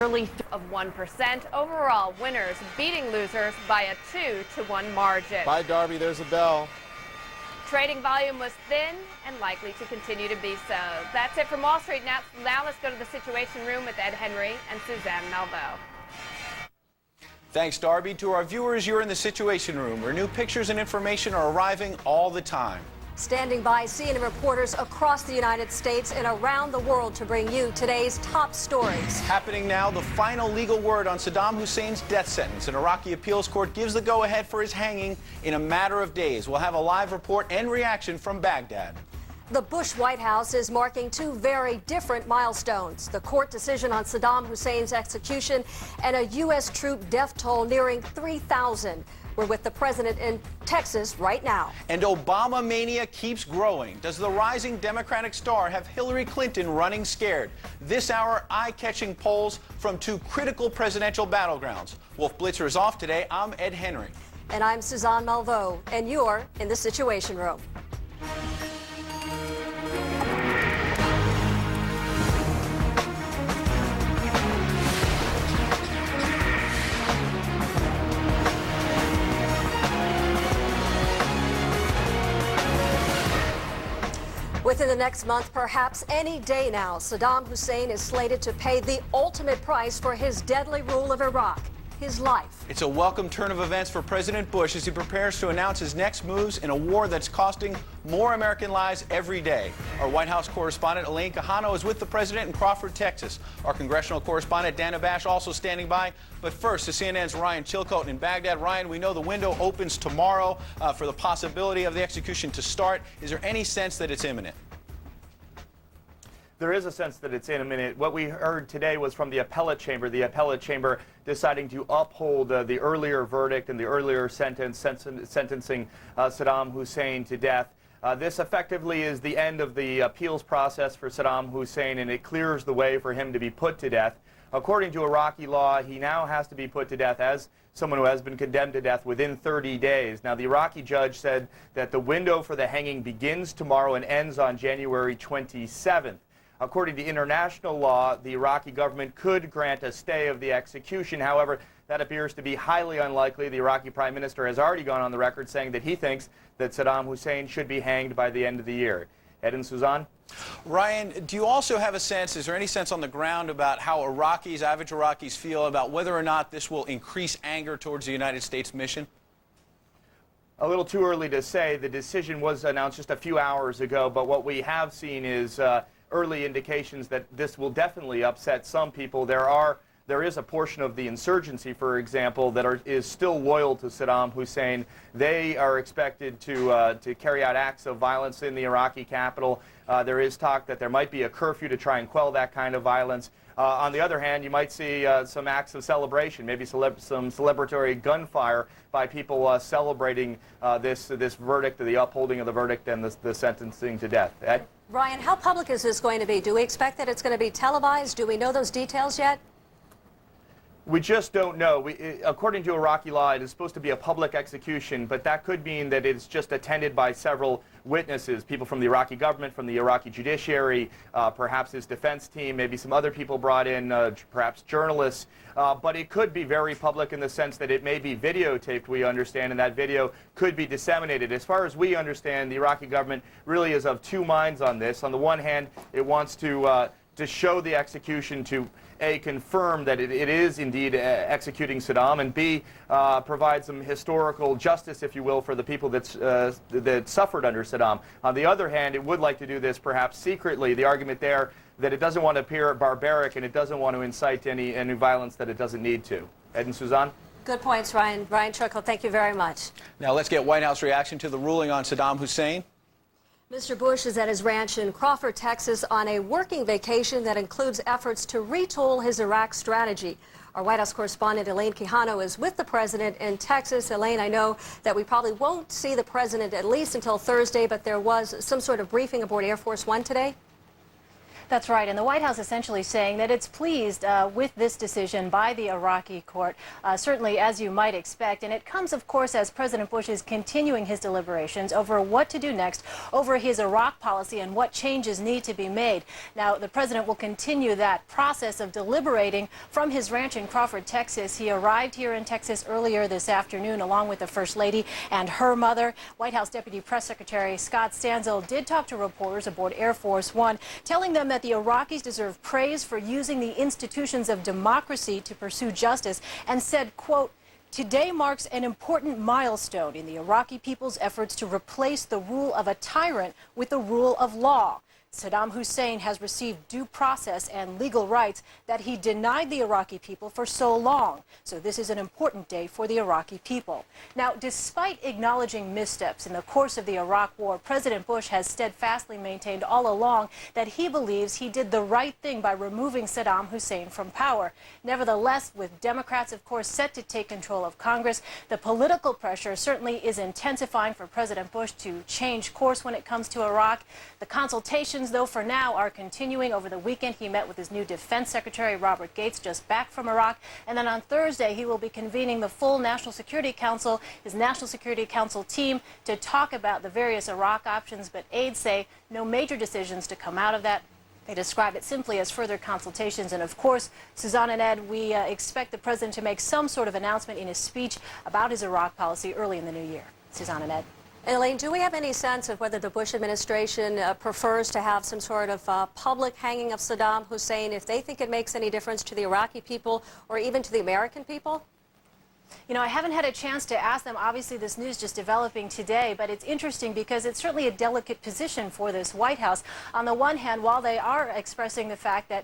Nearly of 1%. Overall, winners beating losers by a 2-1 margin. Bye, Darby. There's a bell. Trading volume was thin and likely to continue to be so. That's it from Wall Street. Now let's go to the Situation Room with Ed Henry and Suzanne Malveaux. Thanks, Darby. To our viewers, you're in the Situation Room, where new pictures and information are arriving all the time. Standing by, CNN reporters across the United States and around the world to bring you today's top stories. Happening now, the final legal word on Saddam Hussein's death sentence. An Iraqi appeals court gives the go-ahead for his hanging in a matter of days. We'll have a live report and reaction from Baghdad. The Bush White House is marking two very different milestones: the court decision on Saddam Hussein's execution and a U.S. troop death toll nearing 3,000. We're with the president in Texas right now. And Obama mania keeps growing. Does the rising Democratic star have Hillary Clinton running scared? This hour, eye-catching polls from two critical presidential battlegrounds. Wolf Blitzer is off today. I'm Ed Henry. And I'm Suzanne Malveaux, and you're in the Situation Room. Within the next month, perhaps any day now, Saddam Hussein is slated to pay the ultimate price for his deadly rule of Iraq, his life. It's a welcome turn of events for President Bush as he prepares to announce his next moves in a war that's costing more American lives every day. Our White House correspondent Elaine Quijano is with the president in Crawford, Texas. Our congressional correspondent Dana Bash also standing by. But first, to CNN's Ryan Chilcote in Baghdad. Ryan, we know the window opens tomorrow for the possibility of the execution to start. Is there any sense that it's imminent? There is a sense that it's imminent. What we heard today was from the appellate chamber deciding to uphold the earlier verdict and the earlier sentencing Saddam Hussein to death. This effectively is the end of the appeals process for Saddam Hussein, and it clears the way for him to be put to death. According to Iraqi law, he now has to be put to death as someone who has been condemned to death within 30 days. Now, the Iraqi judge said that the window for the hanging begins tomorrow and ends on January 27th. According to international law, the Iraqi government could grant a stay of the execution. However, that appears to be highly unlikely. The Iraqi prime minister has already gone on the record saying that he thinks that Saddam Hussein should be hanged by the end of the year. Ed and Suzanne? Ryan, do you also have a sense, is there any sense on the ground about how Iraqis, average Iraqis, feel about whether or not this will increase anger towards the United States mission? A little too early to say. The decision was announced just a few hours ago, but what we have seen is early indications that this will definitely upset some people. There is a portion of the insurgency, for example, that is still loyal to Saddam Hussein. They are expected to carry out acts of violence in the Iraqi capital. There is talk that there might be a curfew to try and quell that kind of violence. On the other hand, you might see some acts of celebration, maybe some celebratory gunfire by people celebrating this verdict, the upholding of the verdict and the sentencing to death. Ed? Ryan, how public is this going to be? Do we expect that it's going to be televised? Do we know those details yet? We just don't know. According to Iraqi law, it is supposed to be a public execution, but that could mean that it's just attended by several witnesses, people from the Iraqi government, from the Iraqi judiciary, perhaps his defense team, maybe some other people brought in, perhaps journalists. But it could be very public in the sense that it may be videotaped, we understand, and that video could be disseminated. As far as we understand, the Iraqi government really is of two minds on this. On the one hand, it wants to show the execution to A, confirm that it is indeed executing Saddam, and B, provide some historical justice, if you will, for the people that suffered under Saddam. On the other hand, it would like to do this perhaps secretly. The argument there that it doesn't want to appear barbaric and it doesn't want to incite any violence that it doesn't need to. Ed and Suzanne? Good points, Ryan. Ryan Chilcote, thank you very much. Now let's get White House reaction to the ruling on Saddam Hussein. Mr. Bush is at his ranch in Crawford, Texas, on a working vacation that includes efforts to retool his Iraq strategy. Our White House correspondent Elaine Quijano is with the president in Texas. Elaine, I know that we probably won't see the president at least until Thursday, but there was some sort of briefing aboard Air Force One today? That's right, and the White House essentially saying that it's pleased with this decision by the Iraqi court, certainly as you might expect. And it comes, of course, as President Bush is continuing his deliberations over what to do next, over his Iraq policy and what changes need to be made. Now, the president will continue that process of deliberating from his ranch in Crawford, Texas. He arrived here in Texas earlier this afternoon along with the First Lady and her mother. White House Deputy Press Secretary Scott Stanzel did talk to reporters aboard Air Force One, telling them that the Iraqis deserve praise for using the institutions of democracy to pursue justice, and said, quote, "Today marks an important milestone in the Iraqi people's efforts to replace the rule of a tyrant with the rule of law. Saddam Hussein has received due process and legal rights that he denied the Iraqi people for so long. So this is an important day for the Iraqi people." Now, despite acknowledging missteps in the course of the Iraq War, President Bush has steadfastly maintained all along that he believes he did the right thing by removing Saddam Hussein from power. Nevertheless, with Democrats, of course, set to take control of Congress, the political pressure certainly is intensifying for President Bush to change course when it comes to Iraq. The consultations, though, for now are continuing. Over the weekend, he met with his new Defense Secretary, Robert Gates, just back from Iraq. And then on Thursday, he will be convening the full National Security Council, his National Security Council team, to talk about the various Iraq options. But aides say no major decisions to come out of that. They describe it simply as further consultations. And of course, Suzanne and Ed, we expect the president to make some sort of announcement in his speech about his Iraq policy early in the new year. Suzanne and Ed. Elaine, do we have any sense of whether the Bush administration prefers to have some sort of public hanging of Saddam Hussein, if they think it makes any difference to the Iraqi people or even to the American people? You know, I haven't had a chance to ask them. Obviously, this news just developing today, but it's interesting because it's certainly a delicate position for this White House. On the one hand, while they are expressing the fact that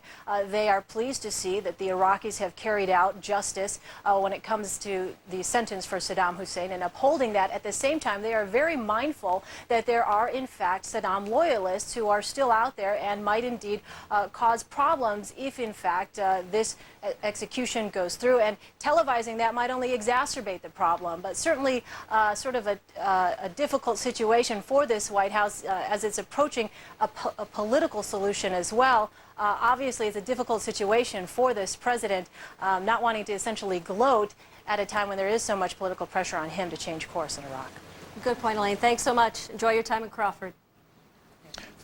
they are pleased to see that the Iraqis have carried out justice when it comes to the sentence for Saddam Hussein and upholding that, at the same time, they are very mindful that there are, in fact, Saddam loyalists who are still out there and might indeed cause problems if, in fact, this execution goes through. And televising that might only exacerbate the problem, but certainly sort of a difficult situation for this White House as it's approaching a political solution as well. Obviously, it's a difficult situation for this president, not wanting to essentially gloat at a time when there is so much political pressure on him to change course in Iraq. Good point, Elaine. Thanks so much. Enjoy your time in Crawford.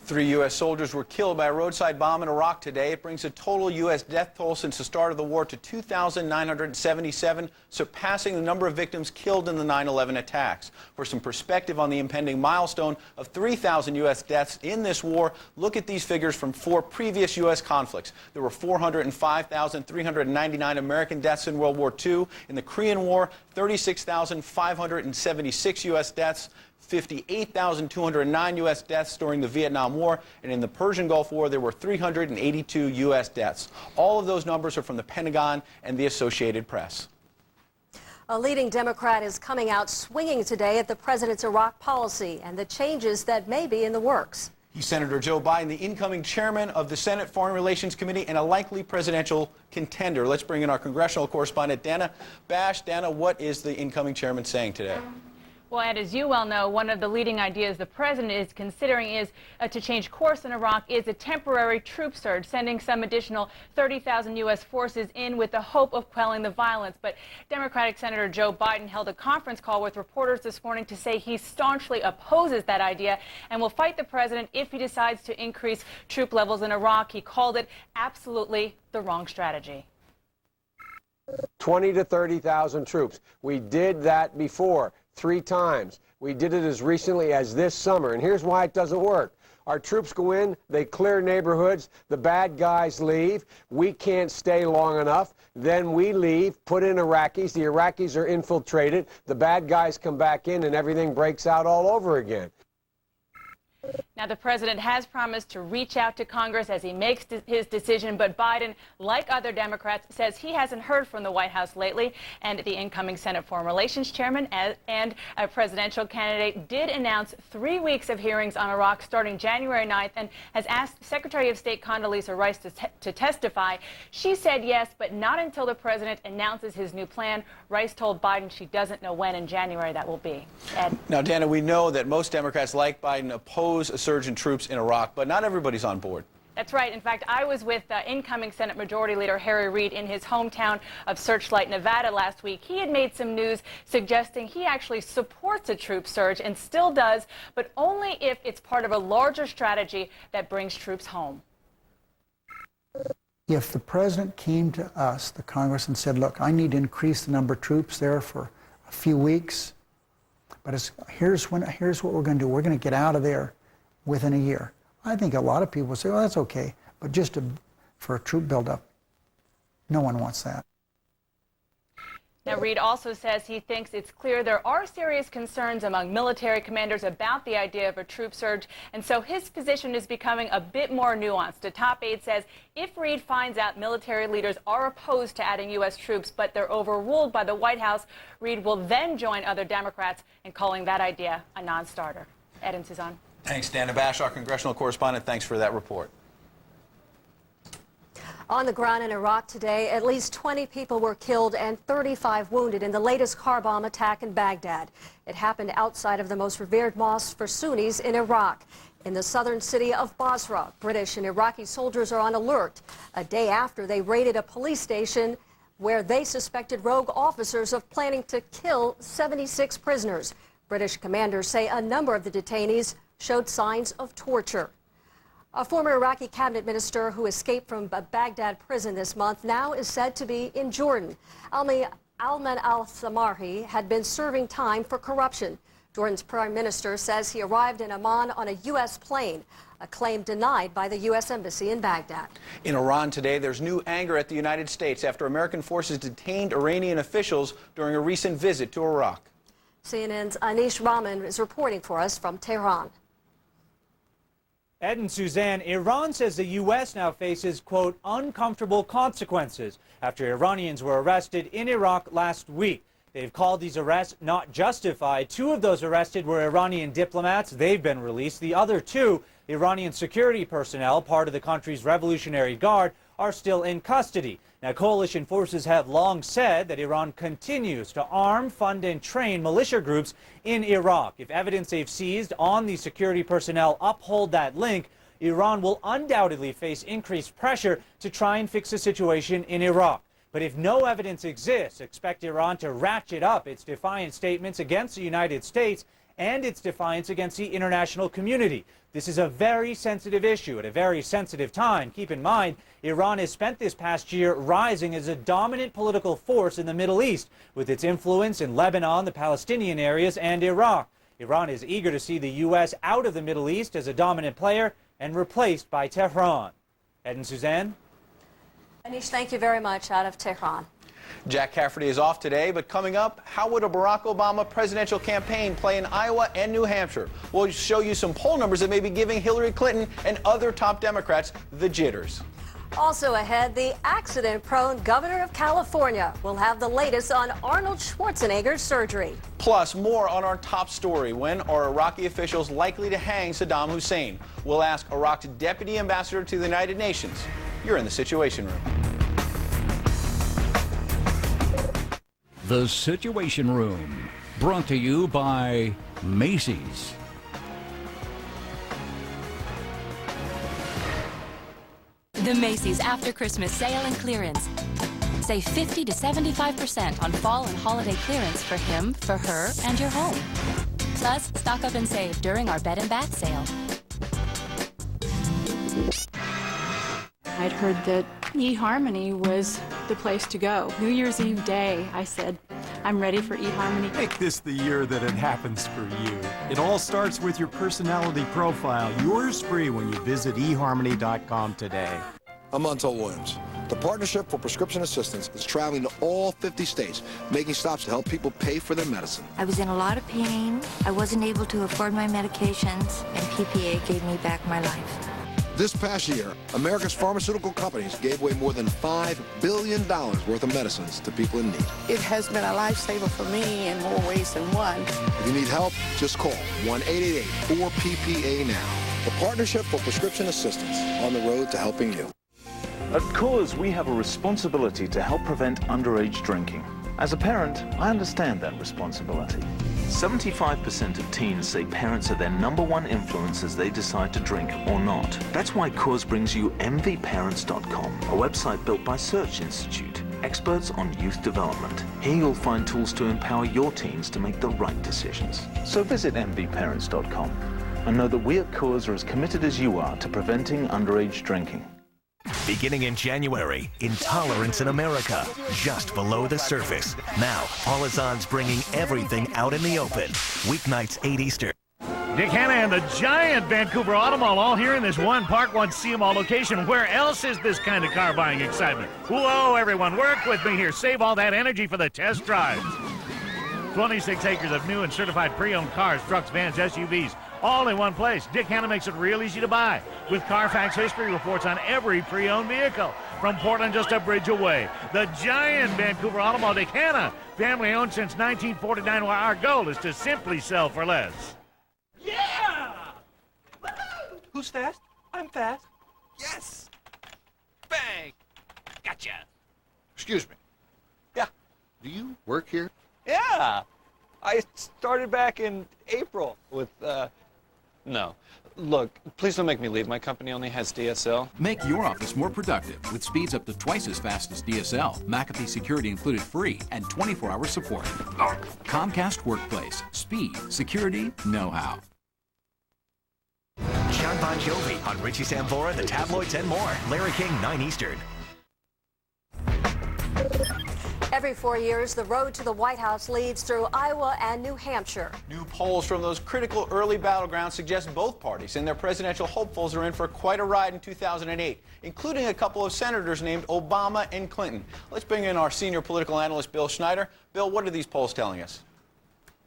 3 U.S. soldiers were killed by a roadside bomb in Iraq today. It brings the total U.S. death toll since the start of the war to 2,977, surpassing the number of victims killed in the 9/11 attacks. For some perspective on the impending milestone of 3,000 U.S. deaths in this war, look at these figures from 4 previous U.S. conflicts. There were 405,399 American deaths in World War II. In the Korean War, 36,576 U.S. deaths. 58,209 U.S. deaths during the Vietnam War, and in the Persian Gulf War, there were 382 U.S. deaths. All of those numbers are from the Pentagon and the Associated Press. A leading Democrat is coming out swinging today at the president's Iraq policy and the changes that may be in the works. He's Senator Joe Biden, the incoming chairman of the Senate Foreign Relations Committee and a likely presidential contender. Let's bring in our congressional correspondent, Dana Bash. Dana, what is the incoming chairman saying today? Well, Ed, as you well know, one of the leading ideas the president is considering is to change course in Iraq is a temporary troop surge, sending some additional 30,000 U.S. forces in with the hope of quelling the violence. But Democratic Senator Joe Biden held a conference call with reporters this morning to say he staunchly opposes that idea and will fight the president if he decides to increase troop levels in Iraq. He called it absolutely the wrong strategy. 20 to 30,000 troops. We did that before. 3 times. We did it as recently as this summer, and here's why it doesn't work. Our troops go in, they clear neighborhoods, the bad guys leave, we can't stay long enough, then we leave, put in Iraqis, the Iraqis are infiltrated, the bad guys come back in, and everything breaks out all over again. Now, the president has promised to reach out to Congress as he makes his decision, but Biden, like other Democrats, says he hasn't heard from the White House lately. And the incoming Senate Foreign Relations chairman and a presidential candidate did announce 3 weeks of hearings on Iraq starting January 9th and has asked Secretary of State Condoleezza Rice to testify. She said yes, but not until the president announces his new plan. Rice told Biden she doesn't know when in January that will be. Ed. Now, Dana, we know that most Democrats, like Biden, oppose a surge in troops in Iraq, but not everybody's on board. That's right. In fact, I was with incoming Senate Majority Leader Harry Reid in his hometown of Searchlight, Nevada last week. He had made some news suggesting he actually supports a troop surge and still does, but only if it's part of a larger strategy that brings troops home. If the president came to us, the Congress, and said, look, I need to increase the number of troops there for a few weeks, but here's what we're going to do. We're going to get out of there within a year. I think a lot of people would say, well, that's okay, but just for a troop buildup, no one wants that. Now, Reid also says he thinks it's clear there are serious concerns among military commanders about the idea of a troop surge, and so his position is becoming a bit more nuanced. A top aide says if Reid finds out military leaders are opposed to adding U.S. troops, but they're overruled by the White House, Reid will then join other Democrats in calling that idea a non-starter. Ed and Suzanne. Thanks, Dana Bash, our congressional correspondent. Thanks for that report. On the ground in Iraq today, at least 20 people were killed and 35 wounded in the latest car bomb attack in Baghdad. It happened outside of the most revered mosque for Sunnis in Iraq. In the southern city of Basra, British and Iraqi soldiers are on alert a day after they raided a police station where they suspected rogue officers of planning to kill 76 prisoners. British commanders say a number of the detainees showed signs of torture. A former Iraqi cabinet minister who escaped from a Baghdad prison this month now is said to be in Jordan. Alman al-Samarhi had been serving time for corruption. Jordan's prime minister says he arrived in Amman on a U.S. plane, a claim denied by the U.S. Embassy in Baghdad. In Iran today, there's new anger at the United States after American forces detained Iranian officials during a recent visit to Iraq. CNN's Anish Rahman is reporting for us from Tehran. Ed and Suzanne, Iran says the U.S. now faces, quote, uncomfortable consequences after Iranians were arrested in Iraq last week. They've called these arrests not justified. 2 of those arrested were Iranian diplomats. They've been released. The other 2, Iranian security personnel, part of the country's Revolutionary Guard, are still in custody. Now, coalition forces have long said that Iran continues to arm, fund, and train militia groups in Iraq. If evidence they've seized on the security personnel uphold that link, Iran will undoubtedly face increased pressure to try and fix the situation in Iraq. But if no evidence exists, expect Iran to ratchet up its defiant statements against the United States and its defiance against the international community. This is a very sensitive issue at a very sensitive time. Keep in mind, Iran has spent this past year rising as a dominant political force in the Middle East, with its influence in Lebanon, the Palestinian areas, and Iraq. Iran is eager to see the U.S. out of the Middle East as a dominant player and replaced by Tehran. Ed and Suzanne? Anish, thank you very much out of Tehran. Jack Cafferty is off today, but coming up, how would a Barack Obama presidential campaign play in Iowa and New Hampshire? We'll show you some poll numbers that may be giving Hillary Clinton and other top Democrats the jitters. Also ahead, the accident-prone governor of California will have the latest on Arnold Schwarzenegger's surgery. Plus, more on our top story. When are Iraqi officials likely to hang Saddam Hussein? We'll ask Iraq's deputy ambassador to the United Nations. You're in the Situation Room. The Situation Room, brought to you by Macy's. The Macy's After Christmas Sale and Clearance. Save 50 to 75% on fall and holiday clearance for him, for her, and your home. Plus, stock up and save during our bed and bath sale. I'd heard that eHarmony was the place to go. New Year's Eve day, I said, I'm ready for eHarmony. Make this the year that it happens for you. It all starts with your personality profile. Yours free when you visit eHarmony.com today. I'm Montel Williams. The Partnership for Prescription Assistance is traveling to all 50 states, making stops to help people pay for their medicine. I was in a lot of pain. I wasn't able to afford my medications, and PPA gave me back my life. This past year, America's pharmaceutical companies gave away more than $5 billion worth of medicines to people in need. It has been a lifesaver for me in more ways than one. If you need help, just call 1-888-4PPA now. The Partnership for Prescription Assistance, on the road to helping you. At Coors, we have a responsibility to help prevent underage drinking. As a parent, I understand that responsibility. 75% of teens say parents are their #1 influence as they decide to drink or not. That's why Coors brings you mvparents.com, a website built by Search Institute, experts on youth development. Here you'll find tools to empower your teens to make the right decisions. So visit mvparents.com and know that we at Coors are as committed as you are to preventing underage drinking. Beginning in January, Intolerance in America, just below the surface. Now, Paula Zahn's bringing everything out in the open. Weeknights, 8 Eastern. Dick Hanna and the giant Vancouver Auto Mall all here in this one Park One See 'em All location. Where else is this kind of car buying excitement? Whoa, everyone, work with me here. Save all that energy for the test drives. 26 acres of new and certified pre-owned cars, trucks, vans, SUVs, all in one place. Dick Hanna makes it real easy to buy with Carfax history reports on every pre-owned vehicle. From Portland, just a bridge away. The giant Vancouver Auto Mall, Dick Hanna, family owned since 1949, while our goal is to simply sell for less. Yeah! Who's fast? I'm fast. Yes! Bang! Gotcha! Excuse me. Yeah. Do you work here? Yeah! I started back in April with, no. Look, please don't make me leave. My company only has DSL. Make your office more productive with speeds up to twice as fast as DSL, McAfee security included free, and 24-hour support. Comcast Workplace. Speed, security, know-how. John Bon Jovi on Richie Sambora, the tabloids, and more. Larry King, 9 Eastern. Every 4 years, the road to the White House leads through Iowa and New Hampshire. New polls from those critical early battlegrounds suggest both parties and their presidential hopefuls are in for quite a ride in 2008, including a couple of senators named Obama and Clinton. Let's bring in our senior political analyst, Bill Schneider. Bill, what are these polls telling us?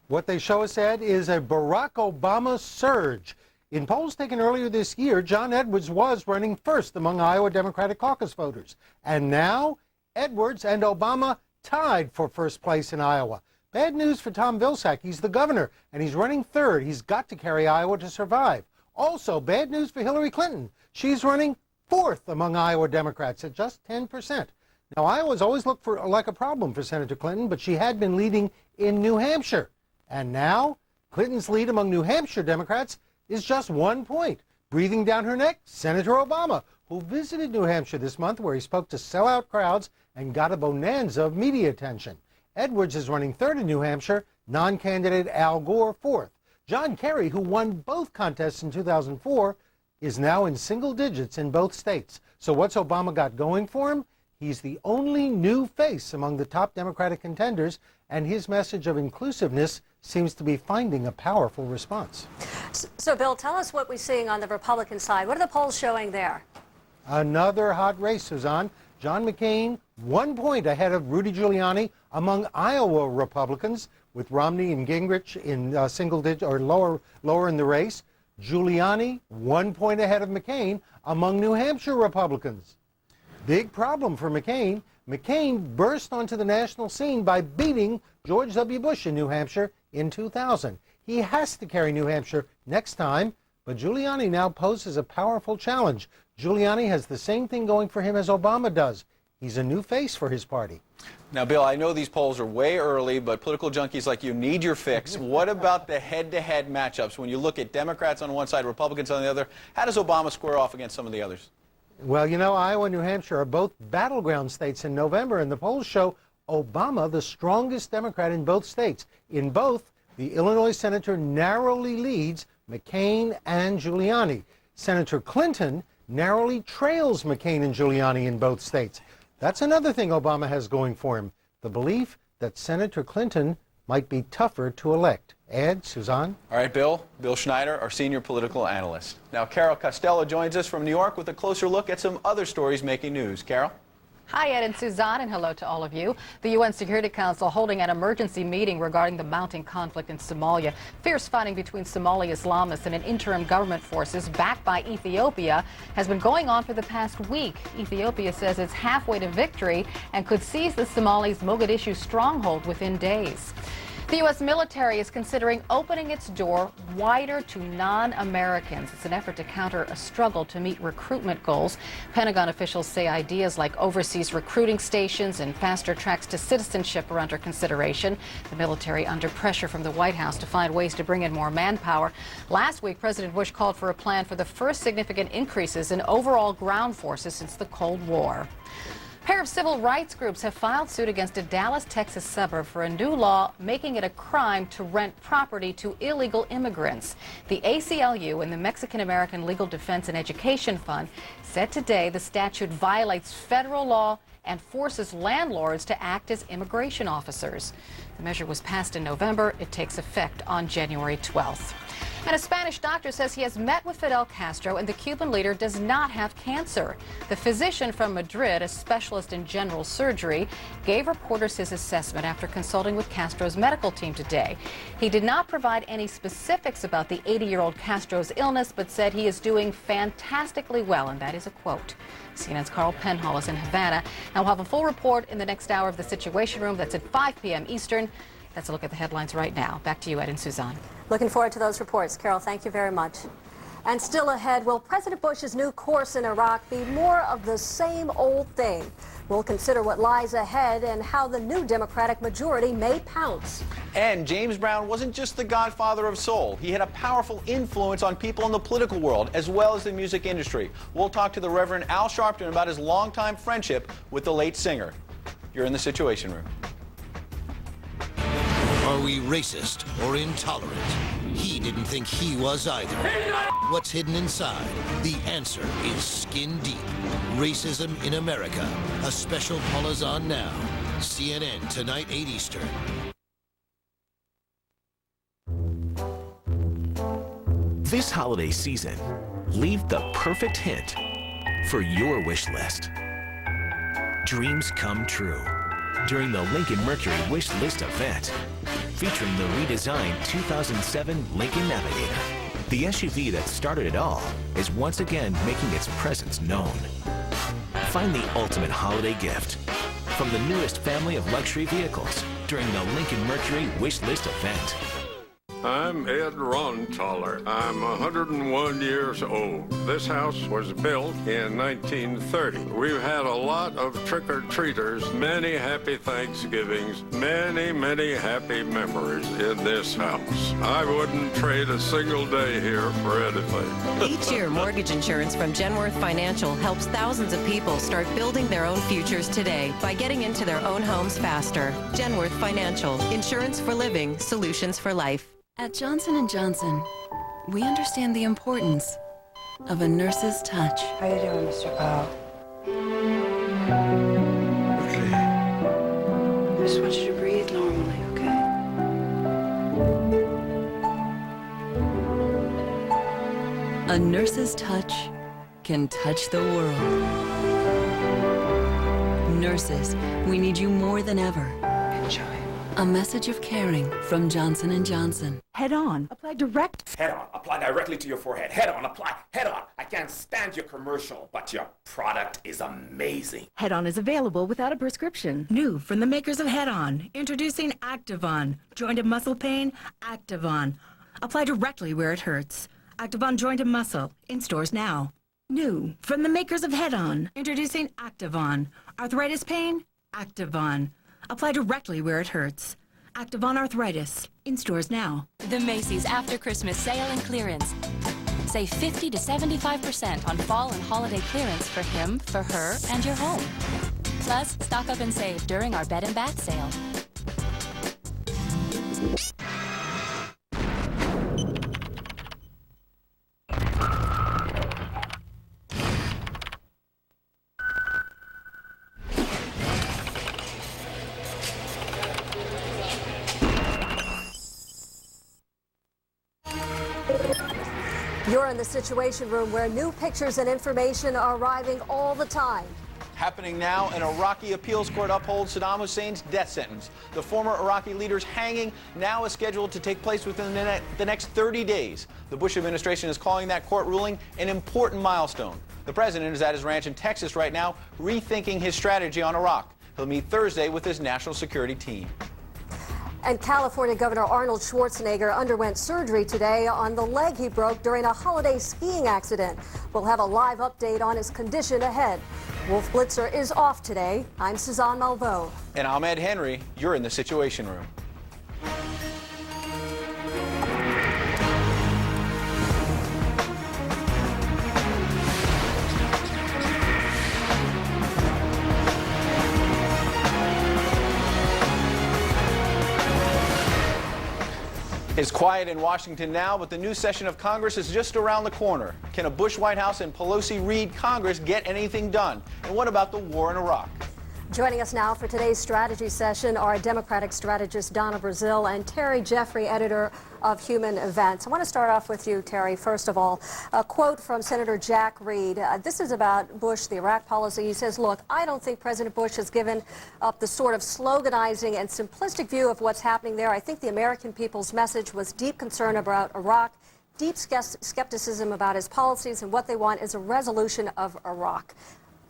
What they show us, Ed, is a Barack Obama surge. In polls taken earlier this year, John Edwards was running first among Iowa Democratic caucus voters. And now, Edwards and Obama tied for first place in Iowa. Bad news for Tom Vilsack. He's the governor, and he's running third. He's got to carry Iowa to survive. Also, bad news for Hillary Clinton. She's running fourth among Iowa Democrats at just 10%. Now, Iowa's always looked like a problem for Senator Clinton, but she had been leading in New Hampshire. And now, Clinton's lead among New Hampshire Democrats is just 1 point. Breathing down her neck, Senator Obama, who visited New Hampshire this month, where he spoke to sellout crowds and got a bonanza of media attention. Edwards is running third in New Hampshire, non-candidate Al Gore fourth. John Kerry, who won both contests in 2004, is now in single digits in both states. So what's Obama got going for him? He's the only new face among the top Democratic contenders, and his message of inclusiveness seems to be finding a powerful response. So, Bill, tell us what we're seeing on the Republican side. What are the polls showing there? Another hot race, Suzanne. John McCain, 1 point ahead of Rudy Giuliani among Iowa Republicans, with Romney and Gingrich in single digit or lower in the race. Giuliani, 1 point ahead of McCain among New Hampshire Republicans. Big problem for McCain. McCain burst onto the national scene by beating George W. Bush in New Hampshire in 2000. He has to carry New Hampshire next time, but Giuliani now poses a powerful challenge. Giuliani has the same thing going for him as Obama does. He's a new face for his party. Now, Bill, I know these polls are way early, but political junkies like you need your fix. What about the head-to-head matchups? When you look at Democrats on one side, Republicans on the other, how does Obama square off against some of the others? Well, you know, Iowa and New Hampshire are both battleground states in November, and the polls show Obama the strongest Democrat in both states. In both, the Illinois senator narrowly leads McCain and Giuliani. Senator Clinton narrowly trails McCain and Giuliani in both states. That's another thing Obama has going for him, the belief that Senator Clinton might be tougher to elect. Ed, Suzanne? All right, Bill Schneider, our senior political analyst. Now, Carol Costello joins us from New York with a closer look at some other stories making news. Carol? Hi, Ed and Suzanne, and hello to all of you. The UN Security Council holding an emergency meeting regarding the mounting conflict in Somalia. Fierce fighting between Somali Islamists and an interim government forces backed by Ethiopia has been going on for the past week. Ethiopia says it's halfway to victory and could seize the Somalis' Mogadishu stronghold within days. The U.S. military is considering opening its door wider to non-Americans. It's an effort to counter a struggle to meet recruitment goals. Pentagon officials say ideas like overseas recruiting stations and faster tracks to citizenship are under consideration. The military under pressure from the White House to find ways to bring in more manpower. Last week, President Bush called for a plan for the first significant increases in overall ground forces since the Cold War. A pair of civil rights groups have filed suit against a Dallas, Texas suburb for a new law making it a crime to rent property to illegal immigrants. The ACLU and the Mexican American Legal Defense and Education Fund said today the statute violates federal law and forces landlords to act as immigration officers. The measure was passed in November. It takes effect on January 12th. And a Spanish doctor says he has met with Fidel Castro and the Cuban leader does not have cancer. The physician from Madrid, a specialist in general surgery, gave reporters his assessment after consulting with Castro's medical team today. He did not provide any specifics about the 80-year-old Castro's illness, but said he is doing fantastically well, and that is a quote. CNN's Carl Penhall is in Havana, and we'll have a full report in the next hour of the Situation Room. That's at 5 p.m. Eastern. That's a look at the headlines right now. Back to you, Ed and Suzanne. Looking forward to those reports. Carol, thank you very much. And still ahead, will President Bush's new course in Iraq be more of the same old thing? We'll consider what lies ahead and how the new Democratic majority may pounce. And James Brown wasn't just the godfather of soul. He had a powerful influence on people in the political world as well as the music industry. We'll talk to the Reverend Al Sharpton about his longtime friendship with the late singer. You're in the Situation Room. Are we racist or intolerant? He didn't think he was either. What's hidden inside? The answer is skin deep. Racism in America. A special Paul is on now. CNN tonight, 8 Eastern. This holiday season, leave the perfect hint for your wish list. Dreams come true during the Lincoln Mercury Wish List event, featuring the redesigned 2007 Lincoln Navigator. The SUV that started it all is once again making its presence known. Find the ultimate holiday gift from the newest family of luxury vehicles during the Lincoln Mercury Wish List event. I'm Ed Rontaler. I'm 101 years old. This house was built in 1930. We've had a lot of trick-or-treaters, many happy Thanksgivings, many happy memories in this house. I wouldn't trade a single day here for anything. Each year, mortgage insurance from Genworth Financial helps thousands of people start building their own futures today by getting into their own homes faster. Genworth Financial. Insurance for living, solutions for life. At Johnson & Johnson, we understand the importance of a nurse's touch. How you doing, Mr. Powell? Okay. I just want you to breathe normally, okay? A nurse's touch can touch the world. Nurses, we need you more than ever. Enjoy. A message of caring from Johnson & Johnson. Head on. Apply direct. Head on. Apply directly to your forehead. Head on. Apply. Head on. I can't stand your commercial, but your product is amazing. Head on is available without a prescription. New from the makers of Head On. Introducing Activon. Joint and muscle pain? Activon. Apply directly where it hurts. Activon Joint and Muscle. In stores now. New from the makers of Head On. Introducing Activon. Arthritis pain? Activon. Apply directly where it hurts. Activon Arthritis. In stores now. The Macy's After Christmas Sale and Clearance. Save 50 to 75% on fall and holiday clearance for him, for her, and your home. Plus, stock up and save during our bed and bath sale. You're in the Situation Room, where new pictures and information are arriving all the time. Happening now, an Iraqi appeals court upholds Saddam Hussein's death sentence. The former Iraqi leader's hanging now is scheduled to take place within the next 30 days. The Bush administration is calling that court ruling an important milestone. The president is at his ranch in Texas right now, rethinking his strategy on Iraq. He'll meet Thursday with his national security team. And California Governor Arnold Schwarzenegger underwent surgery today on the leg he broke during a holiday skiing accident. We'll have a live update on his condition ahead. Wolf Blitzer is off today. I'm Suzanne Malveaux. And I'm Ed Henry. You're in the Situation Room. It's quiet in Washington now, but the new session of Congress is just around the corner. Can a Bush White House and Pelosi-Reed Congress get anything done? And what about the war in Iraq? Joining us now for today's strategy session are Democratic strategist Donna Brazile and Terry Jeffrey, editor of Human Events. I want to start off with you, Terry. First of all, a quote from Senator Jack Reed. This is about Bush, the Iraq policy. He says, look, I don't think President Bush has given up the sort of sloganizing and simplistic view of what's happening there. I think the American people's message was deep concern about Iraq, deep skepticism about his policies, and what they want is a resolution of Iraq.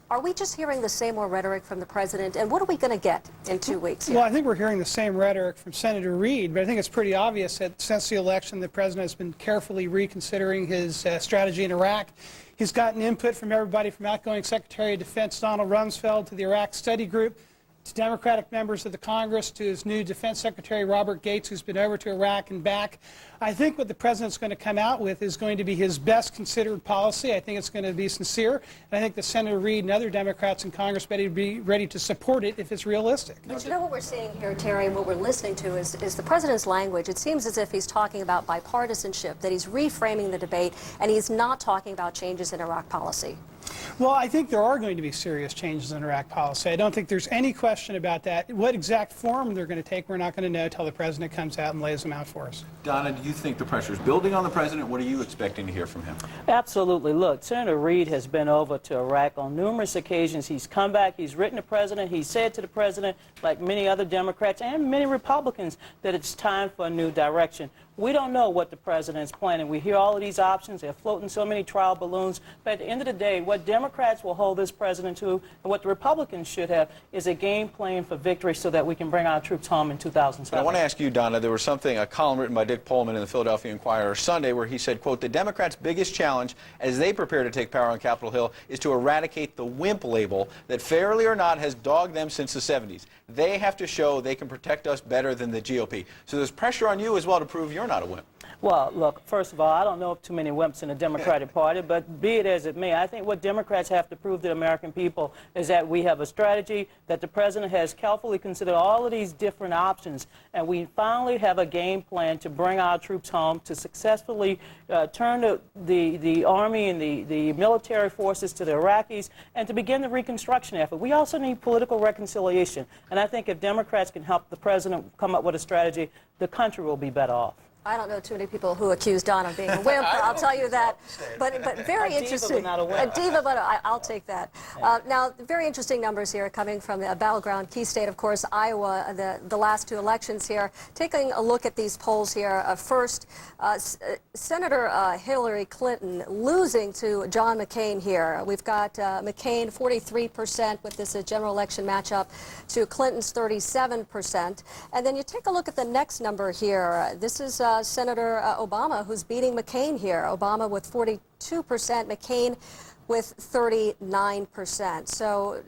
Are we just hearing the same old rhetoric from the president, and what are we going to get in 2 weeks? Well, I think we're hearing the same rhetoric from Senator Reed, but I think it's pretty obvious that since the election, the president has been carefully reconsidering his strategy in Iraq. He's gotten input from everybody from outgoing Secretary of Defense Donald Rumsfeld to the Iraq Study Group, to Democratic members of the Congress, to his new Defense Secretary Robert Gates, who's been over to Iraq and back. I think what the president's going to come out with is going to be his best considered policy. I think it's going to be sincere, and I think that Senator Reed and other Democrats in Congress be ready to support it if it's realistic. But you know what we're seeing here, Terry, and what we're listening to is the president's language. It seems as if he's talking about bipartisanship, that he's reframing the debate, and he's not talking about changes in Iraq policy. Well, I think there are going to be serious changes in Iraq policy. I don't think there's any question about that. What exact form they're going to take, we're not going to know until the president comes out and lays them out for us. Donna, do you think the pressure is building on the president? What are you expecting to hear from him? Absolutely. Look, Senator Reed has been over to Iraq on numerous occasions. He's come back, he's written to the president, he's said to the president, like many other Democrats and many Republicans, that it's time for a new direction. We don't know what the president's planning. We hear all of these options. They're floating so many trial balloons. But at the end of the day, what Democrats will hold this president to and what the Republicans should have is a game plan for victory so that we can bring our troops home in 2007. I want to ask you, Donna, there was a column written by Dick Pullman in the Philadelphia Inquirer Sunday where he said, quote, the Democrats' biggest challenge as they prepare to take power on Capitol Hill is to eradicate the wimp label that, fairly or not, has dogged them since the 70s. They have to show they can protect us better than the GOP. So there's pressure on you as well to prove you're not a wimp. Well, look, first of all, I don't know of too many wimps in the Democratic Party, but be it as it may, I think what Democrats have to prove to the American people is that we have a strategy, that the president has carefully considered all of these different options, and we finally have a game plan to bring our troops home, to successfully turn the Army and the military forces to the Iraqis, and to begin the reconstruction effort. We also need political reconciliation, and I think if Democrats can help the president come up with a strategy, the country will be better off. I don't know too many people who accuse Don of being a wimp. I'll tell you that. But very interesting. A diva, but I'll take that. Now, very interesting numbers here coming from the battleground key state, of course, Iowa, the last two elections here. Taking a look at these polls here, first, Senator Hillary Clinton losing to John McCain here. We've got McCain 43% with this general election matchup to Clinton's 37%. And then you take a look at the next number here. This is Senator Obama, who's beating McCain here. Obama with 42%, McCain with 39%. So,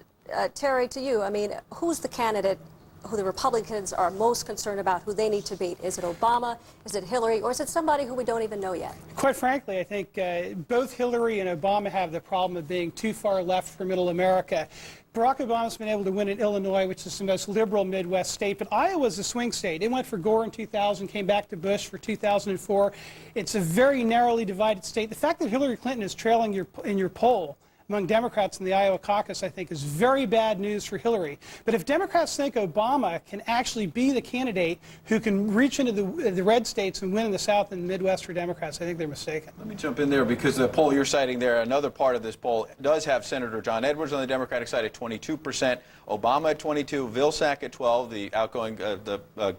Terry, to you, I mean, who's the candidate who the Republicans are most concerned about, who they need to beat? Is it Obama, is it Hillary, or is it somebody who we don't even know yet? Quite frankly, I think both Hillary and Obama have the problem of being too far left for middle America. Barack Obama's been able to win in Illinois, which is the most liberal Midwest state, but Iowa's a swing state. It went for Gore in 2000, came back to Bush for 2004. It's a very narrowly divided state. The fact that Hillary Clinton is trailing in your poll among Democrats in the Iowa caucus, I think, is very bad news for Hillary. But if Democrats think Obama can actually be the candidate who can reach into the red states and win in the South and the Midwest for Democrats, I think they're mistaken. Let me jump in there because the poll you're citing there, another part of this poll does have Senator John Edwards on the Democratic side at 22%, Obama at 22%, Vilsack at 12%, the outgoing,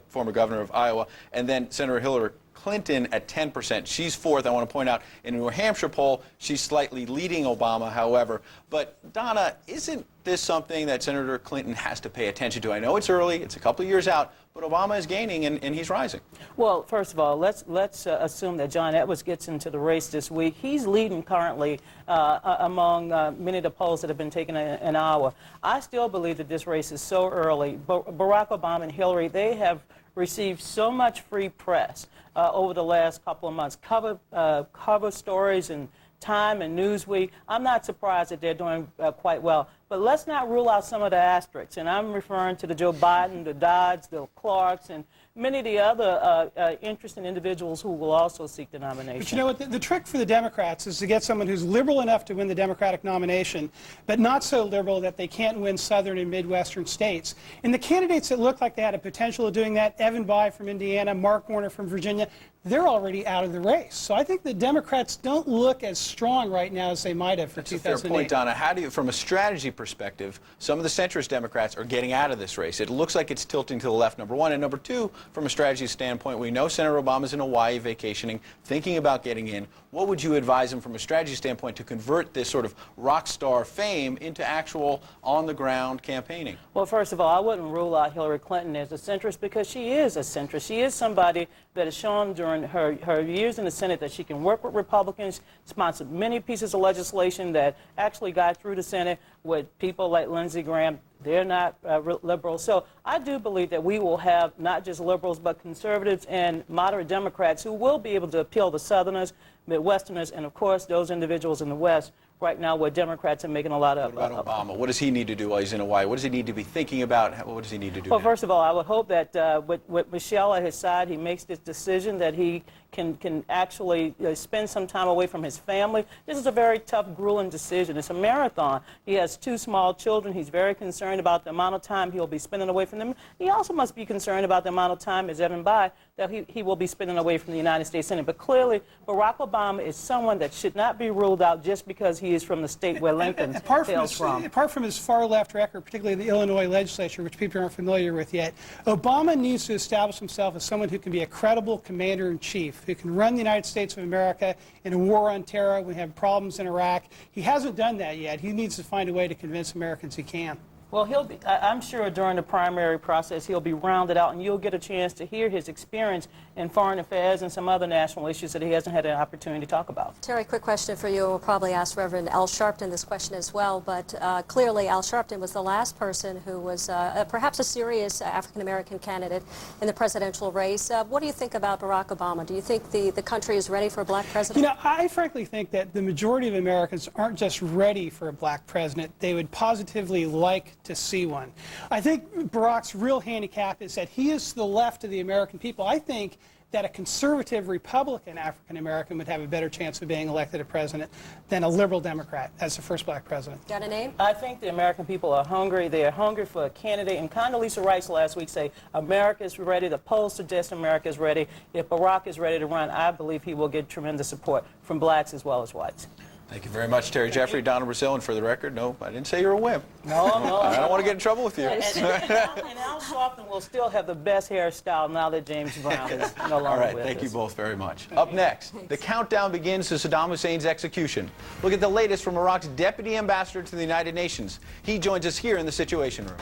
former governor of Iowa, and then Senator Hillary Clinton at 10%. She's fourth. I want to point out in a New Hampshire poll, she's slightly leading Obama, however. But, Donna, isn't this something that Senator Clinton has to pay attention to? I know it's early, it's a couple of years out, but Obama is gaining and he's rising. Well, first of all, let's assume that John Edwards gets into the race this week. He's leading currently among many of the polls that have been taken in Iowa. I still believe that this race is so early. Barack Obama and Hillary, they have received so much free press over the last couple of months. Cover stories in Time and Newsweek. I'm not surprised that they're doing quite well. But let's not rule out some of the asterisks. And I'm referring to the Joe Biden, the Dobbs, the Clarks, and many of the other interesting individuals who will also seek the nomination. But you know what? The trick for the Democrats is to get someone who's liberal enough to win the Democratic nomination, but not so liberal that they can't win southern and midwestern states. And the candidates that looked like they had a potential of doing that, Evan Bayh from Indiana, Mark Warner from Virginia, they're already out of the race. So I think the Democrats don't look as strong right now as they might have for 2008. That's a fair point, Donna. How do you, from a strategy perspective, some of the centrist Democrats are getting out of this race. It looks like it's tilting to the left, number one. And number two, from a strategy standpoint, we know Senator Obama's in Hawaii vacationing, thinking about getting in. What would you advise him from a strategy standpoint to convert this sort of rock star fame into actual on-the-ground campaigning? Well, first of all, I wouldn't rule out Hillary Clinton as a centrist because she is a centrist. She is somebody that has shown during her years in the Senate that she can work with Republicans, sponsored many pieces of legislation that actually got through the Senate with people like Lindsey Graham. They're not liberals. So I do believe that we will have not just liberals, but conservatives and moderate Democrats who will be able to appeal to Southerners, Midwesterners, and, of course, those individuals in the West right now where Democrats are making a lot of... What about Obama? What does he need to do while he's in Hawaii? What does he need to be thinking about? What does he need to do Well, now? first of all, I would hope that with Michelle at his side, he makes this decision that he can actually spend some time away from his family. This is a very tough, grueling decision. It's a marathon. He has two small children. He's very concerned about the amount of time he'll be spending away from them. He also must be concerned about the amount of time, as Evan Bayh, that he will be spending away from the United States Senate. But clearly, Barack Obama is someone that should not be ruled out just because he is from the state where Lincoln hails from. Apart from his far-left record, particularly the Illinois legislature, which people aren't familiar with yet, Obama needs to establish himself as someone who can be a credible commander-in-chief, who can run the United States of America in a war on terror. We have problems in Iraq. He hasn't done that yet. He needs to find a way to convince Americans he can. Well, I'm sure during the primary process he'll be rounded out, and you'll get a chance to hear his experience in foreign affairs and some other national issues that he hasn't had an opportunity to talk about. Terry, quick question for you. We'll probably ask Reverend Al Sharpton this question as well, but clearly Al Sharpton was the last person who was perhaps a serious African-American candidate in the presidential race. What do you think about Barack Obama? Do you think the country is ready for a black president? You know, I frankly think that the majority of Americans aren't just ready for a black president. They would positively like to see one. I think Barack's real handicap is that he is to the left of the American people. I think that a conservative Republican African-American would have a better chance of being elected a president than a liberal Democrat as the first black president. Got a name? I think the American people are hungry. They are hungry for a candidate. And Condoleezza Rice last week said, America is ready. The polls suggest America is ready. If Barack is ready to run, I believe he will get tremendous support from blacks as well as whites. Thank you very much, Terry Jeffrey, Donna Brazil, and for the record, no, I didn't say you're a wimp. No. I don't want to get in trouble with you. And Al Sharpton will still have the best hairstyle now that James Brown is no longer All right, with thank us. you both very much. Up next, the countdown begins to Saddam Hussein's execution. Look at the latest from Iraq's deputy ambassador to the United Nations. He joins us here in the Situation Room.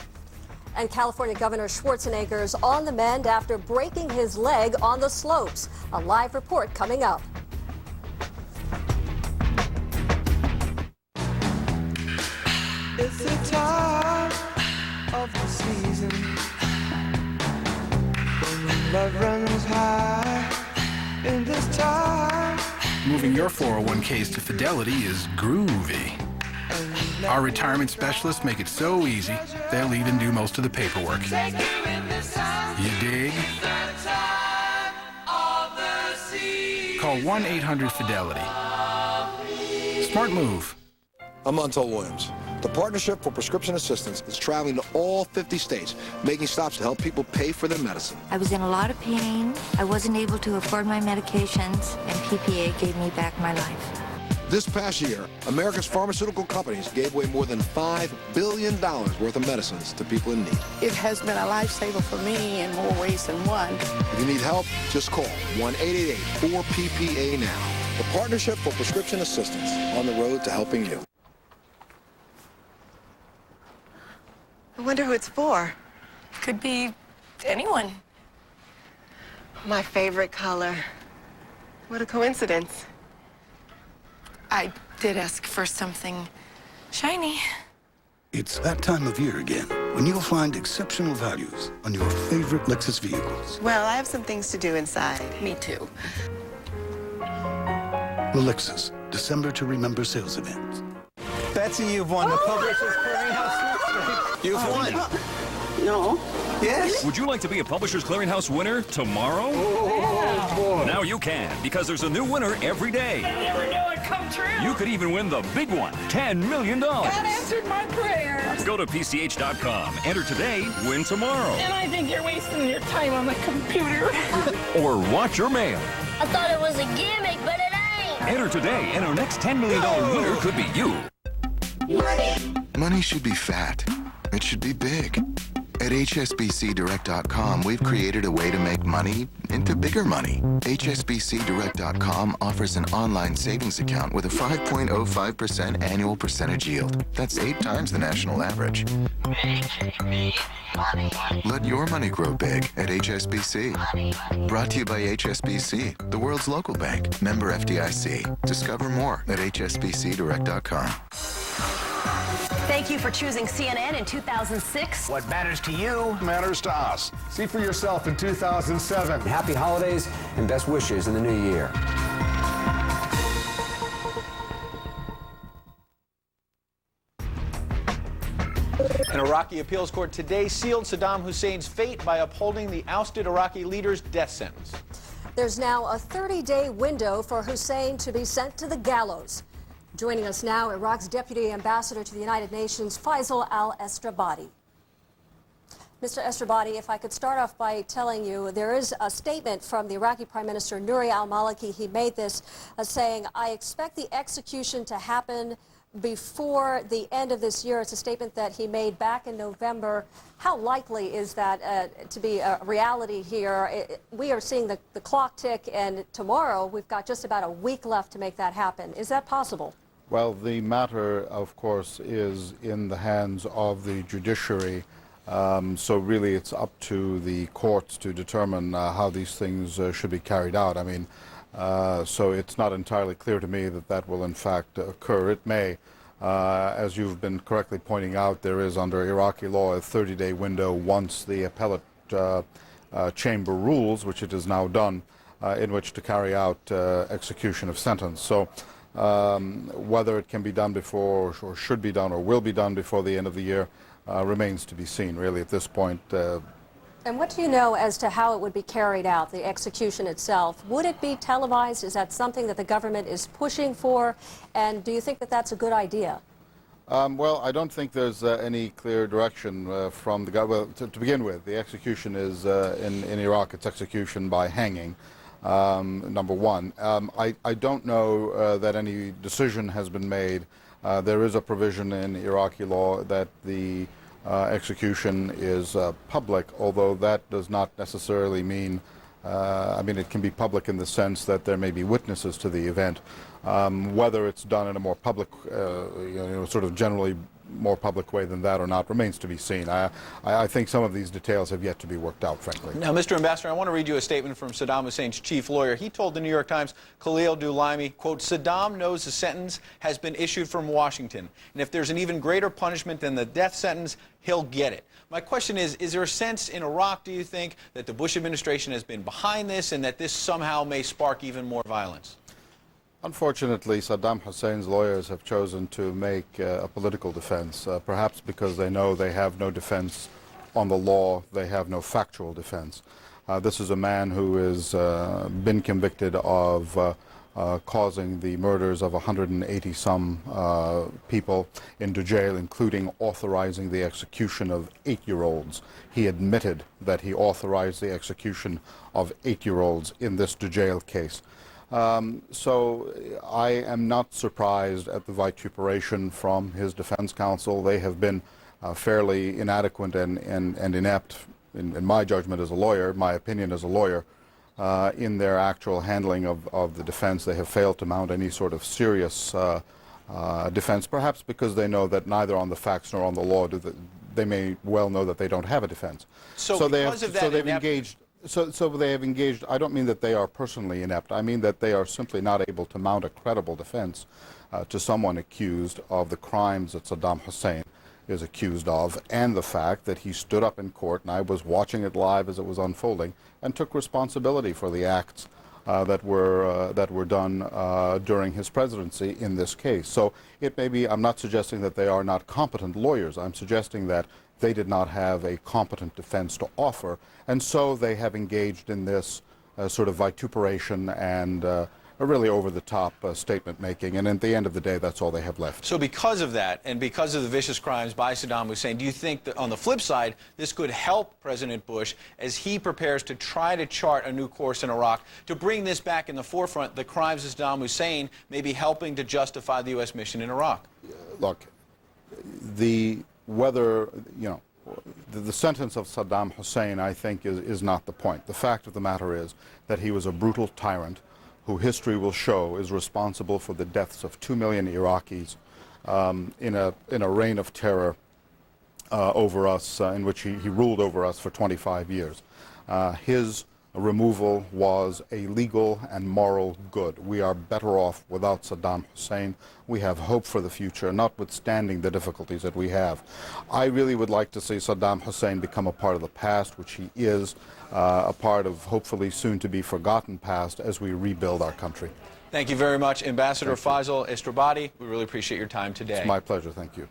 And California Governor Schwarzenegger's on the mend after breaking his leg on the slopes. A live report coming up. It's the time of the season when love runs high. In this time, moving your 401ks to Fidelity is groovy. Our retirement specialists make it so easy, they'll even do most of the paperwork. You dig? Call 1-800-FIDELITY. Smart move. I'm Montel Williams. The Partnership for Prescription Assistance is traveling to all 50 states, making stops to help people pay for their medicine. I was in a lot of pain. I wasn't able to afford my medications, and PPA gave me back my life. This past year, America's pharmaceutical companies gave away more than $5 billion worth of medicines to people in need. It has been a lifesaver for me in more ways than one. If you need help, just call 1-888-4PPA now. The Partnership for Prescription Assistance, on the road to helping you. I wonder who it's for. Could be anyone. My favorite color. What a coincidence. I did ask for something shiny. It's that time of year again when you'll find exceptional values on your favorite Lexus vehicles. Well, I have some things to do inside. Me too. The Lexus December to Remember sales event. Betsy, you've won the Publishers Clearinghouse sweepstakes. You've won. No. Yes. Would you like to be a Publishers Clearinghouse winner tomorrow? Oh, boy. Now you can, because there's a new winner every day. I never knew it'd come true. You could even win the big one, $10 million. God answered my prayers. Go to PCH.com, enter today, win tomorrow. And I think you're wasting your time on the computer. Or watch your mail. I thought it was a gimmick, but it ain't. Enter today, and our next $10 million winner could be you. Money should be fat. It should be big. At HSBCDirect.com, we've created a way to make money into bigger money. HSBCDirect.com offers an online savings account with a 5.05% annual percentage yield. That's 8 times the national average. Let your money grow big at HSBC. Brought to you by HSBC, the world's local bank. Member FDIC. Discover more at HSBCDirect.com. Thank you for choosing CNN in 2006. What matters to you matters to us. See for yourself in 2007. Happy holidays and best wishes in the new year. An Iraqi appeals court today sealed Saddam Hussein's fate by upholding the ousted Iraqi leader's death sentence. There's now a 30-day window for Hussein to be sent to the gallows. Joining us now, Iraq's Deputy Ambassador to the United Nations, Faisal al-Estrabadi. Mr. Estrabadi, if I could start off by telling you, there is a statement from the Iraqi Prime Minister Nouri al-Maliki. He made this saying, I expect the execution to happen before the end of this year. It's a statement that he made back in November. How likely is that to be a reality here? We are seeing the clock tick, and tomorrow we've got just about a week left to make that happen. Is that possible? Well, the matter, of course, is in the hands of the judiciary. So really it's up to the courts to determine how these things should be carried out. I mean, so it's not entirely clear to me that that will in fact occur. It may. As you've been correctly pointing out, there is under Iraqi law a 30-day window once the appellate chamber rules, which it has now done, in which to carry out execution of sentence. So whether it can be done before, or should be done, or will be done before the end of the year remains to be seen, really, at this point. And what do you know as to how it would be carried out, the execution itself? Would it be televised? Is that something that the government is pushing for? And do you think that that's a good idea? Well, I don't think there's any clear direction from the government. Well, to begin with, the execution is, in Iraq, it's execution by hanging, number one. I don't know that any decision has been made. There is a provision in Iraqi law that the execution is public, although that does not necessarily mean, I mean, it can be public in the sense that there may be witnesses to the event. Whether it's done in a more public, sort of generally more public way than that or not remains to be seen. I think some of these details have yet to be worked out, frankly. Now, Mr. Ambassador, I want to read you a statement from Saddam Hussein's chief lawyer. He told the New York Times, Khalil Doulaimi, quote, Saddam knows the sentence has been issued from Washington, and if there's an even greater punishment than the death sentence, he'll get it. My question is there a sense in Iraq, do you think, that the Bush administration has been behind this and that this somehow may spark even more violence? Unfortunately, Saddam Hussein's lawyers have chosen to make a political defense, perhaps because they know they have no defense on the law, they have no factual defense. This is a man who has been convicted of causing the murders of 180-some people into jail, including authorizing the execution of 8-year-olds. He admitted that he authorized the execution of 8-year-olds in this to jail case. So I am not surprised at the vituperation from his defense counsel. They have been fairly inadequate and inept, in my judgment as a lawyer, my opinion as a lawyer, in their actual handling of the defense. They have failed to mount any sort of serious defense, perhaps because they know that neither on the facts nor on the law they may well know that they don't have a defense. So they have engaged. I don't mean that they are personally inept. I mean that they are simply not able to mount a credible defense to someone accused of the crimes that Saddam Hussein is accused of, and the fact that he stood up in court, and I was watching it live as it was unfolding, and took responsibility for the acts that were done during his presidency in this case. So it may be, I'm not suggesting that they are not competent lawyers. I'm suggesting that they did not have a competent defense to offer, and so they have engaged in this sort of vituperation and a really over-the-top statement making, and at the end of the day, that's all they have left. So because of that, and because of the vicious crimes by Saddam Hussein, do you think that on the flip side, this could help President Bush as he prepares to try to chart a new course in Iraq, to bring this back in the forefront, the crimes of Saddam Hussein may be helping to justify the U.S. mission in Iraq? Look, the sentence of Saddam Hussein, I think, is not the point. The fact of the matter is that he was a brutal tyrant who history will show is responsible for the deaths of 2 million Iraqis in a reign of terror over us, in which he ruled over us for 25 years. His removal was a legal and moral good. We are better off without Saddam Hussein. We have hope for the future, notwithstanding the difficulties that we have. I really would like to see Saddam Hussein become a part of the past, which he is, a part of hopefully soon to be forgotten past as we rebuild our country. Thank you very much, Ambassador Faisal Estrabadi. We really appreciate your time today. It's my pleasure. Thank you.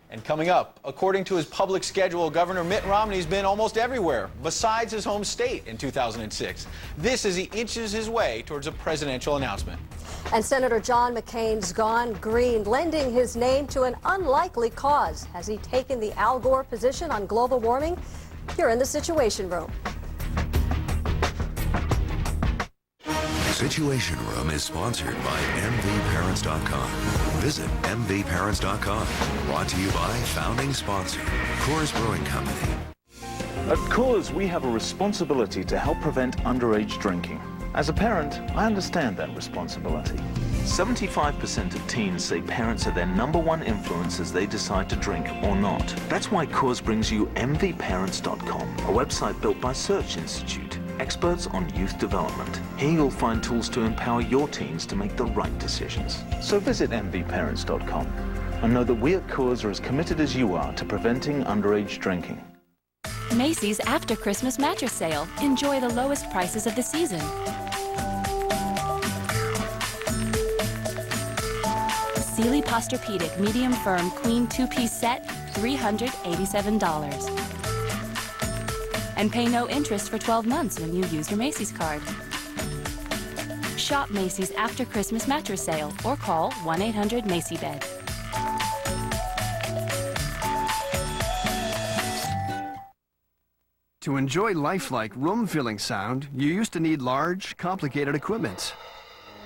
And coming up, according to his public schedule, Governor Mitt Romney's been almost everywhere besides his home state in 2006. This as he inches his way towards a presidential announcement. And Senator John McCain's gone green, lending his name to an unlikely cause. Has he taken the Al Gore position on global warming? Here in the Situation Room. Situation Room is sponsored by MVParents.com. Visit MVParents.com. Brought to you by founding sponsor, Coors Brewing Company. At Coors, we have a responsibility to help prevent underage drinking. As a parent, I understand that responsibility. 75% of teens say parents are their #1 influence as they decide to drink or not. That's why Coors brings you MVParents.com, a website built by Search Institute, experts on youth development. Here you'll find tools to empower your teens to make the right decisions. So visit MVParents.com and know that we at Coors are as committed as you are to preventing underage drinking. Macy's After Christmas Mattress Sale. Enjoy the lowest prices of the season. Sealy Posturepedic Medium Firm Queen 2-piece set, $387. And pay no interest for 12 months when you use your Macy's card. Shop Macy's After Christmas Mattress Sale or call 1-800-MACY-BED. To enjoy lifelike, room-filling sound, you used to need large, complicated equipment.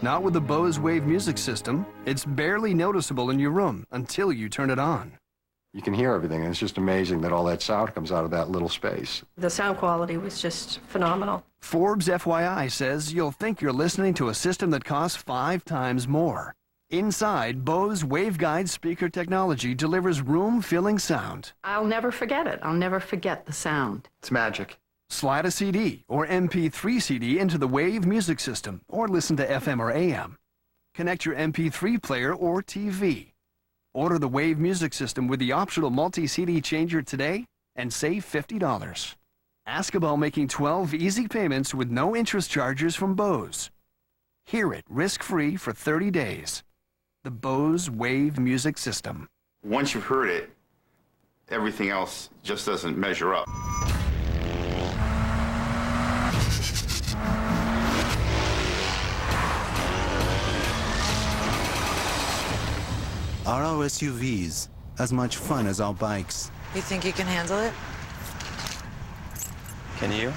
Not with the Bose Wave music system. It's barely noticeable in your room until you turn it on. You can hear everything, and it's just amazing that all that sound comes out of that little space. The sound quality was just phenomenal. Forbes FYI says you'll think you're listening to a system that costs 5 times more. Inside, Bose waveguide speaker technology delivers room-filling sound. I'll never forget it. I'll never forget the sound. It's magic. Slide a CD or MP3 CD into the Wave music system or listen to FM or AM. Connect your MP3 player or TV. Order the Wave music system with the optional multi-CD changer today and save $50. Ask about making 12 easy payments with no interest charges from Bose. Hear it risk-free for 30 days. The Bose Wave music system. Once you've heard it, everything else just doesn't measure up. Are our SUVs as much fun as our bikes? You think you can handle it? Can you?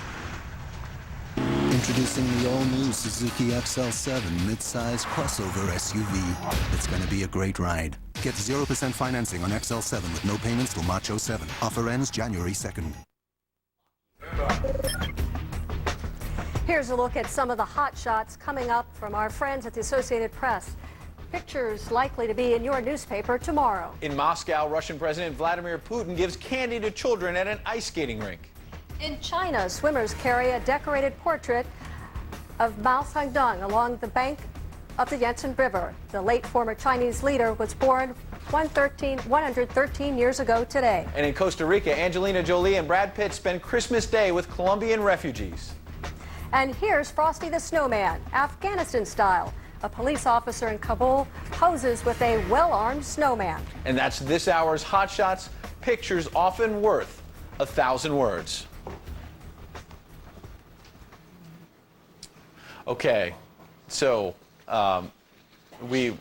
Introducing the all-new Suzuki XL7 midsize crossover SUV. It's going to be a great ride. Get 0% financing on XL7 with no payments till March 07. Offer ends January 2nd. Here's a look at some of the hot shots coming up from our friends at the Associated Press. Pictures likely to be in your newspaper tomorrow. In Moscow, Russian President Vladimir Putin gives candy to children at an ice skating rink. In China, swimmers carry a decorated portrait of Mao Zedong along the bank of the Yangtze River. The late former Chinese leader was born 113 years ago today. And in Costa Rica, Angelina Jolie and Brad Pitt spend Christmas Day with Colombian refugees. And here's Frosty the Snowman, Afghanistan style. A police officer in Kabul poses with a well-armed snowman. And that's this hour's Hot Shots. Pictures often worth 1,000 words. Okay, so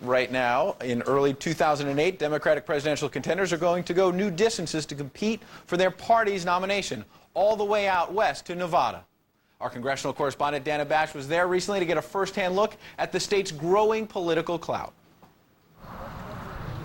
right now, in early 2008, Democratic presidential contenders are going to go new distances to compete for their party's nomination, all the way out west to Nevada. Our congressional correspondent Dana Bash was there recently to get a first-hand look at the state's growing political clout.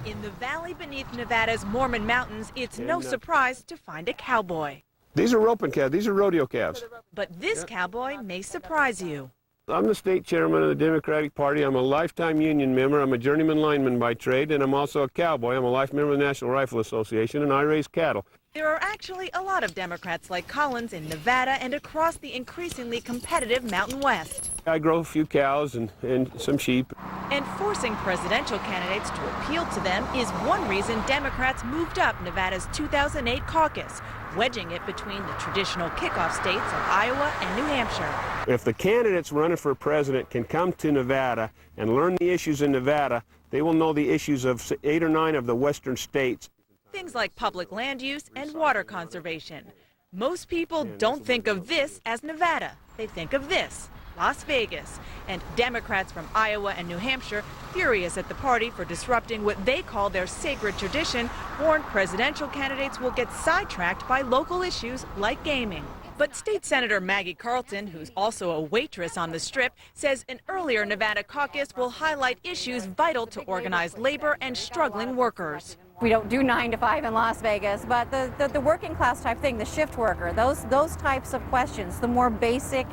In the valley beneath Nevada's Mormon Mountains, it's no surprise to find a cowboy. These are roping calves. These are rodeo calves. But this cowboy may surprise you. I'm the state chairman of the Democratic Party. I'm a lifetime union member. I'm a journeyman lineman by trade, and I'm also a cowboy. I'm a life member of the National Rifle Association, and I raise cattle. There are actually a lot of Democrats like Collins in Nevada and across the increasingly competitive Mountain West. I grow a few cows and some sheep. And forcing presidential candidates to appeal to them is one reason Democrats moved up Nevada's 2008 caucus, wedging it between the traditional kickoff states of Iowa and New Hampshire. If the candidates running for president can come to Nevada and learn the issues in Nevada, they will know the issues of 8 or 9 of the western states. Things like public land use and water conservation. Most people don't think of this as Nevada. They think of this, Las Vegas. And Democrats from Iowa and New Hampshire, furious at the party for disrupting what they call their sacred tradition, warn presidential candidates will get sidetracked by local issues like gaming. But State Senator Maggie Carlton, who's also a waitress on the Strip, says an earlier Nevada caucus will highlight issues vital to organized labor and struggling workers. We don't do 9 to 5 in Las Vegas, but the working class type thing, the shift worker, those types of questions, the more basic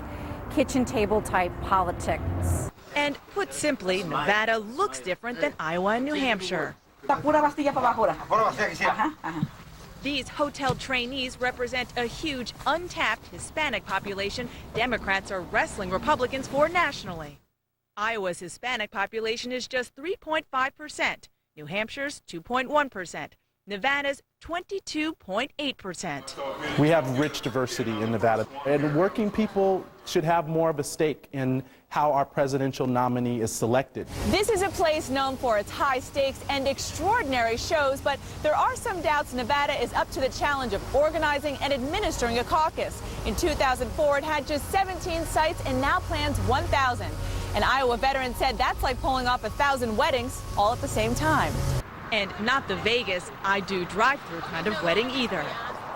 kitchen table type politics. And put simply, Nevada looks different than Iowa and New Hampshire. These hotel trainees represent a huge untapped Hispanic population Democrats are wrestling Republicans for nationally. Iowa's Hispanic population is just 3.5%. New Hampshire's 2.1%, Nevada's 22.8%. We have rich diversity in Nevada, and working people should have more of a stake in how our presidential nominee is selected. This is a place known for its high stakes and extraordinary shows, but there are some doubts Nevada is up to the challenge of organizing and administering a caucus. In 2004, it had just 17 sites and now plans 1,000. An Iowa veteran said that's like pulling off 1,000 weddings all at the same time. And not the Vegas, I do drive-through kind of wedding either.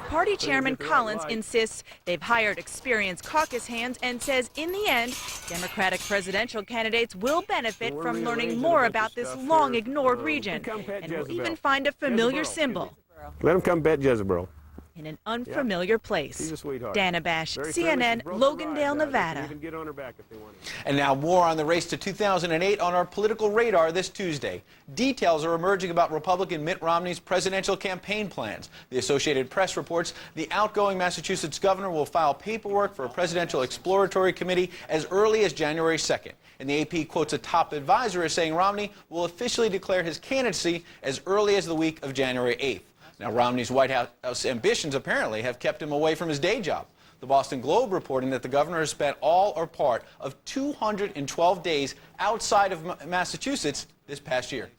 Party Chairman Collins insists they've hired experienced caucus hands and says in the end, Democratic presidential candidates will benefit from learning more about this long-ignored region and will even find a familiar symbol. Let them come bet Jezebel. In an unfamiliar place. He's a sweetheart. Dana Bash, CNN, Logandale, Nevada. Get on her back if they want. And now more on the race to 2008 on our political radar this Tuesday. Details are emerging about Republican Mitt Romney's presidential campaign plans. The Associated Press reports the outgoing Massachusetts governor will file paperwork for a presidential exploratory committee as early as January 2nd. And the AP quotes a top advisor as saying Romney will officially declare his candidacy as early as the week of January 8th. Now, Romney's White House ambitions apparently have kept him away from his day job. The Boston Globe reporting that the governor has spent all or part of 212 days outside of Massachusetts this past year.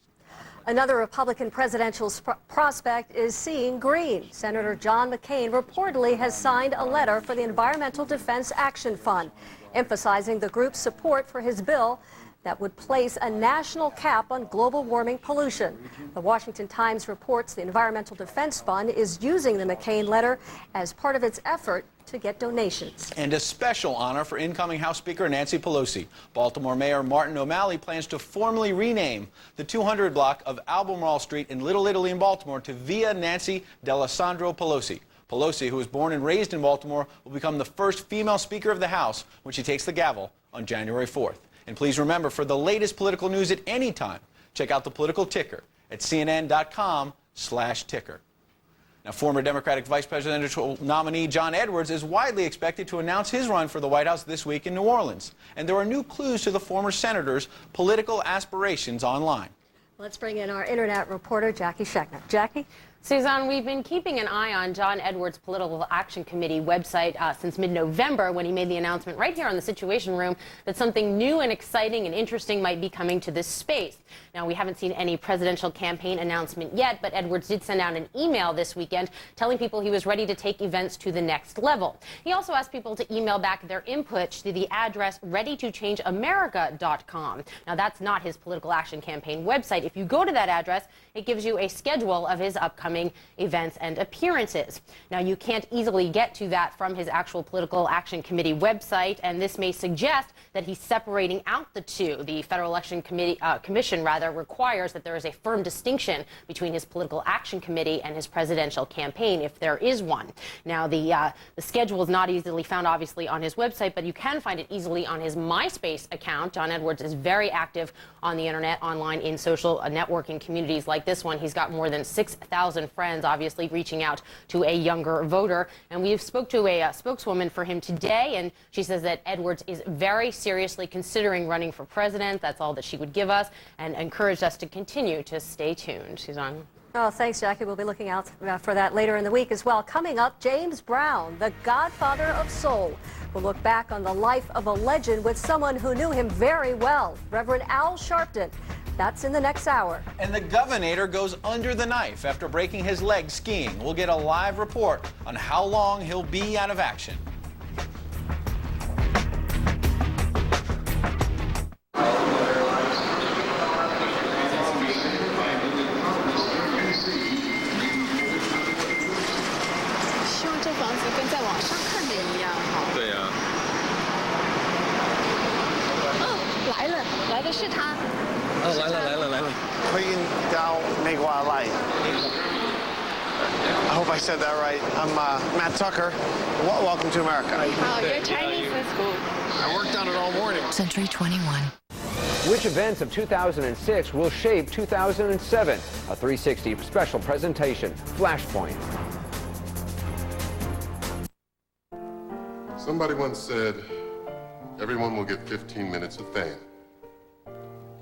Another Republican presidential prospect is seeing green. Senator John McCain reportedly has signed a letter for the Environmental Defense Action Fund, emphasizing the group's support for his bill that would place a national cap on global warming pollution. The Washington Times reports the Environmental Defense Fund is using the McCain letter as part of its effort to get donations. And a special honor for incoming House Speaker Nancy Pelosi. Baltimore Mayor Martin O'Malley plans to formally rename the 200 block of Albemarle Street in Little Italy in Baltimore to Via Nancy D'Alessandro Pelosi. Pelosi, who was born and raised in Baltimore, will become the first female Speaker of the House when she takes the gavel on January 4th. And please remember, for the latest political news at any time, check out the political ticker at cnn.com/ticker. Now, former Democratic vice presidential nominee John Edwards is widely expected to announce his run for the White House this week in New Orleans. And there are new clues to the former senator's political aspirations online. Let's bring in our internet reporter, Jackie Schechner. Jackie? Suzanne, we've been keeping an eye on John Edwards' Political Action Committee website since mid-November, when he made the announcement right here on the Situation Room that something new and exciting and interesting might be coming to this space. Now, we haven't seen any presidential campaign announcement yet, but Edwards did send out an email this weekend telling people he was ready to take events to the next level. He also asked people to email back their input to the address readytochangeamerica.com. Now, that's not his Political Action Campaign website. If you go to that address, it gives you a schedule of his upcoming events and appearances. Now, you can't easily get to that from his actual Political Action Committee website, and this may suggest that he's separating out the two. The Federal Election Commission requires that there is a firm distinction between his Political Action Committee and his presidential campaign, if there is one. Now, the schedule is not easily found, obviously, on his website, but you can find it easily on his MySpace account. John Edwards is very active on the internet, online, in social networking communities like this one. He's got more than 6,000 friends, obviously reaching out to a younger voter. And we spoke to a spokeswoman for him today, and she says that Edwards is very seriously considering running for president. That's all that she would give us, and encouraged us to continue to stay tuned. Suzanne. Oh, thanks, Jackie. We'll be looking out for that later in the week as well. Coming up, James Brown, the godfather of soul. We'll look back on the life of a legend with someone who knew him very well, Reverend Al Sharpton. That's in the next hour. And the Governator goes under the knife after breaking his leg skiing. We'll get a live report on how long he'll be out of action. I hope I said that right. I'm Matt Tucker. Welcome to America. Oh, you're Chinese. That's cool. I worked on it all morning. Century 21. Which events of 2006 will shape 2007? A 360 special presentation. Flashpoint. Somebody once said, everyone will get 15 minutes of fame.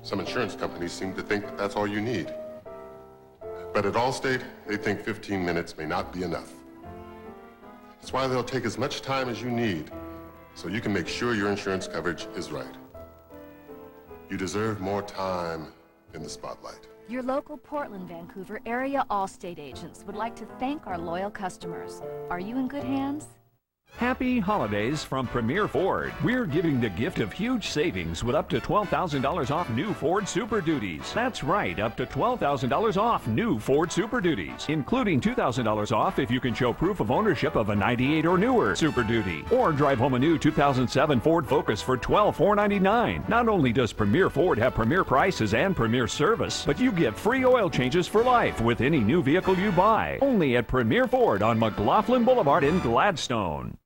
Some insurance companies seem to think that that's all you need. But at Allstate, they think 15 minutes may not be enough. That's why they'll take as much time as you need so you can make sure your insurance coverage is right. You deserve more time in the spotlight. Your local Portland, Vancouver area Allstate agents would like to thank our loyal customers. Are you in good hands? Happy holidays from Premier Ford. We're giving the gift of huge savings with up to $12,000 off new Ford Super Duties. That's right, up to $12,000 off new Ford Super Duties, including $2,000 off if you can show proof of ownership of a 98 or newer Super Duty, or drive home a new 2007 Ford Focus for $12,499. Not only does Premier Ford have premier prices and premier service, but you get free oil changes for life with any new vehicle you buy. Only at Premier Ford on McLaughlin Boulevard in Gladstone.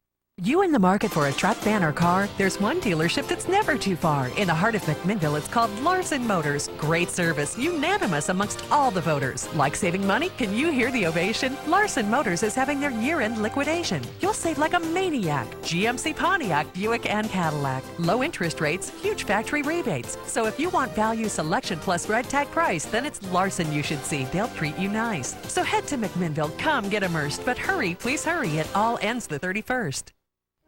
You in the market for a truck, van, or car? There's one dealership that's never too far. In the heart of McMinnville, it's called Larson Motors. Great service, unanimous amongst all the voters. Like saving money? Can you hear the ovation? Larson Motors is having their year-end liquidation. You'll save like a maniac. GMC, Pontiac, Buick, and Cadillac. Low interest rates, huge factory rebates. So if you want value selection plus red tag price, then it's Larson you should see. They'll treat you nice. So head to McMinnville, come get immersed. But hurry, please hurry. It all ends the 31st.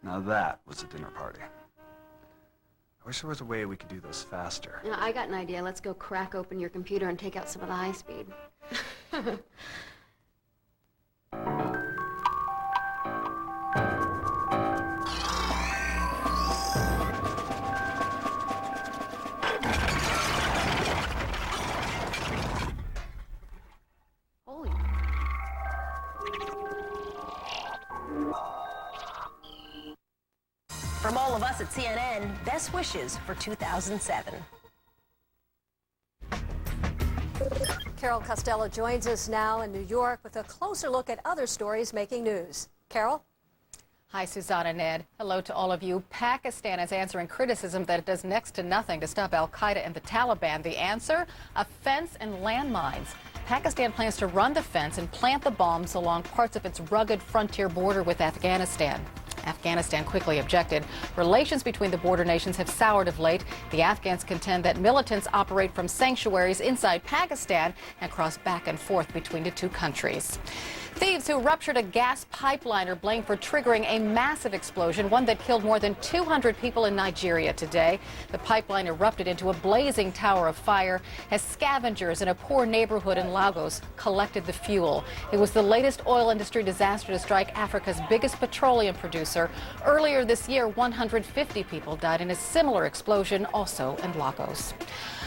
Now that was a dinner party. I wish there was a way we could do this faster. You know, I got an idea. Let's go crack open your computer and take out some of the high speed. Holy. From all of us at CNN, best wishes for 2007. Carol Costello joins us now in New York with a closer look at other stories making news. Carol? Hi, Susanna and Ed. Hello to all of you. Pakistan is answering criticism that it does next to nothing to stop al-Qaeda and the Taliban. The answer? A fence and landmines. Pakistan plans to run the fence and plant the bombs along parts of its rugged frontier border with Afghanistan. Afghanistan quickly objected. Relations between the border nations have soured of late. The Afghans contend that militants operate from sanctuaries inside Pakistan and cross back and forth between the two countries. Thieves who ruptured a gas pipeline are blamed for triggering a massive explosion, one that killed more than 200 people in Nigeria today. The pipeline erupted into a blazing tower of fire as scavengers in a poor neighborhood in Lagos collected the fuel. It was the latest oil industry disaster to strike Africa's biggest petroleum producer. Earlier this year, 150 people died in a similar explosion, also in Lagos.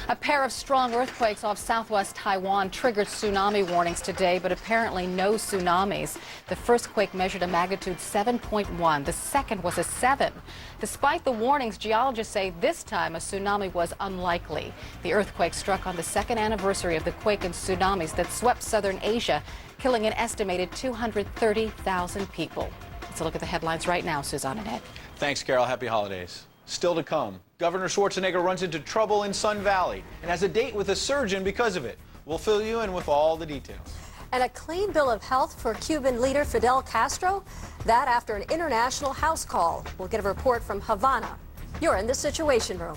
A pair of strong earthquakes off southwest Taiwan triggered tsunami warnings today, but apparently no tsunamis. The first quake measured a magnitude 7.1. The second was a 7. Despite the warnings, geologists say this time a tsunami was unlikely. The earthquake struck on the second anniversary of the quake and tsunamis that swept southern Asia, killing an estimated 230,000 people. Let's look at the headlines right now, Suzanne and Ed. Thanks, Carol. Happy holidays. Still to come, Governor Schwarzenegger runs into trouble in Sun Valley and has a date with a surgeon because of it. We'll fill you in with all the details. And a clean bill of health for Cuban leader Fidel Castro? That after an international house call. We'll get a report from Havana. You're in the Situation Room.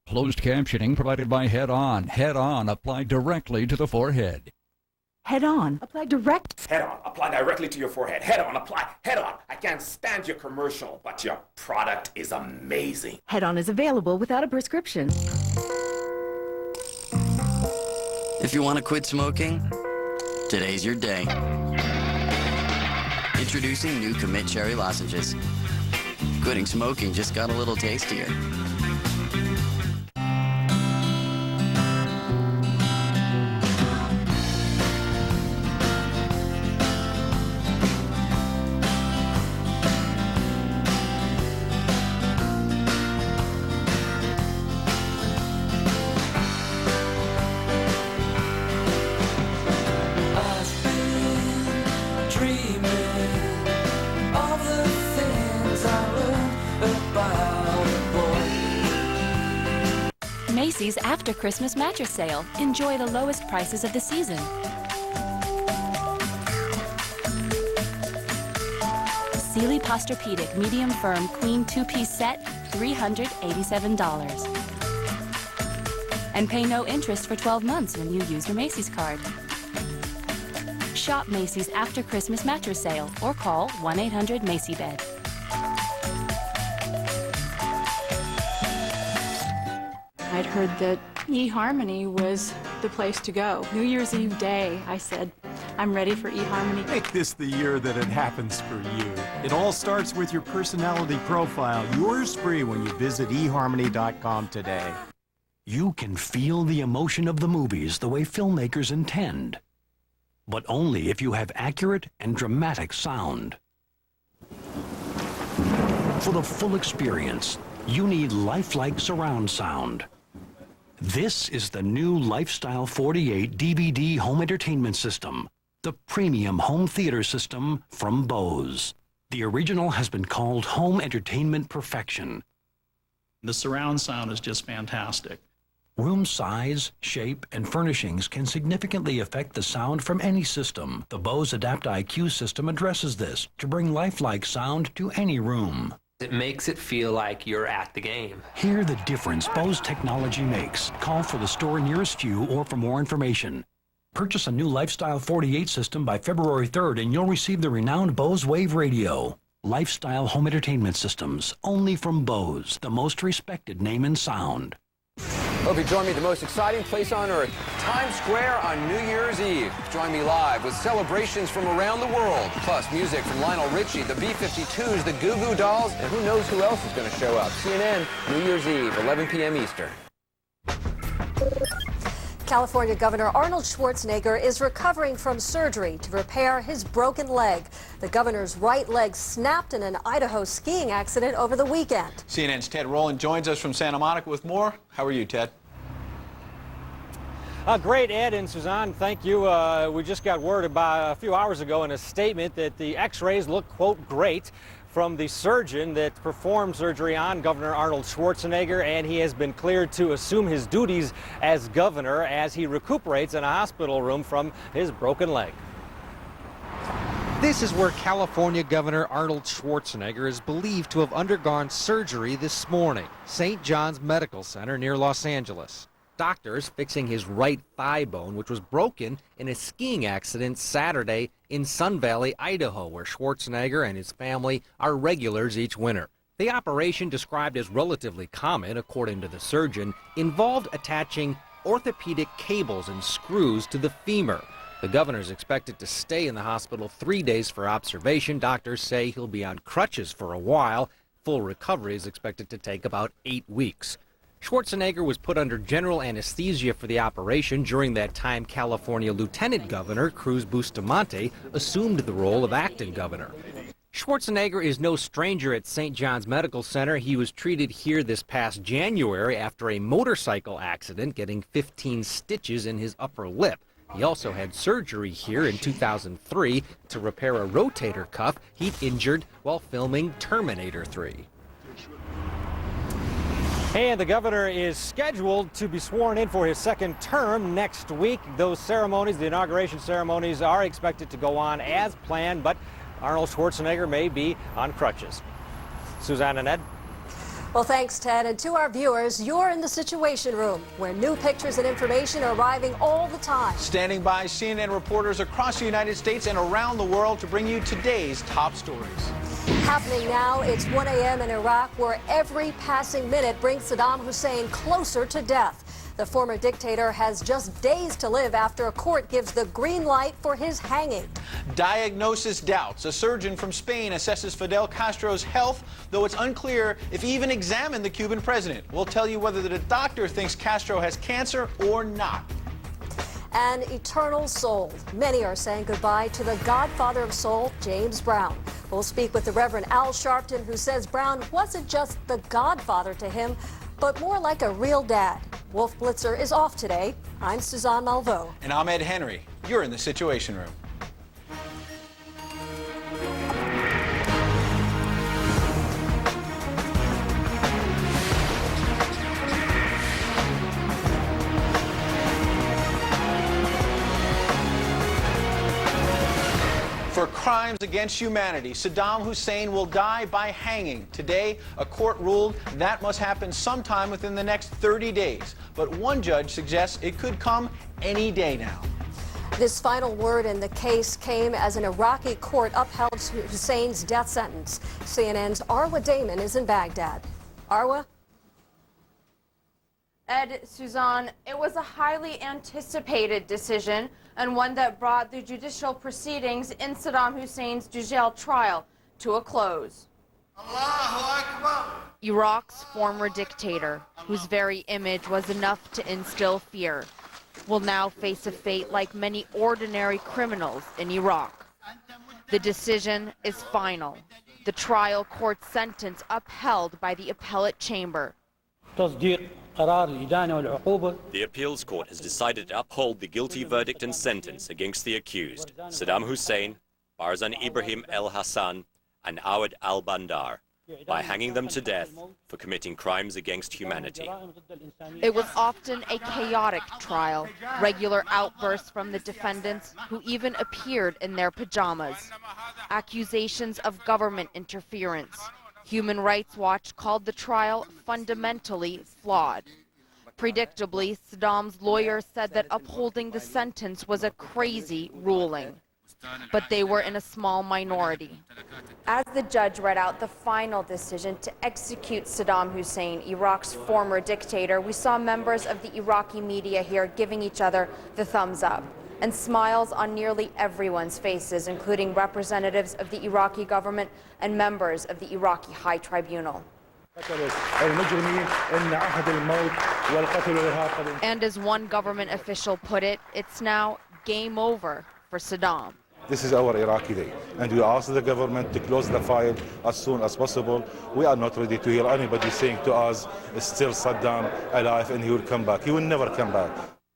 Closed captioning provided by Head On. Head On applied directly to the forehead. Head On, apply direct. Head On, apply directly to your forehead. Head On, apply. Head On. I can't stand your commercial, but your product is amazing. Head On is available without a prescription. If you want to quit smoking, today's your day. Introducing new Commit Cherry Lozenges. Quitting smoking just got a little tastier. Macy's After Christmas Mattress Sale. Enjoy the lowest prices of the season. Sealy Posturepedic Medium Firm Queen 2-piece set, $387. And pay no interest for 12 months when you use your Macy's card. Shop Macy's After Christmas Mattress Sale or call 1-800-MACY-BED. I'd heard that eHarmony was the place to go. New Year's Eve day, I said, I'm ready for eHarmony. Make this the year that it happens for you. It all starts with your personality profile. Yours free when you visit eHarmony.com today. You can feel the emotion of the movies the way filmmakers intend, but only if you have accurate and dramatic sound. For the full experience, you need lifelike surround sound. This is the new Lifestyle 48 DVD home entertainment system, the premium home theater system from Bose. The original has been called home entertainment perfection. The surround sound is just fantastic. Room size, shape, and furnishings can significantly affect the sound from any system. The Bose Adapt IQ system addresses this to bring lifelike sound to any room. It makes it feel like you're at the game. Hear the difference Bose technology makes. Call for the store nearest you or for more information. Purchase a new Lifestyle 48 system by February 3rd and you'll receive the renowned Bose Wave Radio. Lifestyle home entertainment systems, only from Bose, the most respected name in sound. Hope you join me at the most exciting place on earth, Times Square on New Year's Eve. Join me live with celebrations from around the world, plus music from Lionel Richie, the B-52s, the Goo Goo Dolls, and who knows who else is going to show up. CNN, New Year's Eve, 11 p.m. Eastern. California Governor Arnold Schwarzenegger is recovering from surgery to repair his broken leg. The governor's right leg snapped in an Idaho skiing accident over the weekend. CNN's Ted Rowland joins us from Santa Monica with more. How are you, Ted? Great, Ed and Suzanne. Thank you. We just got word about a few hours ago in a statement that the x-rays look, quote, great from the surgeon that performed surgery on Governor Arnold Schwarzenegger, and he has been cleared to assume his duties as governor as he recuperates in a hospital room from his broken leg. This is where California Governor Arnold Schwarzenegger is believed to have undergone surgery this morning, St. John's Medical Center near Los Angeles. Doctors fixing his right thigh bone, which was broken in a skiing accident Saturday in Sun Valley, Idaho, where Schwarzenegger and his family are regulars each winter. The operation, described as relatively common, according to the surgeon, involved attaching orthopedic cables and screws to the femur. The governor is expected to stay in the hospital 3 days for observation. Doctors say he'll be on crutches for a while. Full recovery is expected to take about 8 weeks. Schwarzenegger was put under general anesthesia for the operation. During that time, California Lieutenant Governor Cruz Bustamante assumed the role of acting governor. Schwarzenegger is no stranger at St. John's Medical Center. He was treated here this past January after a motorcycle accident, getting 15 stitches in his upper lip. He also had surgery here in 2003 to repair a rotator cuff he'd injured while filming Terminator 3. And the governor is scheduled to be sworn in for his second term next week. Those ceremonies, the inauguration ceremonies, are expected to go on as planned, but Arnold Schwarzenegger may be on crutches. Suzanne and Ed. Well, thanks, Ted. And to our viewers, you're in the Situation Room, where new pictures and information are arriving all the time. Standing by, CNN reporters across the United States and around the world to bring you today's top stories. Happening now, it's 1 a.m. in Iraq, where every passing minute brings Saddam Hussein closer to death. The former dictator has just days to live after a court gives the green light for his hanging. Diagnosis doubts. A surgeon from Spain assesses Fidel Castro's health, though it's unclear if he even examined the Cuban president. We'll tell you whether the doctor thinks Castro has cancer or not. An eternal soul. Many are saying goodbye to the godfather of soul, James Brown. We'll speak with the Reverend Al Sharpton, who says Brown wasn't just the godfather to him, but more like a real dad. Wolf Blitzer is off today. I'm Suzanne Malveaux. And I'm Ed Henry. You're in the Situation Room. For crimes against humanity, Saddam Hussein will die by hanging. Today, a court ruled that must happen sometime within the next 30 days. But one judge suggests it could come any day now. This final word in the case came as an Iraqi court upheld Hussein's death sentence. CNN's Arwa Damon is in Baghdad. Arwa? Ed, Suzanne, it was a highly anticipated decision and one that brought the judicial proceedings in Saddam Hussein's Dujal trial to a close. Iraq's former dictator, whose very image was enough to instill fear, will now face a fate like many ordinary criminals in Iraq. The decision is final. The trial court sentence upheld by the appellate chamber. The appeals court has decided to uphold the guilty verdict and sentence against the accused, Saddam Hussein, Barzan Ibrahim el-Hassan, and Awad al-Bandar, by hanging them to death for committing crimes against humanity. It was often a chaotic trial, regular outbursts from the defendants, who even appeared in their pajamas, accusations of government interference. Human Rights Watch called the trial fundamentally flawed. Predictably, Saddam's lawyer said that upholding the sentence was a crazy ruling. But they were in a small minority. As the judge read out the final decision to execute Saddam Hussein, Iraq's former dictator, we saw members of the Iraqi media here giving each other the thumbs up, and smiles on nearly everyone's faces, including representatives of the Iraqi government and members of the Iraqi High Tribunal. And as one government official put it, it's now game over for Saddam. This is our Iraqi day, and we ask the government to close the file as soon as possible. We are not ready to hear anybody saying to us, still Saddam alive and he will come back. He will never come back.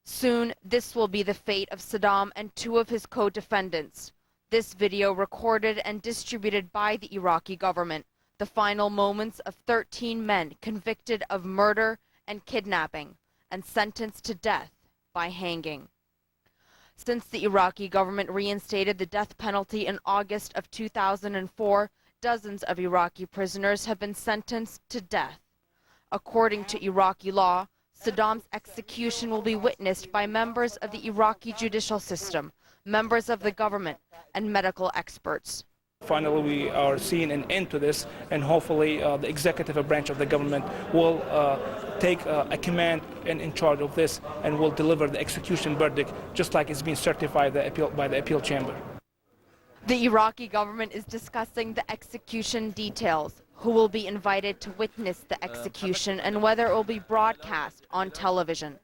Soon, this will be the fate of Saddam and two of his co-defendants. This video recorded and distributed by the Iraqi government, the final moments of 13 men convicted of murder and kidnapping and sentenced to death by hanging. Since the Iraqi government reinstated the death penalty in August of 2004, dozens of Iraqi prisoners have been sentenced to death. According to Iraqi law, Saddam's execution will be witnessed by members of the Iraqi judicial system, members of the government, and medical experts. Finally, we are seeing an end to this, and hopefully the executive branch of the government will take a command and in charge of this and will deliver the execution verdict just like it's been certified by the appeal chamber. The Iraqi government is discussing the execution details, who will be invited to witness the execution and whether it will be broadcast on television.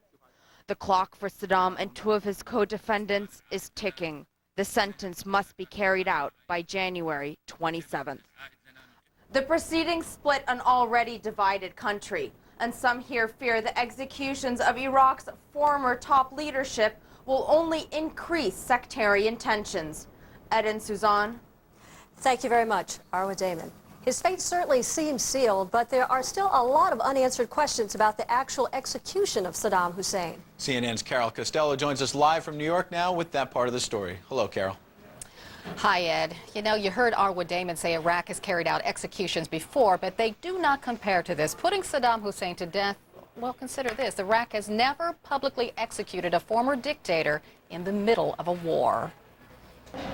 The clock for Saddam and two of his co-defendants is ticking. The sentence must be carried out by January 27th. The proceedings split an already divided country, and some here fear the executions of Iraq's former top leadership will only increase sectarian tensions. Ed and Suzanne. Thank you very much, Arwa Damon. His fate certainly seems sealed, but there are still a lot of unanswered questions about the actual execution of Saddam Hussein. CNN's Carol Costello joins us live from New York now with that part of the story. Hello, Carol. Hi, Ed. You know, you heard Arwa Damon say Iraq has carried out executions before, but they do not compare to this. Putting Saddam Hussein to death, well, consider this. Iraq has never publicly executed a former dictator in the middle of a war.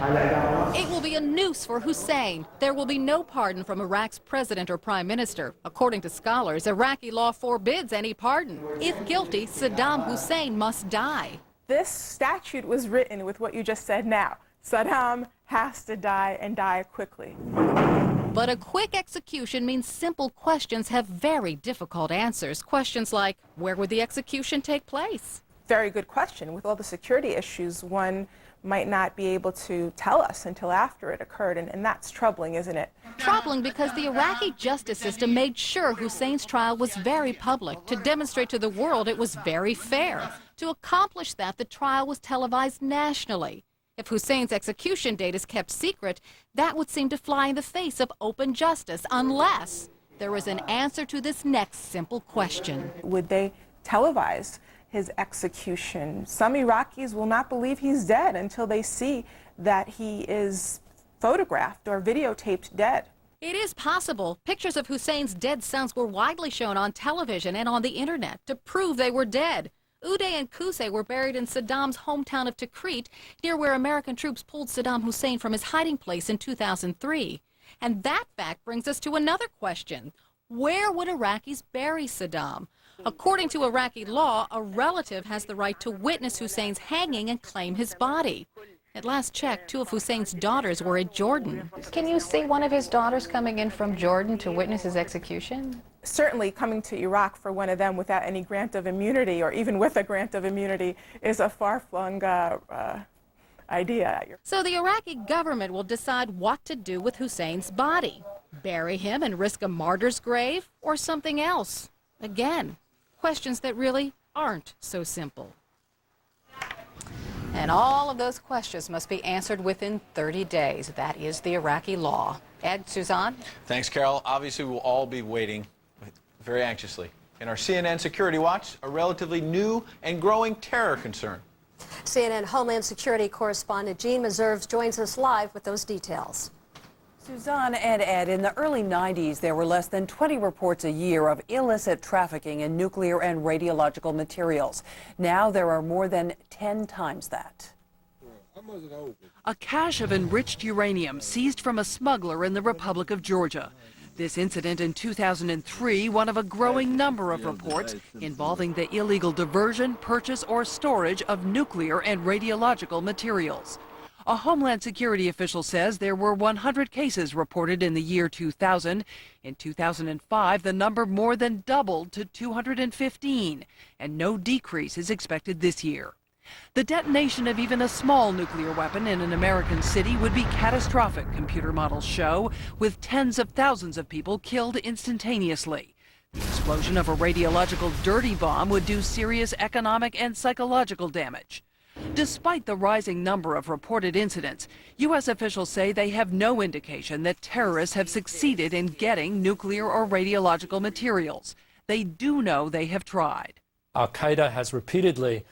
It will be a noose for Hussein. There will be no pardon from Iraq's president or prime minister. According to scholars, Iraqi law forbids any pardon. If guilty, Saddam Hussein must die. This statute was written with what you just said now. Saddam has to die and die quickly. But a quick execution means simple questions have very difficult answers. Questions like, where would the execution take place? Very good question. With all the security issues, one might not be able to tell us until after it occurred, and that's troubling, isn't it? Troubling because the Iraqi justice system made sure Hussein's trial was very public, to demonstrate to the world it was very fair. To accomplish that, the trial was televised nationally. If Hussein's execution date is kept secret, that would seem to fly in the face of open justice, unless there is an answer to this next simple question. Would they televise his execution? Some Iraqis will not believe he's dead until they see that he is photographed or videotaped dead. It is possible. Pictures of Hussein's dead sons were widely shown on television and on the internet to prove they were dead. Uday and Qusay were buried in Saddam's hometown of Tikrit, near where American troops pulled Saddam Hussein from his hiding place in 2003. And that fact brings us to another question. Where would Iraqis bury Saddam? According to Iraqi law, a relative has the right to witness Hussein's hanging and claim his body. At last check, two of Hussein's daughters were in Jordan. Can you see one of his daughters coming in from Jordan to witness his execution? Certainly coming to Iraq for one of them without any grant of immunity, or even with a grant of immunity, is a far-flung idea. So the Iraqi government will decide what to do with Hussein's body. Bury him and risk a martyr's grave, or something else? Again, questions that really aren't so simple. And all of those questions must be answered within 30 days. That is the Iraqi law. Ed, Suzanne? Thanks, Carol. Obviously, we'll all be waiting very anxiously. In our CNN Security Watch, a relatively new and growing terror concern. CNN Homeland Security correspondent Jean Meserves joins us live with those details. Suzanne and Ed, in the early 90s, there were less than 20 reports a year of illicit trafficking in nuclear and radiological materials. Now there are more than 10 times that. A cache of enriched uranium seized from a smuggler in the Republic of Georgia. This incident in 2003, one of a growing number of reports involving the illegal diversion, purchase, or storage of nuclear and radiological materials. A Homeland Security official says there were 100 cases reported in the year 2000. In 2005, the number more than doubled to 215, and no decrease is expected this year. The detonation of even a small nuclear weapon in an American city would be catastrophic, computer models show, with tens of thousands of people killed instantaneously. The explosion of a radiological dirty bomb would do serious economic and psychological damage. Despite the rising number of reported incidents, U.S. officials say they have no indication that terrorists have succeeded in getting nuclear or radiological materials. They do know they have tried. Al-Qaeda has repeatedly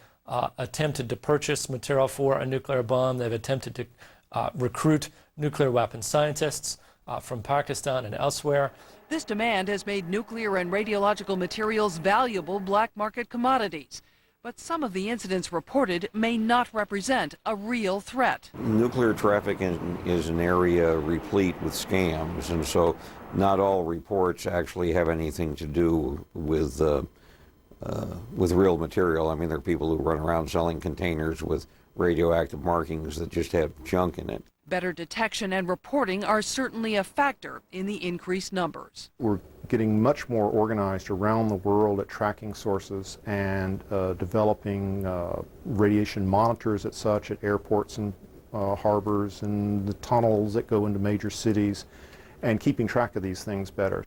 attempted to purchase material for a nuclear bomb. They've attempted to recruit nuclear weapons scientists from Pakistan and elsewhere. This demand has made nuclear and radiological materials valuable black market commodities. But some of the incidents reported may not represent a real threat. Nuclear trafficking is an area replete with scams, and so not all reports actually have anything to do with real material. I mean, there are people who run around selling containers with radioactive markings that just have junk in it. Better detection and reporting are certainly a factor in the increased numbers. We're getting much more organized around the world at tracking sources and developing radiation monitors at airports and harbors and the tunnels that go into major cities, and keeping track of these things better.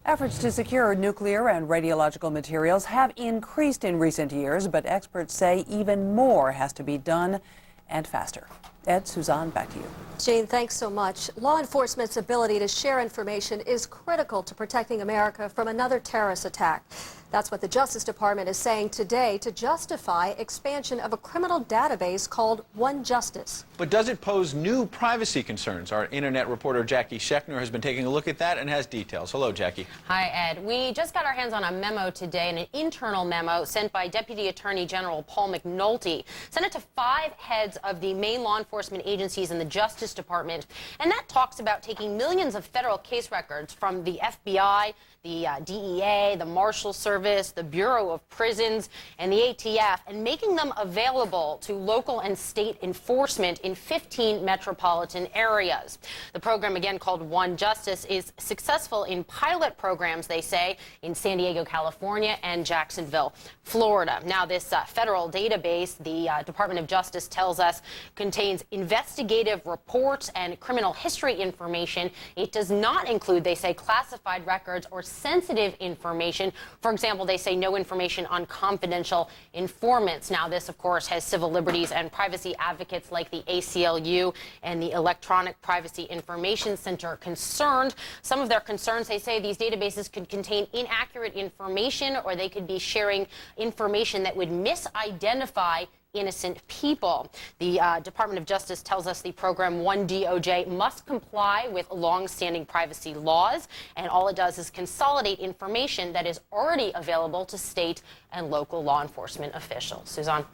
Efforts to secure nuclear and radiological materials have increased in recent years, but experts say even more has to be done and faster. Ed, Suzanne, back to you. Jane, thanks so much. Law enforcement's ability to share information is critical to protecting America from another terrorist attack. That's what the Justice Department is saying today to justify expansion of a criminal database called One Justice. But does it pose new privacy concerns? Our internet reporter Jackie Schechner has been taking a look at that and has details. Hello, Jackie. Hi, Ed. We just got our hands on a memo today, an internal memo sent by Deputy Attorney General Paul McNulty. Sent it to 5 heads of the main law enforcement agencies in the Justice Department. And that talks about taking millions of federal case records from the FBI, the DEA, the Marshal Service, the Bureau of Prisons, and the ATF, and making them available to local and state enforcement in 15 metropolitan areas. The program, again called One Justice, is successful in pilot programs, they say, in San Diego, California, and Jacksonville, Florida. Now, this federal database, the Department of Justice tells us, contains investigative reports and criminal history information. It does not include, they say, classified records or sensitive information. For example, they say no information on confidential informants. Now, this, of course, has civil liberties and privacy advocates like the ACLU and the Electronic Privacy Information Center concerned. Some of their concerns, they say these databases could contain inaccurate information, or they could be sharing information that would misidentify innocent people. The Department of Justice tells us the program One DOJ must comply with long-standing privacy laws, and all it does is consolidate information that is already available to state and local law enforcement officials. Suzanne.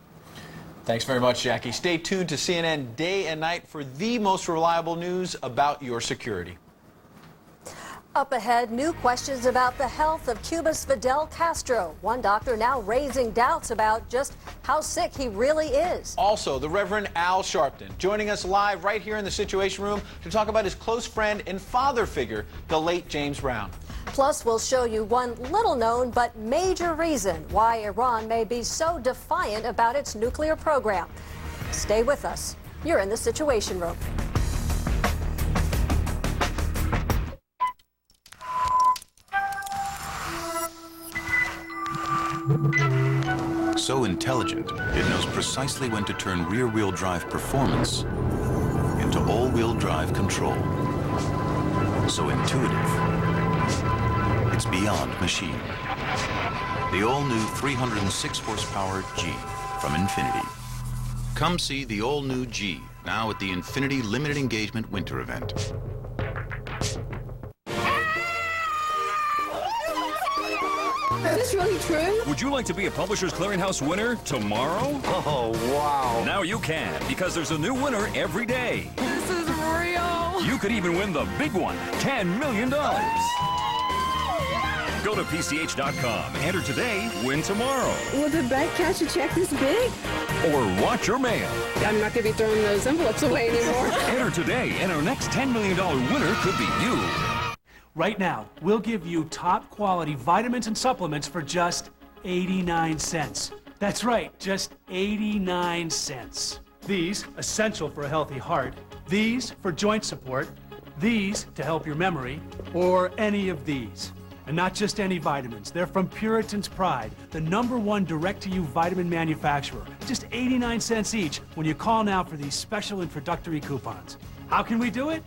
Thanks very much, Jackie. Stay tuned to CNN day and night for the most reliable news about your security. Up ahead, new questions about the health of Cuba's Fidel Castro. One doctor now raising doubts about just how sick he really is. Also, the Reverend Al Sharpton joining us live right here in the Situation Room to talk about his close friend and father figure, the late James Brown. Plus, we'll show you one little-known but major reason why Iran may be so defiant about its nuclear program. Stay with us. You're in the Situation Room. So intelligent, it knows precisely when to turn rear-wheel drive performance into all-wheel drive control. So intuitive, it's beyond machine. The all-new 306 horsepower G from Infiniti. Come see the all-new G now at the Infiniti Limited Engagement Winter Event. Is this really true? Would you like to be a Publishers Clearinghouse winner tomorrow? Oh, wow. Now you can, because there's a new winner every day. This is real. You could even win the big one, $10 million. Go to PCH.com. Enter today, win tomorrow. Will the bank cash a check this big? Or watch your mail. I'm not going to be throwing those envelopes away anymore. Enter today, and our next $10 million winner could be you. Right now, we'll give you top quality vitamins and supplements for just 89 cents. That's right, just 89 cents. These, essential for a healthy heart. These, for joint support. These, to help your memory. Or any of these. And not just any vitamins. They're from Puritan's Pride, the #1 direct-to-you vitamin manufacturer. Just 89 cents each when you call now for these special introductory coupons. How can we do it?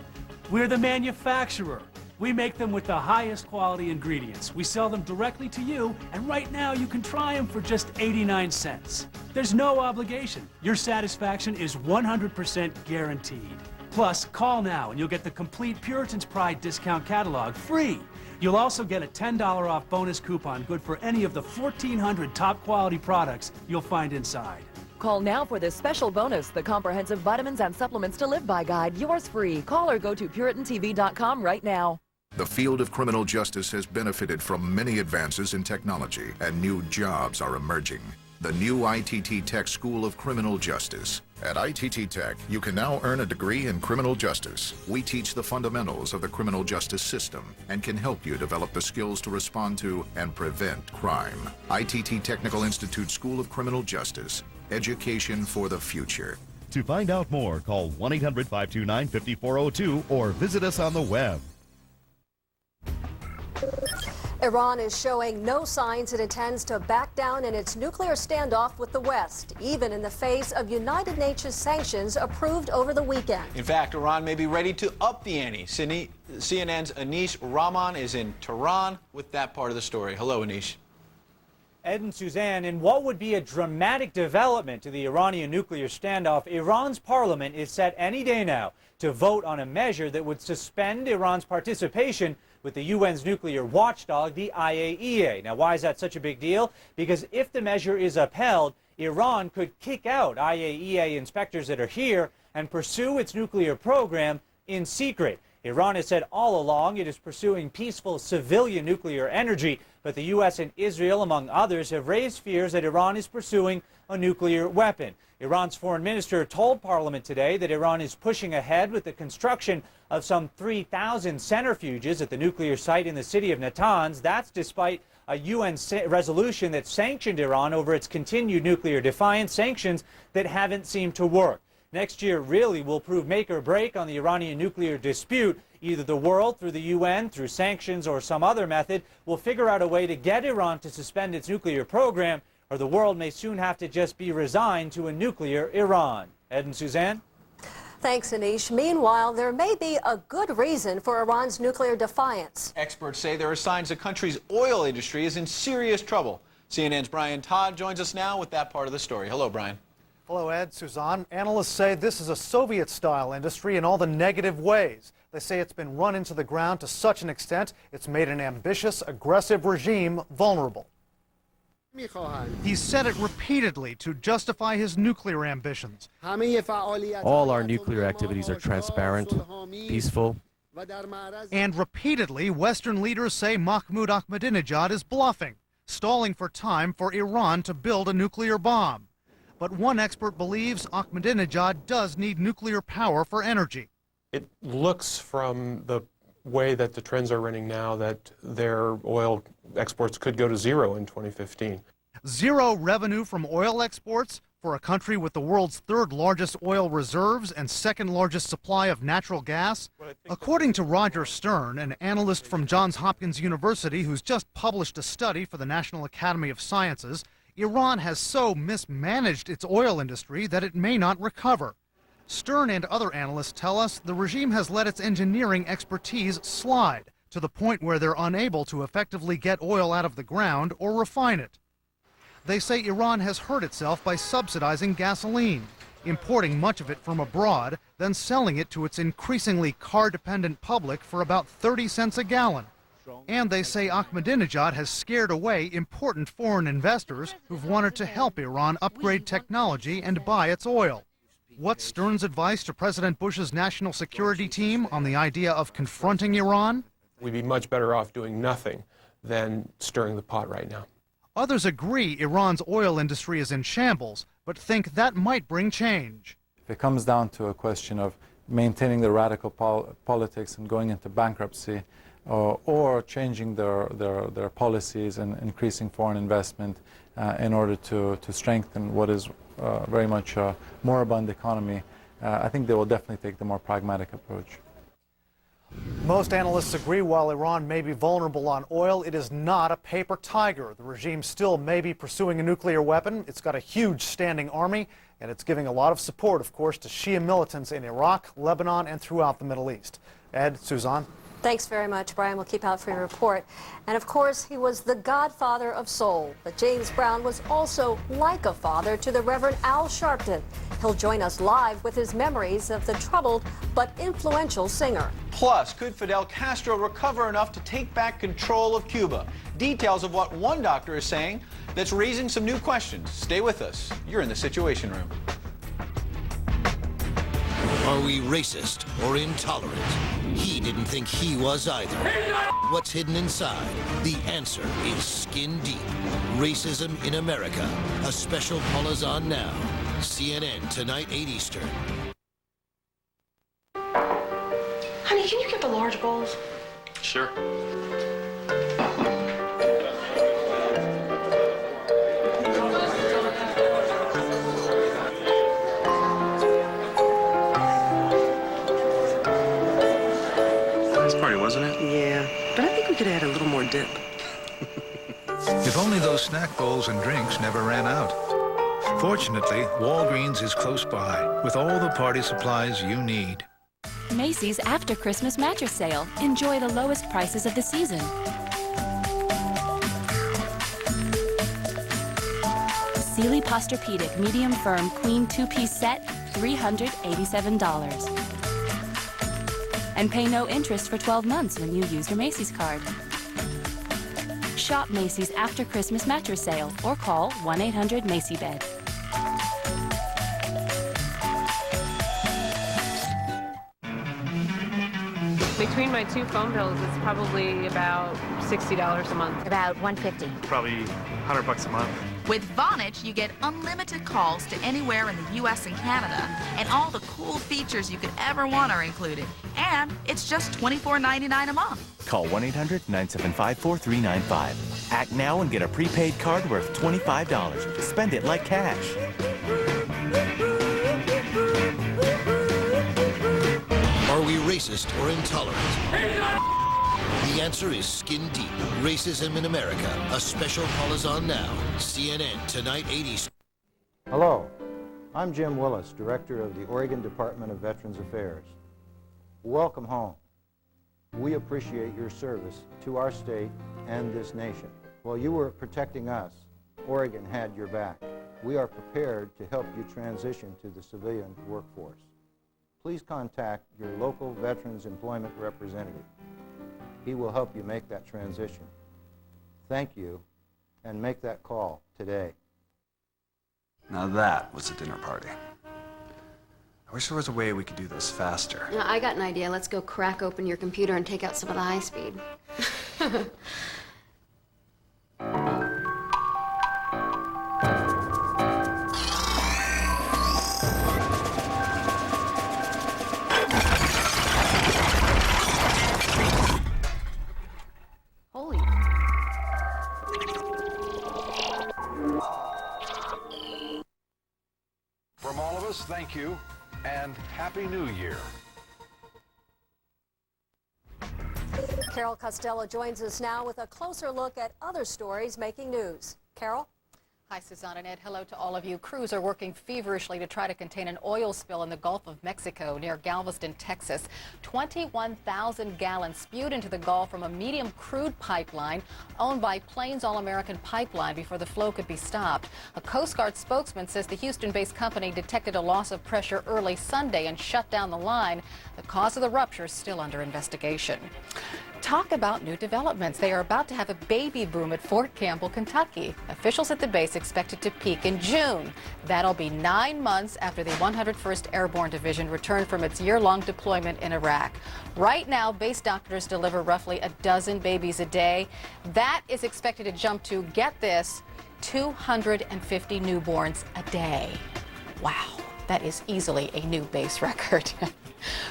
We're the manufacturer. We make them with the highest quality ingredients. We sell them directly to you, and right now you can try them for just 89 cents. There's no obligation. Your satisfaction is 100% guaranteed. Plus, call now and you'll get the complete Puritan's Pride discount catalog free. You'll also get a $10 off bonus coupon good for any of the 1,400 top quality products you'll find inside. Call now for this special bonus, the Comprehensive Vitamins and Supplements to Live By Guide. Yours free. Call or go to PuritanTV.com right now. The field of criminal justice has benefited from many advances in technology, and new jobs are emerging. The new ITT Tech School of Criminal Justice. At ITT Tech, you can now earn a degree in criminal justice. We teach the fundamentals of the criminal justice system and can help you develop the skills to respond to and prevent crime. ITT Technical Institute School of Criminal Justice. Education for the future. To find out more, call 1-800-529-5402 or visit us on the web. Iran is showing no signs it intends to back down in its nuclear standoff with the West, even in the face of United Nations sanctions approved over the weekend. In fact, Iran may be ready to up the ante. CNN's Anish Rahman is in Tehran with that part of the story. Hello, Anish. Ed and Suzanne, in what would be a dramatic development to the Iranian nuclear standoff, Iran's parliament is set any day now to vote on a measure that would suspend Iran's participation with the UN's nuclear watchdog, the IAEA. Now, why is that such a big deal? Because if the measure is upheld, Iran could kick out IAEA inspectors that are here and pursue its nuclear program in secret. Iran has said all along it is pursuing peaceful civilian nuclear energy, but the U.S. and Israel, among others, have raised fears that Iran is pursuing a nuclear weapon. Iran's foreign minister told Parliament today that Iran is pushing ahead with the construction of some 3,000 centrifuges at the nuclear site in the city of Natanz. That's despite a UN resolution that sanctioned Iran over its continued nuclear defiance, sanctions that haven't seemed to work. Next year really will prove make or break on the Iranian nuclear dispute. Either the world, through the UN, through sanctions, or some other method, will figure out a way to get Iran to suspend its nuclear program, or the world may soon have to just be resigned to a nuclear Iran. Ed and Suzanne? Thanks, Anish. Meanwhile, there may be a good reason for Iran's nuclear defiance. Experts say there are signs the country's oil industry is in serious trouble. CNN's Brian Todd joins us now with that part of the story. Hello, Brian. Hello, Ed, Suzanne. Analysts say this is a Soviet-style industry in all the negative ways. They say it's been run into the ground to such an extent it's made an ambitious, aggressive regime vulnerable. He's said it repeatedly to justify his nuclear ambitions. All our nuclear activities are transparent, peaceful. And repeatedly, Western leaders say Mahmoud Ahmadinejad is bluffing, stalling for time for Iran to build a nuclear bomb. But one expert believes Ahmadinejad does need nuclear power for energy. It looks from the way that the trends are running now that their oil exports could go to zero in 2015. Zero revenue from oil exports for a country with the world's third largest oil reserves and second largest supply of natural gas? According to Roger Stern, an analyst from Johns Hopkins University who's just published a study for the National Academy of Sciences, Iran has so mismanaged its oil industry that it may not recover. Stern and other analysts tell us the regime has let its engineering expertise slide to the point where they're unable to effectively get oil out of the ground or refine it. They say Iran has hurt itself by subsidizing gasoline, importing much of it from abroad, then selling it to its increasingly car-dependent public for about 30 cents a gallon. And they say Ahmadinejad has scared away important foreign investors who've wanted to help Iran upgrade technology and buy its oil. What's Stern's advice to President Bush's national security team on the idea of confronting Iran? We'd be much better off doing nothing than stirring the pot right now. Others agree Iran's oil industry is in shambles, but think that might bring change. If it comes down to a question of maintaining the radical politics and going into bankruptcy, or changing their policies and increasing foreign investment in order to strengthen what is very much a moribund economy, I think they will definitely take the more pragmatic approach. Most analysts agree while Iran may be vulnerable on oil, it is not a paper tiger. The regime still may be pursuing a nuclear weapon. It's got a huge standing army, and it's giving a lot of support, of course, to Shia militants in Iraq, Lebanon, and throughout the Middle East. Ed, Suzanne? Thanks very much, Brian. We'll keep out for your report. And of course, he was the godfather of soul. But James Brown was also like a father to the Reverend Al Sharpton. He'll join us live with his memories of the troubled but influential singer. Plus, could Fidel Castro recover enough to take back control of Cuba? Details of what one doctor is saying that's raising some new questions. Stay with us. You're in the Situation Room. Are we racist or intolerant? He didn't think he was either. What's hidden inside? The answer is skin deep. Racism in America. A special Paul is on now. CNN tonight, 8 Eastern. Honey, can you get the large bowls? Sure. Wasn't it? Yeah, but I think we could add a little more dip. If only those snack bowls and drinks never ran out. Fortunately, Walgreens is close by with all the party supplies you need. Macy's After Christmas Mattress Sale. Enjoy the lowest prices of the season. Sealy Posturepedic Medium Firm Queen 2-piece set, $387. And pay no interest for 12 months when you use your Macy's card. Shop Macy's After Christmas Mattress Sale or call 1-800-MACY-BED. Between my two phone bills, it's probably about $60 a month. About $150. Probably $100 a month. With Vonage, you get unlimited calls to anywhere in the U.S. and Canada, and all the cool features you could ever want are included. And it's just $24.99 a month. Call 1-800-975-4395. Act now and get a prepaid card worth $25. Spend it like cash. Are we racist or intolerant? The answer is skin deep. Racism in America. A special Paul is on now. CNN tonight, 8 Eastern. Hello, I'm Jim Willis, Director of the Oregon Department of Veterans Affairs. Welcome home. We appreciate your service to our state and this nation. While you were protecting us, Oregon had your back. We are prepared to help you transition to the civilian workforce. Please contact your local Veterans Employment Representative. He will help you make that transition. Thank you, and make that call today. Now that was a dinner party. I wish there was a way we could do this faster. I got an idea. Let's go crack open your computer and take out some of the high speed. Holy. From all of us, thank you, and Happy New Year. Carol Costello joins us now with a closer look at other stories making news. Carol? Hi, Suzanne and Ed. Hello to all of you. Crews are working feverishly to try to contain an oil spill in the Gulf of Mexico near Galveston, Texas. 21,000 gallons spewed into the Gulf from a medium crude pipeline owned by Plains All-American Pipeline before the flow could be stopped. A Coast Guard spokesman says the Houston-based company detected a loss of pressure early Sunday and shut down the line. The cause of the rupture is still under investigation. talk about new developments. They are about to have a baby boom at Fort Campbell, Kentucky. Officials at the base expect it to peak in June. That'll be 9 months after the 101st Airborne Division returned from its year-long deployment in Iraq. Right now, base doctors deliver roughly a dozen babies a day. That is expected to jump to, get this, 250 newborns a day. Wow, that is easily a new base record.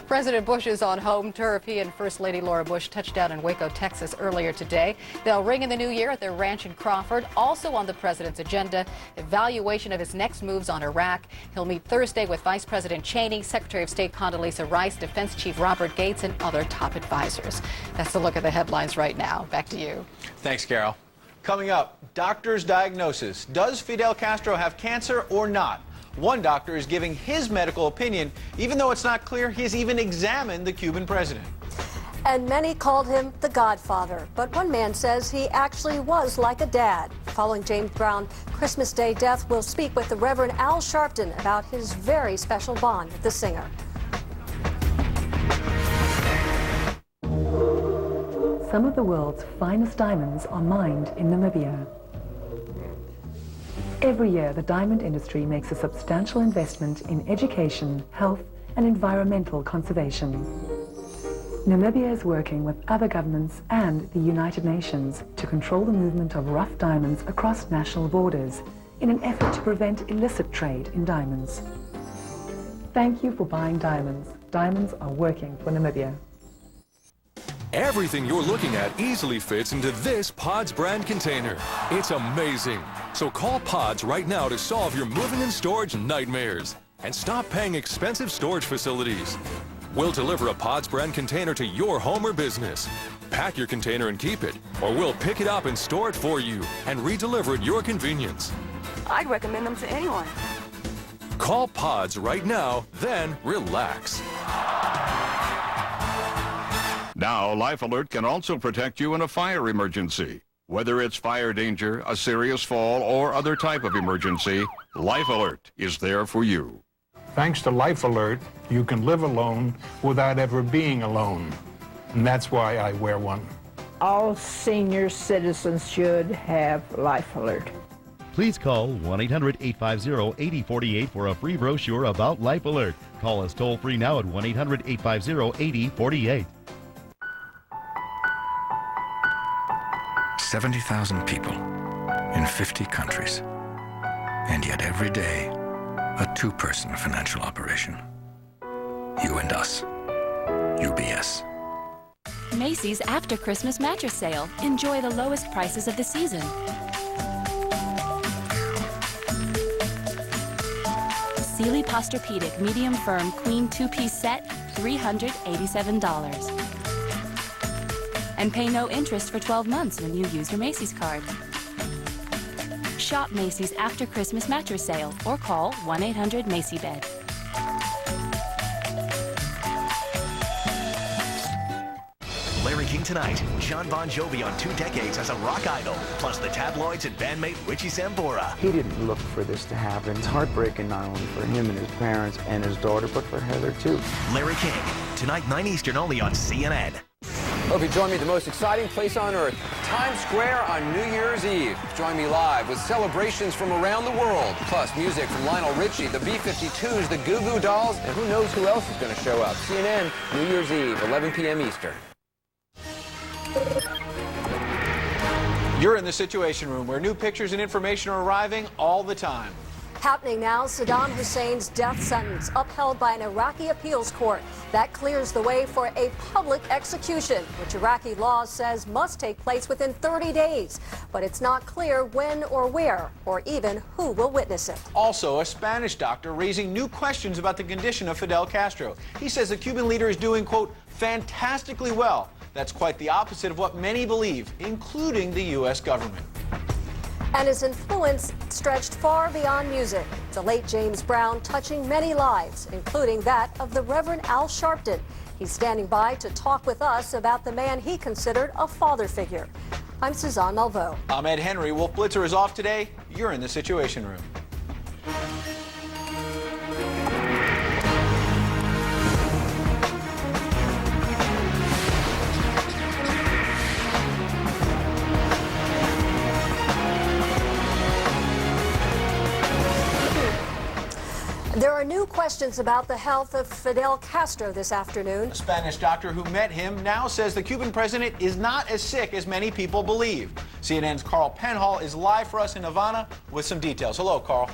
President Bush is on home turf. He and First Lady Laura Bush touched down in Waco, Texas earlier today. They'll ring in the new year at their ranch in Crawford. Also on the president's agenda, evaluation of his next moves on Iraq. He'll meet Thursday with Vice President Cheney, Secretary of State Condoleezza Rice, Defense Chief Robert Gates, and other top advisors. That's a look at the headlines right now. Back to you. Thanks, Carol. Coming up, doctor's diagnosis. Does Fidel Castro have cancer or not? One doctor is giving his medical opinion, even though it's not clear he has even examined the Cuban president. And many called him the Godfather, but one man says he actually was like a dad. Following James Brown's Christmas Day death, we'll speak with the Reverend Al Sharpton about his very special bond with the singer. Some of the world's finest diamonds are mined in Namibia. Every year, the diamond industry makes a substantial investment in education, health, and environmental conservation. Namibia is working with other governments and the United Nations to control the movement of rough diamonds across national borders in an effort to prevent illicit trade in diamonds. Thank you for buying diamonds. Diamonds are working for Namibia. Everything you're looking at easily fits into this Pods brand container. It's amazing. So call Pods right now to solve your moving and storage nightmares and stop paying expensive storage facilities. We'll deliver a Pods brand container to your home or business. Pack your container and keep it, or we'll pick it up and store it for you and redeliver at your convenience. I'd recommend them to anyone. Call Pods right now, then relax. Now, Life Alert can also protect you in a fire emergency. Whether it's fire danger, a serious fall, or other type of emergency, Life Alert is there for you. Thanks to Life Alert, you can live alone without ever being alone. And that's why I wear one. All senior citizens should have Life Alert. Please call 1-800-850-8048 for a free brochure about Life Alert. Call us toll-free now at 1-800-850-8048. 70,000 people in 50 countries. And yet every day, a two-person financial operation. You and us. UBS. Macy's After Christmas Mattress Sale. Enjoy the lowest prices of the season. Sealy Posturepedic Medium Firm Queen 2-piece set, $387. And pay no interest for 12 months when you use your Macy's card. Shop Macy's After Christmas Mattress Sale or call 1-800-MACY-BED. Larry King tonight. John Bon Jovi on 2 decades as a rock idol, plus the tabloids and bandmate Richie Sambora. He didn't look for this to happen. It's heartbreaking not only for him and his parents and his daughter, but for Heather too. Larry King, tonight 9 Eastern only on CNN. Hope you join me at the most exciting place on earth, Times Square on New Year's Eve. Join me live with celebrations from around the world, plus music from Lionel Richie, the B-52s, the Goo Goo Dolls, and who knows who else is going to show up. CNN, New Year's Eve, 11 p.m. Eastern. You're in the Situation Room, where new pictures and information are arriving all the time. Happening now, Saddam Hussein's death sentence upheld by an Iraqi appeals court. That clears the way for a public execution, which Iraqi law says must take place within 30 days. But it's not clear when or where, or even who will witness it. Also, a Spanish doctor raising new questions about the condition of Fidel Castro. He says the Cuban leader is doing, quote, fantastically well. That's quite the opposite of what many believe, including the U.S. government. And his influence stretched far beyond music. The late James Brown touching many lives, including that of the Reverend Al Sharpton. He's standing by to talk with us about the man he considered a father figure. I'm Suzanne Malveaux. I'm Ed Henry. Wolf Blitzer is off today. You're in the Situation Room. new questions about the health of Fidel Castro this afternoon. A Spanish doctor who met him now says the Cuban president is not as sick as many people believe. CNN's Carl Penhall is live for us in Havana with some details. Hello, Carl.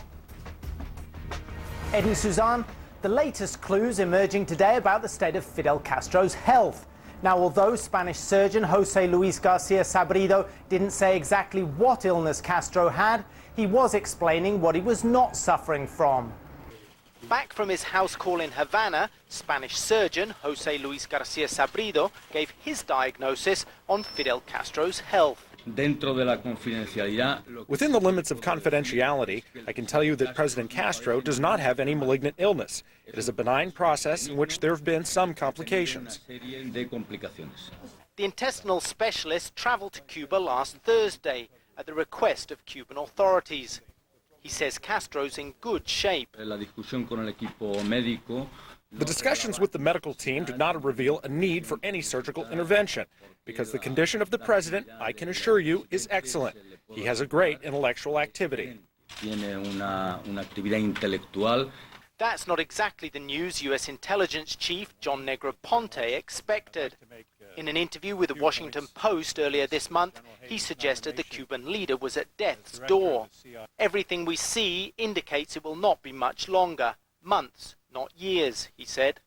Ed and Suzanne, the latest clues emerging today about the state of Fidel Castro's health. Now, although Spanish surgeon Jose Luis Garcia Sabrido didn't say exactly what illness Castro had, he was explaining what he was not suffering from. Back from his house call in Havana, Spanish surgeon Jose Luis Garcia Sabrido gave his diagnosis on Fidel Castro's health. Within the limits of confidentiality, I can tell you that President Castro does not have any malignant illness. It is a benign process in which there have been some complications. The intestinal specialist traveled to Cuba last Thursday at the request of Cuban authorities. He says Castro's in good shape. The discussions with the medical team did not reveal a need for any surgical intervention, because the condition of the president, I can assure you, is excellent. He has a great intellectual activity. That's not exactly the news U.S. intelligence chief John Negroponte expected. In an interview with the Washington Post earlier this month, he suggested the Cuban leader was at death's door. Everything we see indicates it will not be much longer. Months, not years, he said.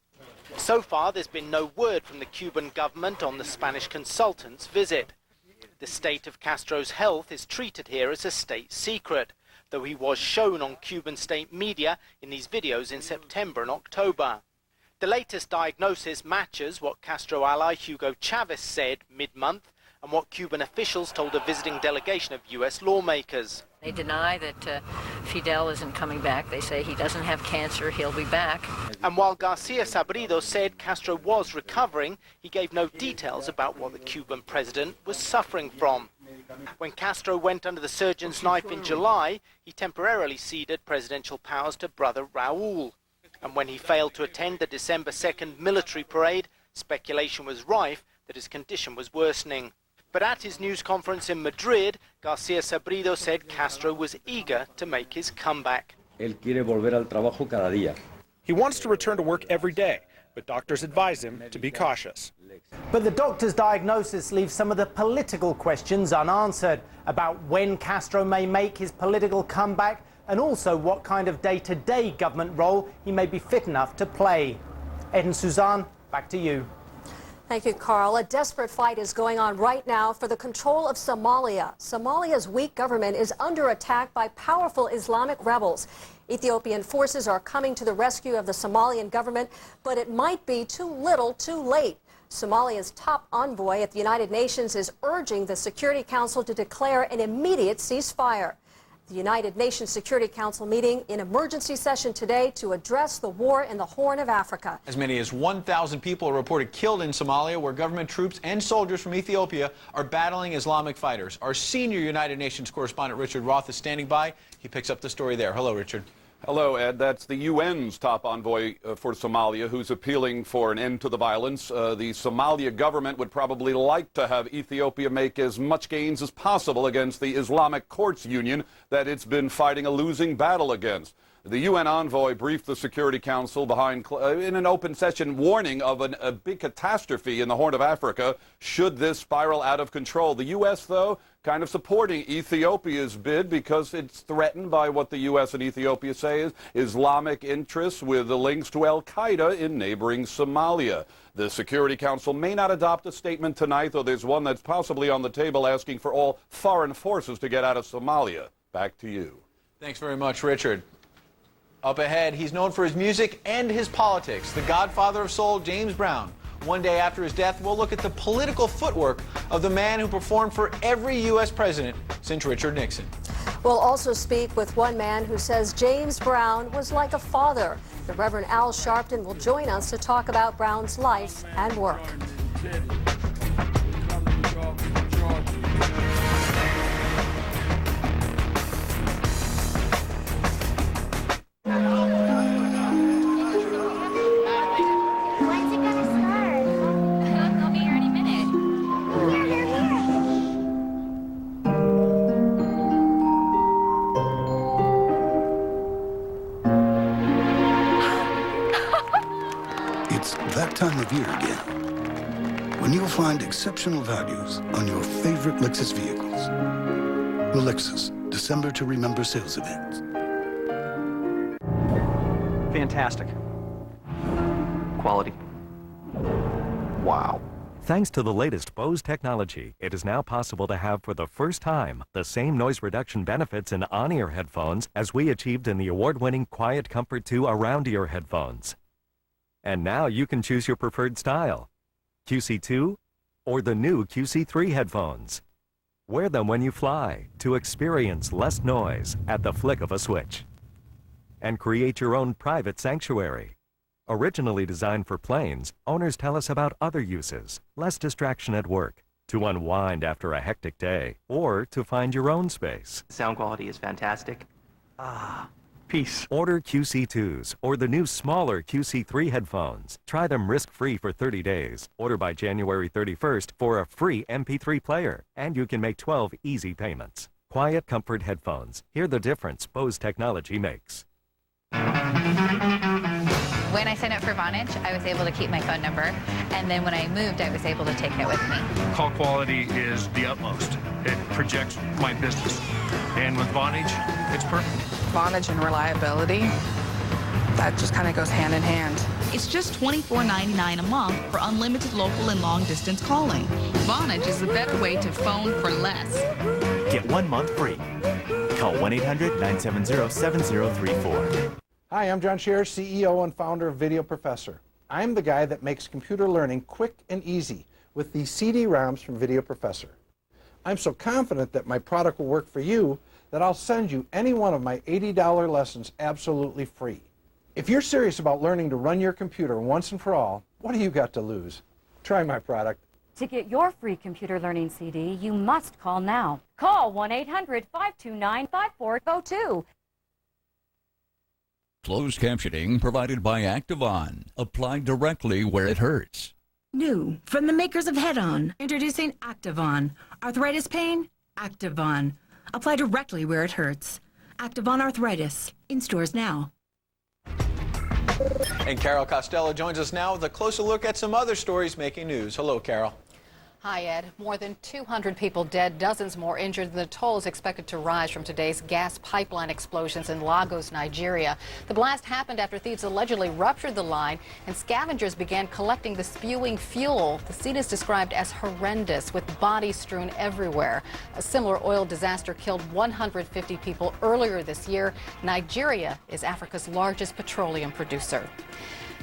So far, there's been no word from the Cuban government on the Spanish consultant's visit. The state of Castro's health is treated here as a state secret, though he was shown on Cuban state media in these videos in September and October. The latest diagnosis matches what Castro ally Hugo Chavez said mid-month and what Cuban officials told a visiting delegation of U.S. lawmakers. They deny that Fidel isn't coming back. They say he doesn't have cancer, he'll be back. And while Garcia Sabrido said Castro was recovering, he gave no details about what the Cuban president was suffering from. When Castro went under the surgeon's knife in July, he temporarily ceded presidential powers to brother Raul. And when he failed to attend the December 2nd military parade, speculation was rife that his condition was worsening. But at his news conference in Madrid, Garcia Sabrido said Castro was eager to make his comeback. He wants to return to work every day, but doctors advise him to be cautious. But the doctor's diagnosis leaves some of the political questions unanswered about when Castro may make his political comeback and also what kind of day-to-day government role he may be fit enough to play. Ed and Suzanne, back to you. Thank you, Carl. A desperate fight is going on right now for the control of Somalia. Somalia's weak government is under attack by powerful Islamic rebels. Ethiopian forces are coming to the rescue of the Somalian government, but it might be too little too late. Somalia's top envoy at the United Nations is urging the Security Council to declare an immediate ceasefire. The United Nations Security Council meeting in emergency session today to address the war in the Horn of Africa. As many as 1,000 people are reported killed in Somalia, where government troops and soldiers from Ethiopia are battling Islamic fighters. Our senior United Nations correspondent Richard Roth is standing by. He picks up the story there. Hello, Richard. Hello, Ed. That's the UN's top envoy for Somalia who's appealing for an end to the violence. The Somalia government would probably like to have Ethiopia make as much gains as possible against the Islamic Courts Union that it's been fighting a losing battle against. The UN envoy briefed the Security Council in an open session warning of a big catastrophe in the Horn of Africa should this spiral out of control. The U.S., though, kind of supporting Ethiopia's bid because it's threatened by what the U.S. and Ethiopia say is Islamic interests with the links to al-Qaeda in neighboring Somalia. The Security Council may not adopt a statement tonight, though there's one that's possibly on the table asking for all foreign forces to get out of Somalia. Back to you. Thanks very much, Richard. Up ahead, he's known for his music and his politics. The godfather of soul, James Brown. One day after his death, we'll look at the political footwork of the man who performed for every U.S. president since Richard Nixon. We'll also speak with one man who says James Brown was like a father. The Reverend Al Sharpton will join us to talk about Brown's life and work. time of year again, when you'll find exceptional values on your favorite Lexus vehicles. The Lexus December to Remember sales event. Fantastic. Quality. Wow. Thanks to the latest Bose technology, it is now possible to have for the first time the same noise reduction benefits in on-ear headphones as we achieved in the award-winning Quiet Comfort 2 around-ear headphones. And now you can choose your preferred style, QC2 or the new QC3 headphones. Wear them when you fly to experience less noise at the flick of a switch. And create your own private sanctuary. Originally designed for planes, owners tell us about other uses, less distraction at work, to unwind after a hectic day, or to find your own space. Sound quality is fantastic. Peace. Order QC2s or the new smaller QC3 headphones. Try them risk-free for 30 days. Order by January 31st for a free MP3 player, and you can make 12 easy payments. Quiet Comfort headphones. Hear the difference Bose technology makes. When I signed up for Vonage, I was able to keep my phone number, and then when I moved, I was able to take it with me. Call quality is the utmost. It projects my business. And with Vonage, it's perfect. Vonage and reliability, that just kind of goes hand in hand. It's just $24.99 a month for unlimited local and long-distance calling. Vonage is the better way to phone for less. Get 1 month free. Call 1-800-970-7034. Hi, I'm John Scherer, CEO and founder of Video Professor. I'm the guy that makes computer learning quick and easy with these CD-ROMs from Video Professor. I'm so confident that my product will work for you that I'll send you any one of my $80 lessons absolutely free. If you're serious about learning to run your computer once and for all, what do you got to lose? Try my product. To get your free computer learning CD, you must call now. Call 1-800-529-5402. Closed captioning provided by Activon. Apply directly where it hurts. New from the makers of Head-On, introducing Activon. Arthritis pain? Activon. Apply directly where it hurts. Activon Arthritis. In stores now. And Carol Costello joins us now with a closer look at some other stories making news. Hello, Carol. Hi, Ed. More than 200 people dead, dozens more injured. The toll is expected to rise from today's gas pipeline explosions in Lagos, Nigeria. The blast happened after thieves allegedly ruptured the line and scavengers began collecting the spewing fuel. The scene is described as horrendous, with bodies strewn everywhere. A similar oil disaster killed 150 people earlier this year. Nigeria is Africa's largest petroleum producer.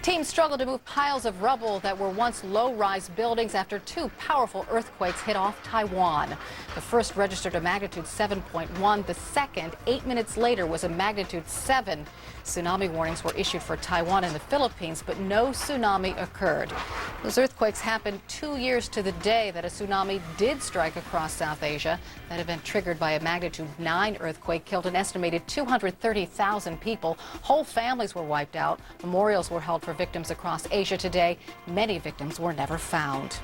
Teams struggle to move piles of rubble that were once low-rise buildings after two powerful earthquakes hit off Taiwan. The first registered a magnitude 7.1. The second, 8 minutes later, was a magnitude 7. Tsunami warnings were issued for Taiwan and the Philippines, but no tsunami occurred. Those earthquakes happened 2 years to the day that a tsunami did strike across South Asia. That event, triggered by a magnitude 9 earthquake, killed an estimated 230,000 people. Whole families were wiped out. Memorials were held for victims across Asia today. Many victims were never found.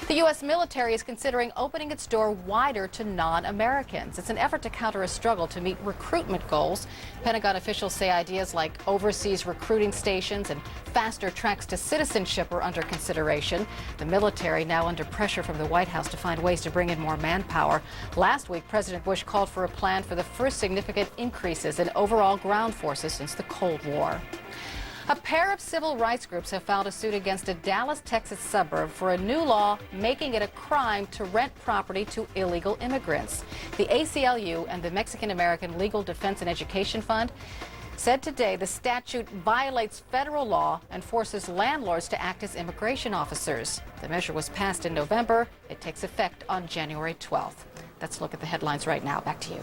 The U.S. military is considering opening its door wider to non-Americans. It's an effort to counter a struggle to meet recruitment goals. Pentagon officials say ideas like overseas recruiting stations and faster tracks to citizenship are under consideration. The military now under pressure from the White House to find ways to bring in more manpower. Last week, President Bush called for a plan for the first significant increases in overall ground forces since the Cold War. A pair of civil rights groups have filed a suit against a Dallas, Texas suburb for a new law making it a crime to rent property to illegal immigrants. The ACLU and the Mexican American Legal Defense and Education Fund said today the statute violates federal law and forces landlords to act as immigration officers. The measure was passed in November. It takes effect on January 12th. Let's look at the headlines right now. Back to you.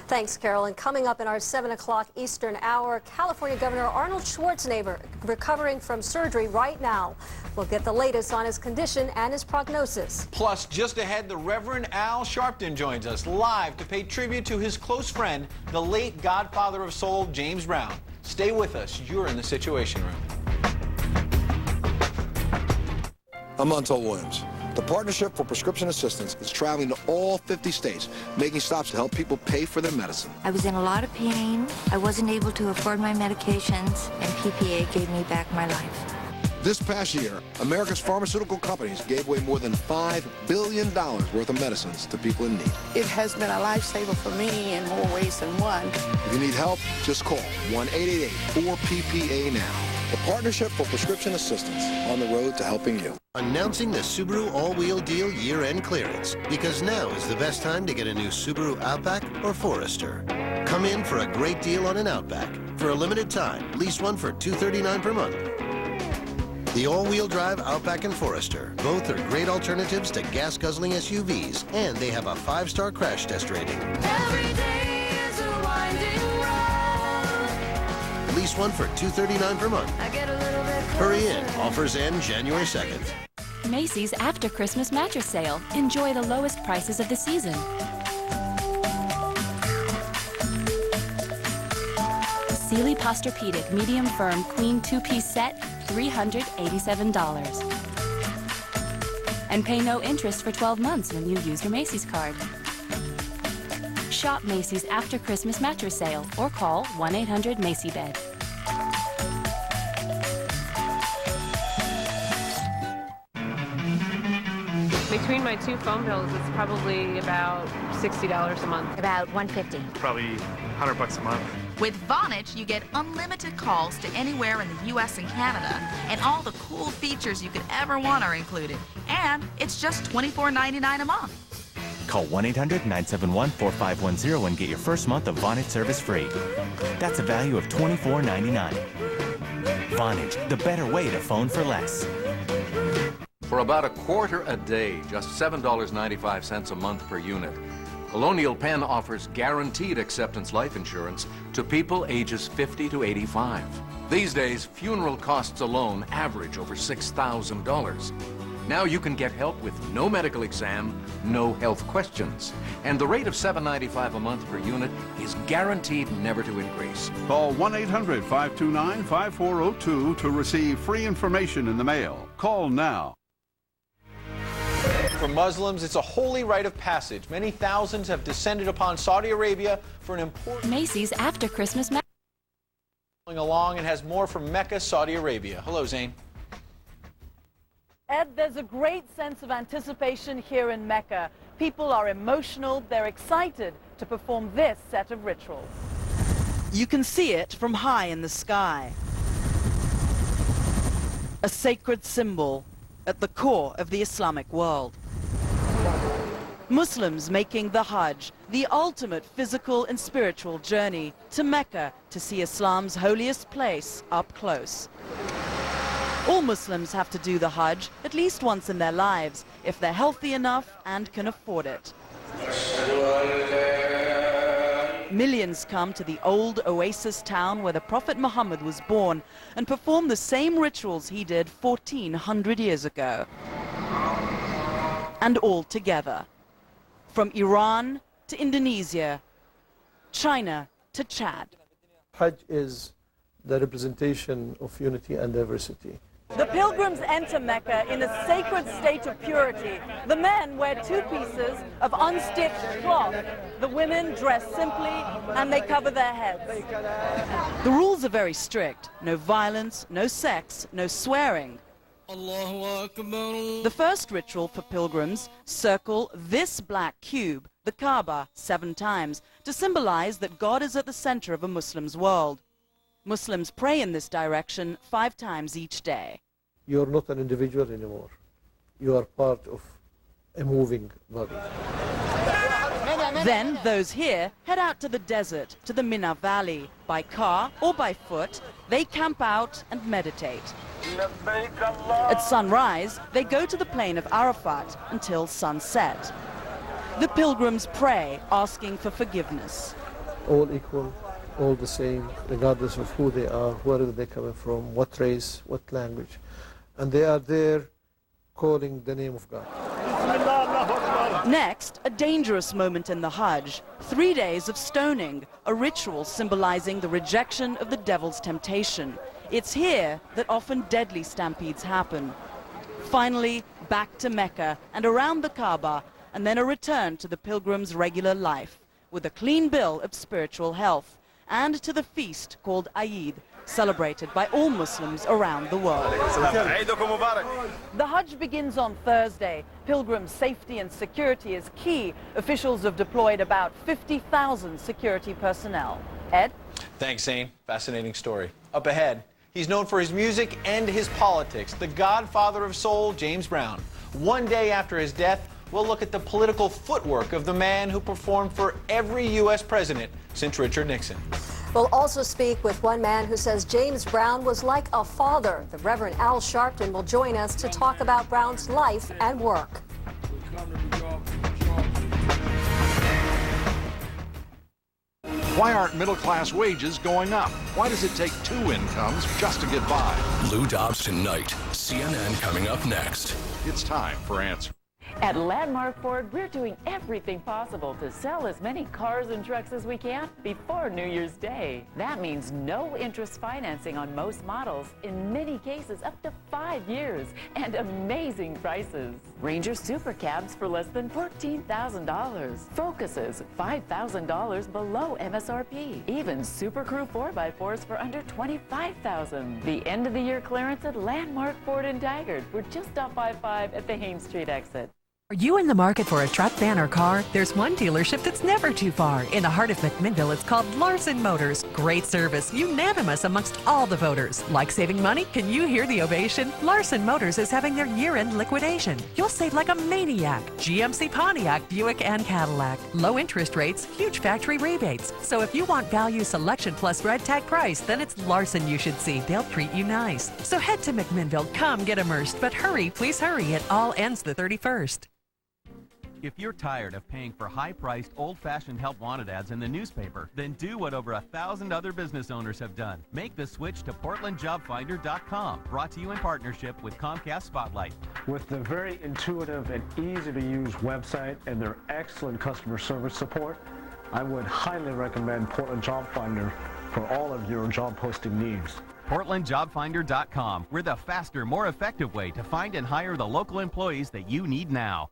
Thanks, Carol. And coming up in our 7 o'clock Eastern hour, California Governor Arnold Schwarzenegger recovering from surgery right now. We'll get the latest on his condition and his prognosis. Plus, just ahead, the Reverend Al Sharpton joins us live to pay tribute to his close friend, the late godfather of soul, James Brown. Stay with us. You're in the Situation Room. I'm Montel Williams. The Partnership for Prescription Assistance is traveling to all 50 states, making stops to help people pay for their medicine. I was in a lot of pain. I wasn't able to afford my medications, and PPA gave me back my life. This past year, America's pharmaceutical companies gave away more than $5 billion worth of medicines to people in need. It has been a lifesaver for me in more ways than one. If you need help, just call 1-888-4PPA now. The Partnership for Prescription Assistance, on the road to helping you. Announcing the Subaru All-Wheel Deal year-end clearance, because now is the best time to get a new Subaru Outback or Forester. Come in for a great deal on an Outback. For a limited time, lease one for $239 per month. The all-wheel drive Outback and Forester. Both are great alternatives to gas-guzzling SUVs, and they have a 5-star crash test rating. Every day is a winding road. Lease one for $239 per month. I get a little bit closer. Hurry in. Offers end January 2nd. Macy's After Christmas Mattress Sale. Enjoy the lowest prices of the season. Sealy Posturepedic Medium Firm Queen 2-piece set, $387. And pay no interest for 12 months when you use your Macy's card. Shop Macy's After Christmas Mattress Sale or call 1-800-MACY-BED. Between my two phone bills, it's probably about $60 a month. About $150. Probably $100 a month. With Vonage, you get unlimited calls to anywhere in the U.S. and Canada, and all the cool features you could ever want are included. And it's just $24.99 a month. Call 1-800-971-4510 and get your first month of Vonage service free. That's a value of $24.99. Vonage, the better way to phone for less. For about a quarter a day, just $7.95 a month per unit, Colonial Penn offers guaranteed acceptance life insurance to people ages 50 to 85. These days, funeral costs alone average over $6,000. Now you can get help with no medical exam, no health questions. And the rate of $7.95 a month per unit is guaranteed never to increase. Call 1-800-529-5402 to receive free information in the mail. Call now. For Muslims, it's a holy rite of passage. Many thousands have descended upon Saudi Arabia for an important... Macy's After Christmas Mattress. Going along and has more from Mecca, Saudi Arabia. Hello, Zane. Ed, there's a great sense of anticipation here in Mecca. People are emotional, they're excited to perform this set of rituals. You can see it from high in the sky. A sacred symbol at the core of the Islamic world. Muslims making the Hajj, the ultimate physical and spiritual journey to Mecca to see Islam's holiest place up close. All Muslims have to do the Hajj at least once in their lives, if they're healthy enough and can afford it. Millions come to the old oasis town where the Prophet Muhammad was born and perform the same rituals he did 1400 years ago. And all together. From Iran to Indonesia, China to Chad. Hajj is the representation of unity and diversity. The pilgrims enter Mecca in a sacred state of purity. The men wear two pieces of unstitched cloth. The women dress simply and they cover their heads. The rules are very strict. No violence, no sex, no swearing. The first ritual for pilgrims, circle this black cube, the Kaaba, 7 times, to symbolize that God is at the center of a Muslim's world. Muslims pray in this direction 5 times each day. You're not an individual anymore. You are part of a moving body. Then those here head out to the desert, to the Mina Valley. By car or by foot, they camp out and meditate. At sunrise, they go to the plain of Arafat until sunset. The pilgrims pray, asking for forgiveness. All equal, all the same, regardless of who they are, where they're coming from, what race, what language. And they are there calling the name of God. Next, a dangerous moment in the Hajj. 3 days of stoning, a ritual symbolizing the rejection of the devil's temptation. It's here that often deadly stampedes happen. Finally, back to Mecca and around the Kaaba, and then a return to the pilgrim's regular life, with a clean bill of spiritual health, and to the feast called Eid, celebrated by all Muslims around the world. The Hajj begins on Thursday. Pilgrim safety and security is key. Officials have deployed about 50,000 security personnel. Ed? Thanks, Zane. Fascinating story. Up ahead, he's known for his music and his politics. The godfather of soul, James Brown. One day after his death, we'll look at the political footwork of the man who performed for every U.S. president since Richard Nixon. We'll also speak with one man who says James Brown was like a father. The Reverend Al Sharpton will join us to talk about Brown's life and work. Why aren't middle-class wages going up? Why does it take 2 incomes just to get by? Lou Dobbs tonight. CNN coming up next. It's time for Answer. At Landmark Ford, we're doing everything possible to sell as many cars and trucks as we can before New Year's Day. That means no interest financing on most models, in many cases up to 5 years, and amazing prices. Ranger Super Cabs for less than $14,000. Focuses, $5,000 below MSRP. Even Super Crew 4x4s for under $25,000. The end of the year clearance at Landmark Ford in Tigard. We're just off I-5 at the Haines Street exit. Are you in the market for a truck, van, or car? There's one dealership that's never too far. In the heart of McMinnville, it's called Larson Motors. Great service, unanimous amongst all the voters. Like saving money? Can you hear the ovation? Larson Motors is having their year-end liquidation. You'll save like a maniac. GMC, Pontiac, Buick, and Cadillac. Low interest rates, huge factory rebates. So if you want value selection plus red tag price, then it's Larson you should see. They'll treat you nice. So head to McMinnville, come get immersed. But hurry, please hurry. It all ends the 31st. If you're tired of paying for high-priced, old-fashioned help wanted ads in the newspaper, then do what over 1,000 other business owners have done. Make the switch to PortlandJobFinder.com, brought to you in partnership with Comcast Spotlight. With the very intuitive and easy-to-use website and their excellent customer service support, I would highly recommend Portland Job Finder for all of your job posting needs. PortlandJobFinder.com. We're the faster, more effective way to find and hire the local employees that you need now.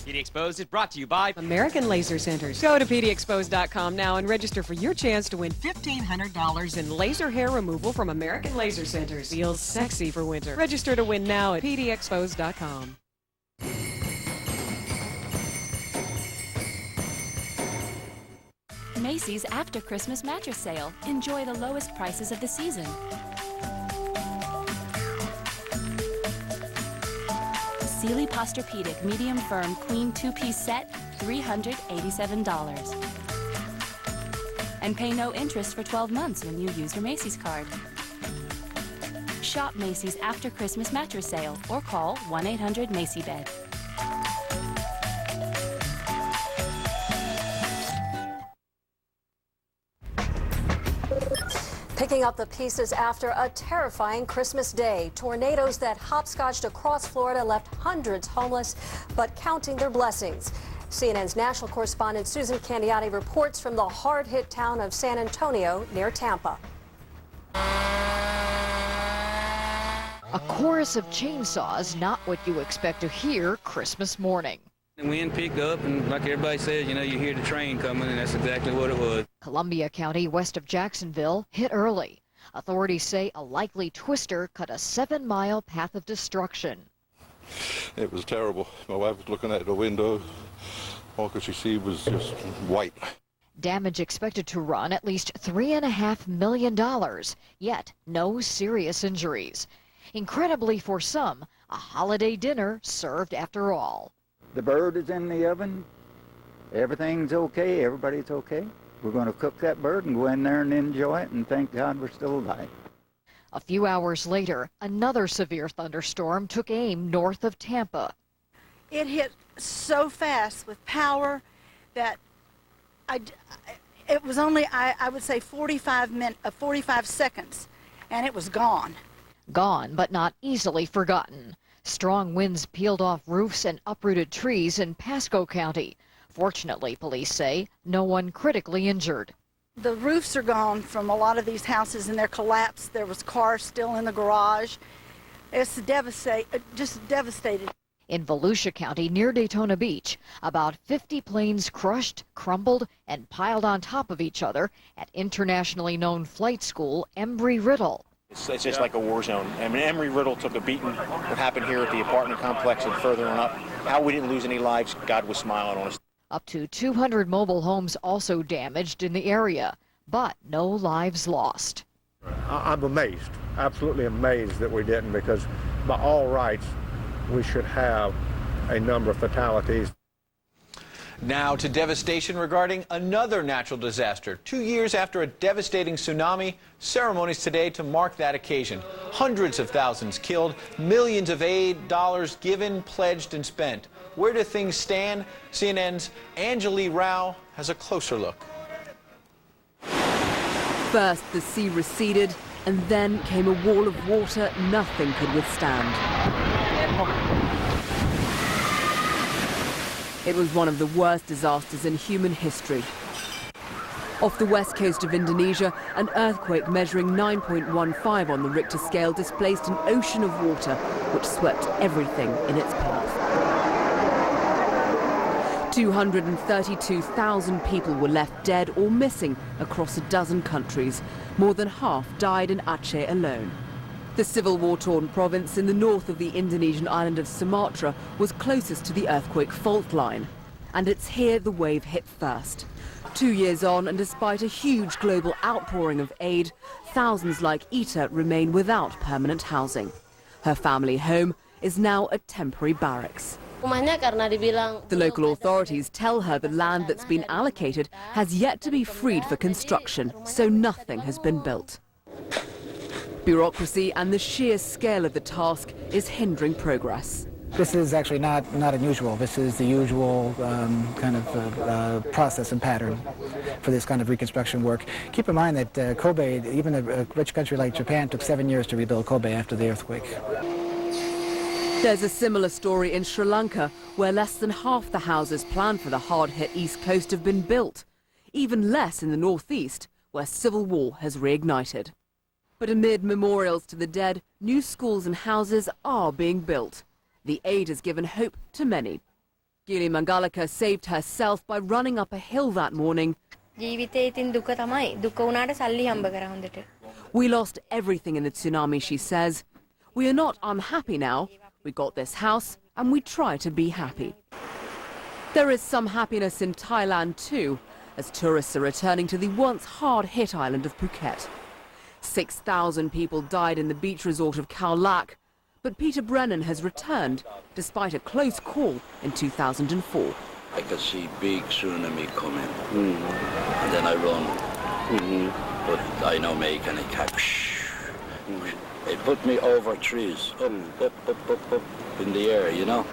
PD Exposed is brought to you by American Laser Centers. Go to PDExposed.com now and register for your chance to win $1,500 in laser hair removal from American Laser Centers. Feels sexy for winter. Register to win now at PDExposed.com. Macy's After Christmas Mattress Sale. Enjoy the lowest prices of the season. Sealy Posturepedic Medium Firm Queen 2-piece set, $387. And pay no interest for 12 months when you use your Macy's card. Shop Macy's After Christmas Mattress Sale or call 1-800-MACY-BED. Picking up the pieces after a terrifying Christmas day. Tornadoes that hopscotched across Florida left hundreds homeless, but counting their blessings. CNN's national correspondent Susan Candiotti reports from the hard-hit town of San Antonio near Tampa. A chorus of chainsaws, not what you expect to hear Christmas morning. The wind picked up, and like everybody says, you know, you hear the train coming, and that's exactly what it was. Columbia County, west of Jacksonville, hit early. Authorities say a likely twister cut a 7-mile path of destruction. It was terrible. My wife was looking out the window. All could she see was just white. Damage expected to run at least $3.5 million, yet no serious injuries. Incredibly for some, a holiday dinner served after all. The bird is in the oven. Everything's okay. Everybody's okay. We're going to cook that bird and go in there and enjoy it, and thank God we're still alive. A few hours later, another severe thunderstorm took aim north of Tampa. It hit so fast with power that it was only, I would say, 45 seconds, and it was gone. Gone, but not easily forgotten. Strong winds peeled off roofs and uprooted trees in Pasco County. Fortunately, police say, no one critically injured. The roofs are gone from a lot of these houses and they're collapsed. There was cars still in the garage. It's just devastated. In Volusia County near Daytona Beach, about 50 planes crushed, crumbled, and piled on top of each other at internationally known flight school Embry-Riddle. It's just like a war zone. I mean, Embry-Riddle took a beating. What happened here at the apartment complex and further on up, how we didn't lose any lives, God was smiling on us. Up to 200 mobile homes also damaged in the area, but no lives lost. I'm amazed, absolutely amazed that we didn't, because by all rights, we should have a number of fatalities. Now to devastation regarding another natural disaster. 2 years after a devastating tsunami, ceremonies today to mark that occasion. Hundreds of thousands killed, millions of aid dollars given, pledged, and spent. Where do things stand? CNN's Anjali Rao has a closer look. First, the sea receded, and then came a wall of water nothing could withstand. It was one of the worst disasters in human history. Off the west coast of Indonesia, an earthquake measuring 9.15 on the Richter scale displaced an ocean of water which swept everything in its path. 232,000 people were left dead or missing across a dozen countries. More than half died in Aceh alone. The civil war-torn province in the north of the Indonesian island of Sumatra was closest to the earthquake fault line. And it's here the wave hit first. 2 years on, and despite a huge global outpouring of aid, thousands like Ita remain without permanent housing. Her family home is now a temporary barracks. The local authorities tell her the land that's been allocated has yet to be freed for construction, so nothing has been built. Bureaucracy and the sheer scale of the task is hindering progress. This is actually not unusual. This is the usual kind of process and pattern for this kind of reconstruction work. Keep in mind that Kobe, even a rich country like Japan, took 7 years to rebuild Kobe after the earthquake. There's a similar story in Sri Lanka, where less than half the houses planned for the hard-hit east coast have been built. Even less in the northeast, where civil war has reignited. But amid memorials to the dead, new schools and houses are being built. The aid has given hope to many. Gili Mangalaka saved herself by running up a hill that morning. We lost everything in the tsunami, she says. We are not unhappy now. We got this house and we try to be happy. There is some happiness in Thailand too, as tourists are returning to the once hard-hit island of Phuket. 6,000 people died in the beach resort of Khao Lak, but Peter Brennan has returned despite a close call in 2004. I could see big tsunami coming, and then I run, but I know make any cap. It put me over trees, up in the air, you know.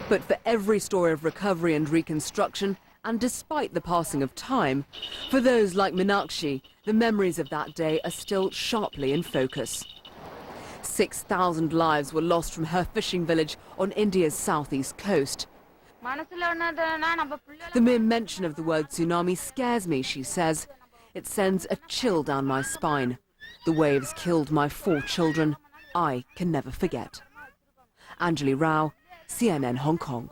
But for every story of recovery and reconstruction, and despite the passing of time, for those like Meenakshi, the memories of that day are still sharply in focus. 6,000 lives were lost from her fishing village on India's southeast coast. The mere mention of the word tsunami scares me, she says. It sends a chill down my spine. The waves killed my 4 children. I can never forget. Anjali Rao, CNN Hong Kong.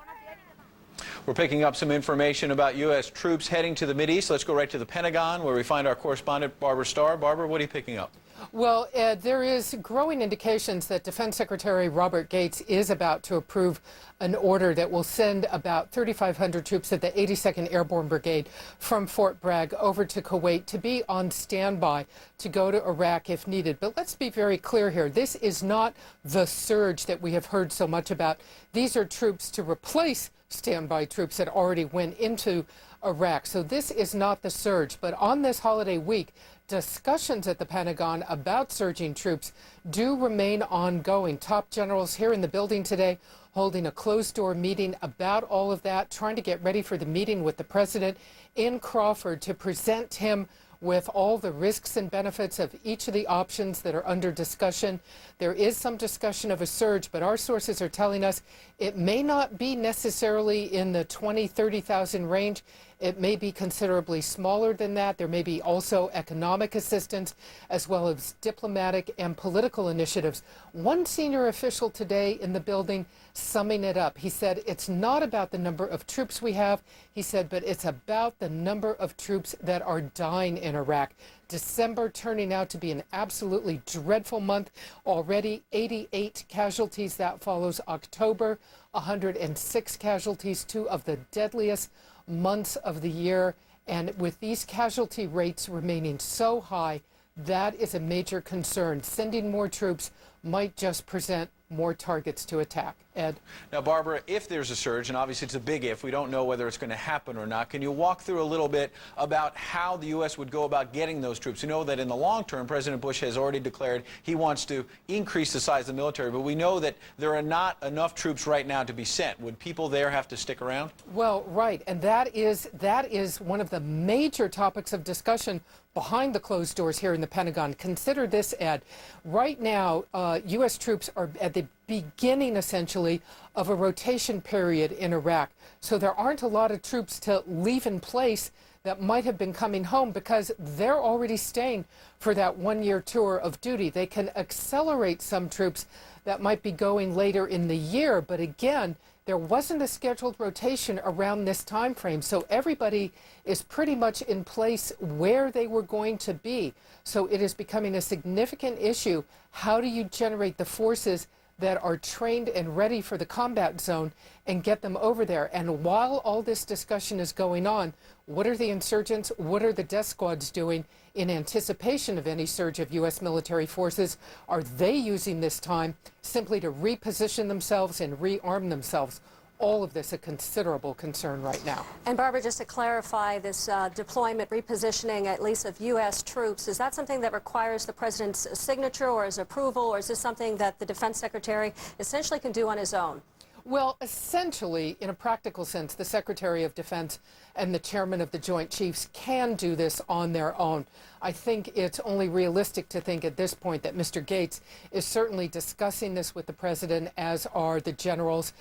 We're picking up some information about U.S. troops heading to the Mideast. Let's go right to the Pentagon, where we find our correspondent, Barbara Starr. Barbara, what are you picking up? Well, Ed, there is growing indications that Defense Secretary Robert Gates is about to approve an order that will send about 3,500 troops of the 82nd Airborne Brigade from Fort Bragg over to Kuwait to be on standby to go to Iraq if needed. But let's be very clear here. This is not the surge that we have heard so much about. These are troops to replace standby troops that already went into Iraq. So this is not the surge. But on this holiday week, discussions at the Pentagon about surging troops do remain ongoing. Top generals here in the building today holding a closed-door meeting about all of that, trying to get ready for the meeting with the president in Crawford to present him with all the risks and benefits of each of the options that are under discussion. There is some discussion of a surge, but our sources are telling us it may not be necessarily in the 20,000, 30,000 range. It may be considerably smaller than that. There may be also economic assistance as well as diplomatic and political initiatives. One senior official today in the building summing it up, he said it's not about the number of troops we have, he said, but it's about the number of troops that are dying in Iraq. December turning out to be an absolutely dreadful month. Already 88 casualties. That follows October, 106 casualties, two of the deadliest months of the year. And with these casualty rates remaining so high, that is a major concern. Sending more troops might just present more targets to attack. Ed? Now, Barbara, if there's a surge, and obviously it's a big if, we don't know whether it's going to happen or not, can you walk through a little bit about how the U.S. would go about getting those troops? We know that in the long term, President Bush has already declared he wants to increase the size of the military, but we know that there are not enough troops right now to be sent. Would people there have to stick around? Well, right, and that is one of the major topics of discussion behind the closed doors here in the Pentagon. Consider this, Ed. Right now, U.S. troops are at the beginning, essentially, of a rotation period in Iraq. So there aren't a lot of troops to leave in place that might have been coming home because they're already staying for that one-year tour of duty. They can accelerate some troops that might be going later in the year, but again, there wasn't a scheduled rotation around this time frame, so everybody is pretty much in place where they were going to be. So it is becoming a significant issue. How do you generate the forces that are trained and ready for the combat zone and get them over there? And while all this discussion is going on, what are the insurgents, what are the death squads doing in anticipation of any surge of U.S. military forces? Are they using this time simply to reposition themselves and rearm themselves? All of this a considerable concern right now. And Barbara, just to clarify, this deployment, repositioning at least of U.S. troops, is that something that requires the president's signature or his approval, or is this something that the defense secretary essentially can do on his own? Well, essentially, in a practical sense, the Secretary of Defense and the Chairman of the Joint Chiefs can do this on their own. I think it's only realistic to think at this point that Mr. Gates is certainly discussing this with the President, as are the generals.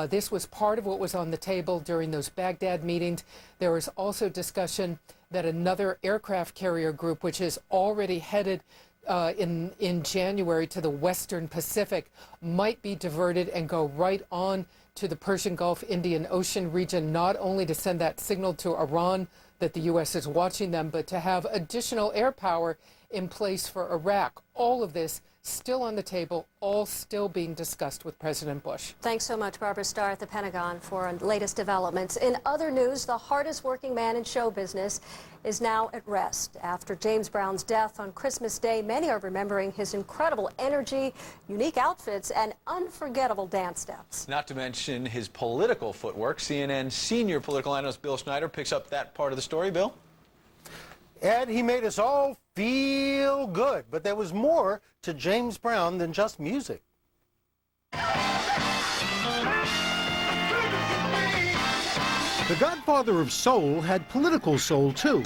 This was part of what was on the table during those Baghdad meetings. There was also discussion that another aircraft carrier group, which is already headed in January to the Western Pacific, might be diverted and go right on to the Persian Gulf, Indian Ocean region, not only to send that signal to Iran that the U.S. is watching them, but to have additional air power in place for Iraq. All of this still on the table, all still being discussed with President Bush. Thanks so much, Barbara Starr at the Pentagon, for latest developments. In other news, the hardest working man in show business is now at rest. After James Brown's death on Christmas Day, many are remembering his incredible energy, unique outfits, and unforgettable dance steps. Not to mention his political footwork. CNN senior political analyst Bill Snyder picks up that part of the story. Bill? Ed, he made us all feel good, but there was more to James Brown than just music. The godfather of soul had political soul, too.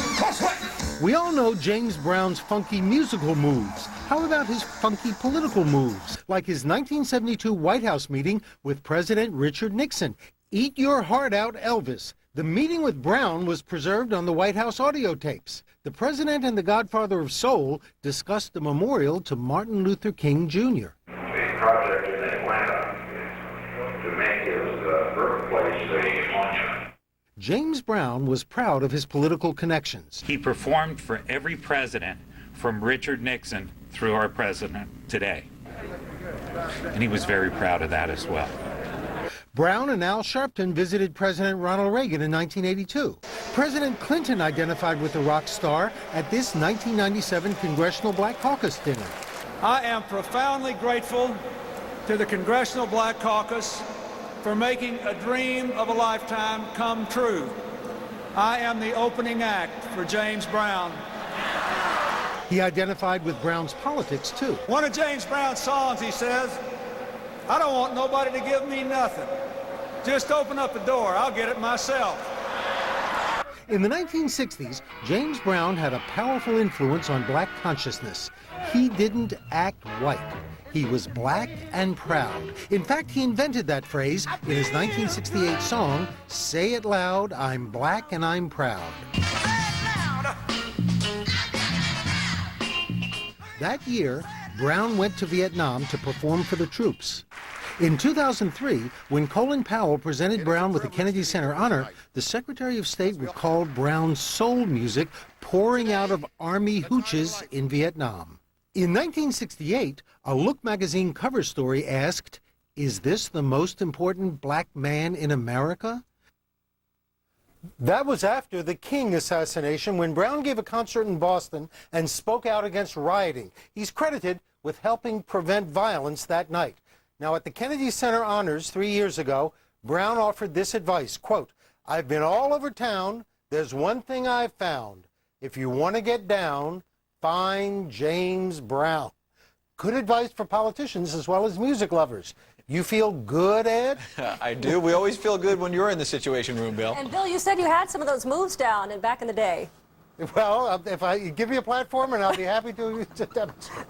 We all know James Brown's funky musical moves. How about his funky political moves, like his 1972 White House meeting with President Richard Nixon? Eat your heart out, Elvis. The meeting with Brown was preserved on the White House audio tapes. The president and the godfather of soul discussed the memorial to Martin Luther King Jr. A project in Atlanta to make his birthplace a monument. James Brown was proud of his political connections. He performed for every president from Richard Nixon through our president today. And he was very proud of that as well. Brown and Al Sharpton visited President Ronald Reagan in 1982. President Clinton identified with the rock star at this 1997 Congressional Black Caucus dinner. I am profoundly grateful to the Congressional Black Caucus for making a dream of a lifetime come true. I am the opening act for James Brown. He identified with Brown's politics, too. One of James Brown's songs, he says, "I don't want nobody to give me nothing. Just open up the door, I'll get it myself." In the 1960s, James Brown had a powerful influence on black consciousness. He didn't act white. He was black and proud. In fact, he invented that phrase in his 1968 song, Say It Loud, I'm Black and I'm Proud. That year, Brown went to Vietnam to perform for the troops. In 2003, when Colin Powell presented Brown with the Kennedy Center honor, the Secretary of State recalled Brown's soul music pouring out of Army hooches in Vietnam. In 1968, a Look magazine cover story asked, "Is this the most important black man in America?" That was after the King assassination, when Brown gave a concert in Boston and spoke out against rioting. He's credited with helping prevent violence that night. Now, at the Kennedy Center Honors 3 years ago, Brown offered this advice, quote, "I've been all over town. There's one thing I've found. If you want to get down, find James Brown." Good advice for politicians as well as music lovers. You feel good, Ed? I do. We always feel good when you're in the Situation Room, Bill. And Bill, you said you had some of those moves down and back in the day. Well, if you give me a platform, and I'll be happy to demonstrate.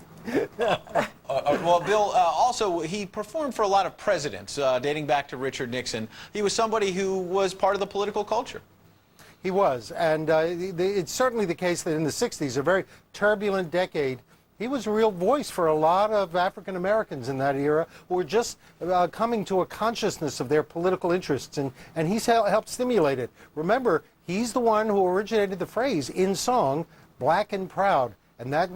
Well, Bill, also, he performed for a lot of presidents, dating back to Richard Nixon. He was somebody who was part of the political culture. He was, and it's certainly the case that in the 60s, a very turbulent decade, he was a real voice for a lot of African Americans in that era who were just coming to a consciousness of their political interests, and he's helped stimulate it. Remember, he's the one who originated the phrase in song, "Black and Proud," and that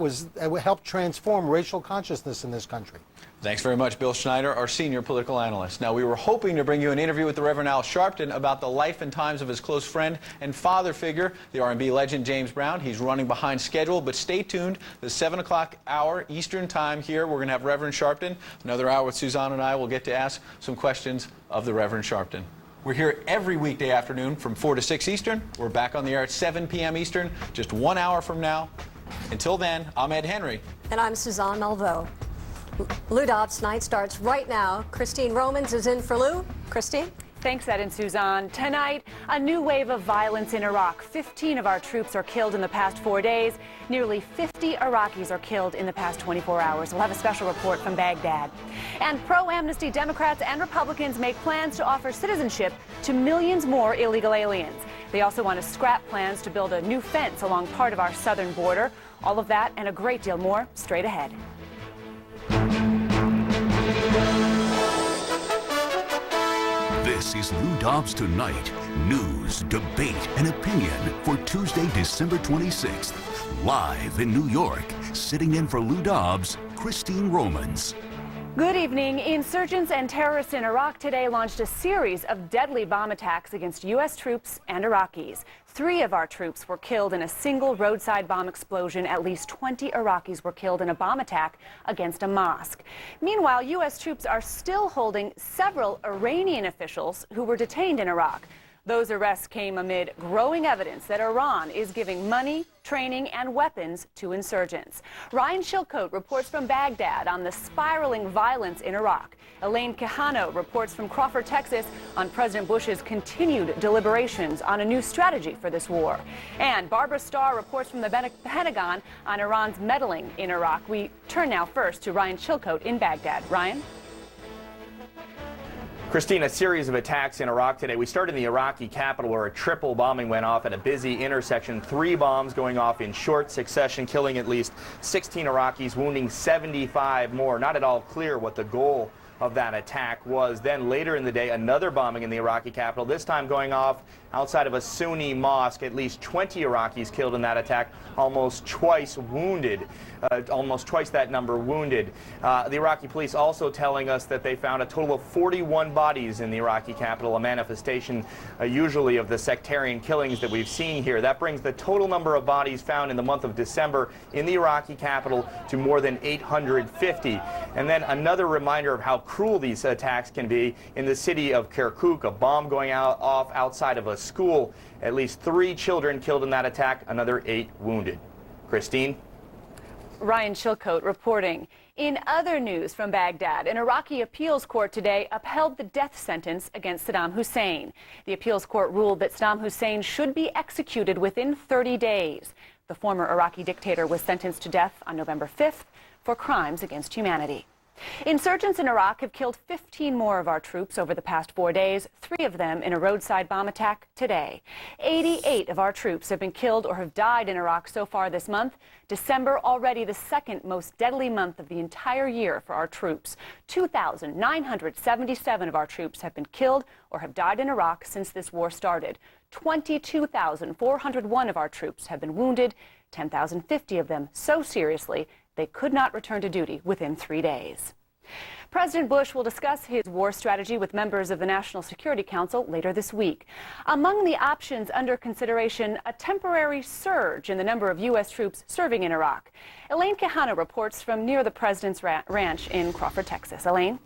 helped transform racial consciousness in this country. Thanks very much, Bill Schneider, our senior political analyst. Now, we were hoping to bring you an interview with the Reverend Al Sharpton about the life and times of his close friend and father figure, the R&B legend James Brown. He's running behind schedule, but stay tuned. The 7 o'clock hour Eastern time here, we're going to have Reverend Sharpton. Another hour with Suzanne and I will get to ask some questions of the Reverend Sharpton. We're here every weekday afternoon from 4 to 6 Eastern. We're back on the air at 7 p.m. Eastern, just 1 hour from now. Until then, I'm Ed Henry. And I'm Suzanne Malveaux. Lou Dobbs Night starts right now. Christine Romans is in for Lou. Christine? Thanks, Ed and Suzanne. Tonight, a new wave of violence in Iraq. 15 of our troops are killed in the past 4 days. Nearly 50 Iraqis are killed in the past 24 hours. We'll have a special report from Baghdad. And pro-amnesty Democrats and Republicans make plans to offer citizenship to millions more illegal aliens. They also want to scrap plans to build a new fence along part of our southern border. All of that and a great deal more straight ahead. This is Lou Dobbs Tonight. News, debate, and opinion for Tuesday, December 26th. Live in New York, sitting in for Lou Dobbs, Christine Romans. Good evening. Insurgents and terrorists in Iraq today launched a series of deadly bomb attacks against U.S. troops and Iraqis. 3 of our troops were killed in a single roadside bomb explosion. At least 20 Iraqis were killed in a bomb attack against a mosque. Meanwhile, U.S. troops are still holding several Iranian officials who were detained in Iraq. Those arrests came amid growing evidence that Iran is giving money, training, and weapons to insurgents. Ryan Chilcote reports from Baghdad on the spiraling violence in Iraq. Elaine Quijano reports from Crawford, Texas, on President Bush's continued deliberations on a new strategy for this war. And Barbara Starr reports from the Pentagon on Iran's meddling in Iraq. We turn now first to Ryan Chilcote in Baghdad. Ryan? Christine, a series of attacks in Iraq today. We start in the Iraqi capital where a triple bombing went off at a busy intersection. 3 bombs going off in short succession, killing at least 16 Iraqis, wounding 75 more. Not at all clear what the goal of that attack was. Then later in the day, another bombing in the Iraqi capital, this time going off outside of a Sunni mosque. At least 20 Iraqis killed in that attack, almost twice wounded, almost twice that number wounded. The Iraqi police also telling us that they found a total of 41 bodies in the Iraqi capital, a manifestation usually of the sectarian killings that we've seen here. That brings the total number of bodies found in the month of December in the Iraqi capital to more than 850. And then another reminder of how cruel these attacks can be in the city of Kirkuk, a bomb going off outside of a school. At least 3 children killed in that attack, another 8 wounded. Christine? Ryan Chilcote reporting. In other news from Baghdad, an Iraqi appeals court today upheld the death sentence against Saddam Hussein. The appeals court ruled that Saddam Hussein should be executed within 30 days. The former Iraqi dictator was sentenced to death on November 5th for crimes against humanity. Insurgents in Iraq have killed 15 more of our troops over the past 4 days, 3 of them in a roadside bomb attack today. 88 of our troops have been killed or have died in Iraq so far this month. December already the second most deadly month of the entire year for our troops. 2,977 of our troops have been killed or have died in Iraq since this war started. 22,401 of our troops have been wounded, 10,050 of them so seriously they could not return to duty within 3 days. President Bush will discuss his war strategy with members of the National Security Council later this week. Among the options under consideration, a temporary surge in the number of U.S. troops serving in Iraq. Elaine Quijano reports from near the president's ranch in Crawford, Texas. Elaine?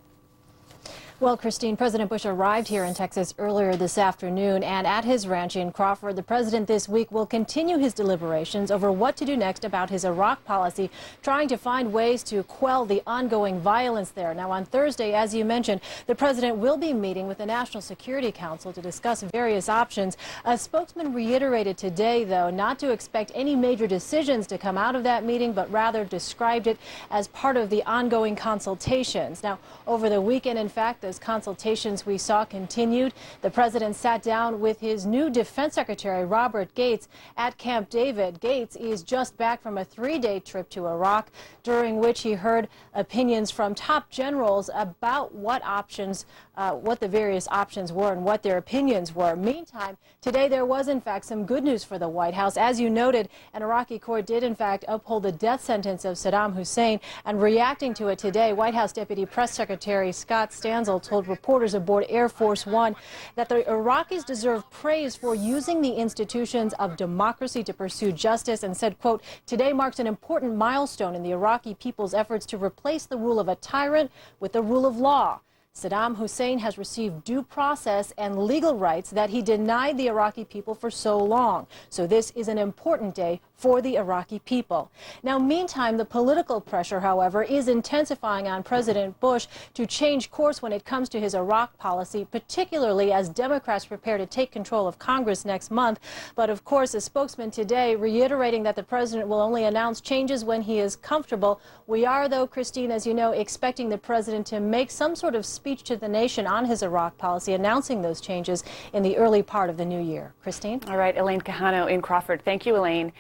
Well, Christine, President Bush arrived here in Texas earlier this afternoon, and at his ranch in Crawford, the president this week will continue his deliberations over what to do next about his Iraq policy, trying to find ways to quell the ongoing violence there. Now, on Thursday, as you mentioned, the president will be meeting with the National Security Council to discuss various options. A spokesman reiterated today, though, not to expect any major decisions to come out of that meeting, but rather described it as part of the ongoing consultations. Now, over the weekend, in fact, those consultations we saw continued. The president sat down with his new defense secretary, Robert Gates, at Camp David. Gates is just back from a 3-day trip to Iraq, during which he heard opinions from top generals about what the various options were and what their opinions were. Meantime, today there was in fact some good news for the White House. As you noted, an Iraqi court did in fact uphold the death sentence of Saddam Hussein, and reacting to it today, White House Deputy Press Secretary Scott Stanzel told reporters aboard Air Force One that the Iraqis deserve praise for using the institutions of democracy to pursue justice, and said, quote, "Today marks an important milestone in the Iraqi people's efforts to replace the rule of a tyrant with the rule of law. Saddam Hussein has received due process and legal rights that he denied the Iraqi people for so long. So this is an important day for the Iraqi people." Now, meantime, the political pressure, however, is intensifying on President Bush to change course when it comes to his Iraq policy, particularly as Democrats prepare to take control of Congress next month. But of course, a spokesman today reiterating that the president will only announce changes when he is comfortable. We are, though, Christine, as you know, expecting the president to make some sort of speech to the nation on his Iraq policy, announcing those changes in the early part of the new year. Christine? All right, Elaine Quijano in Crawford. Thank you, Elaine.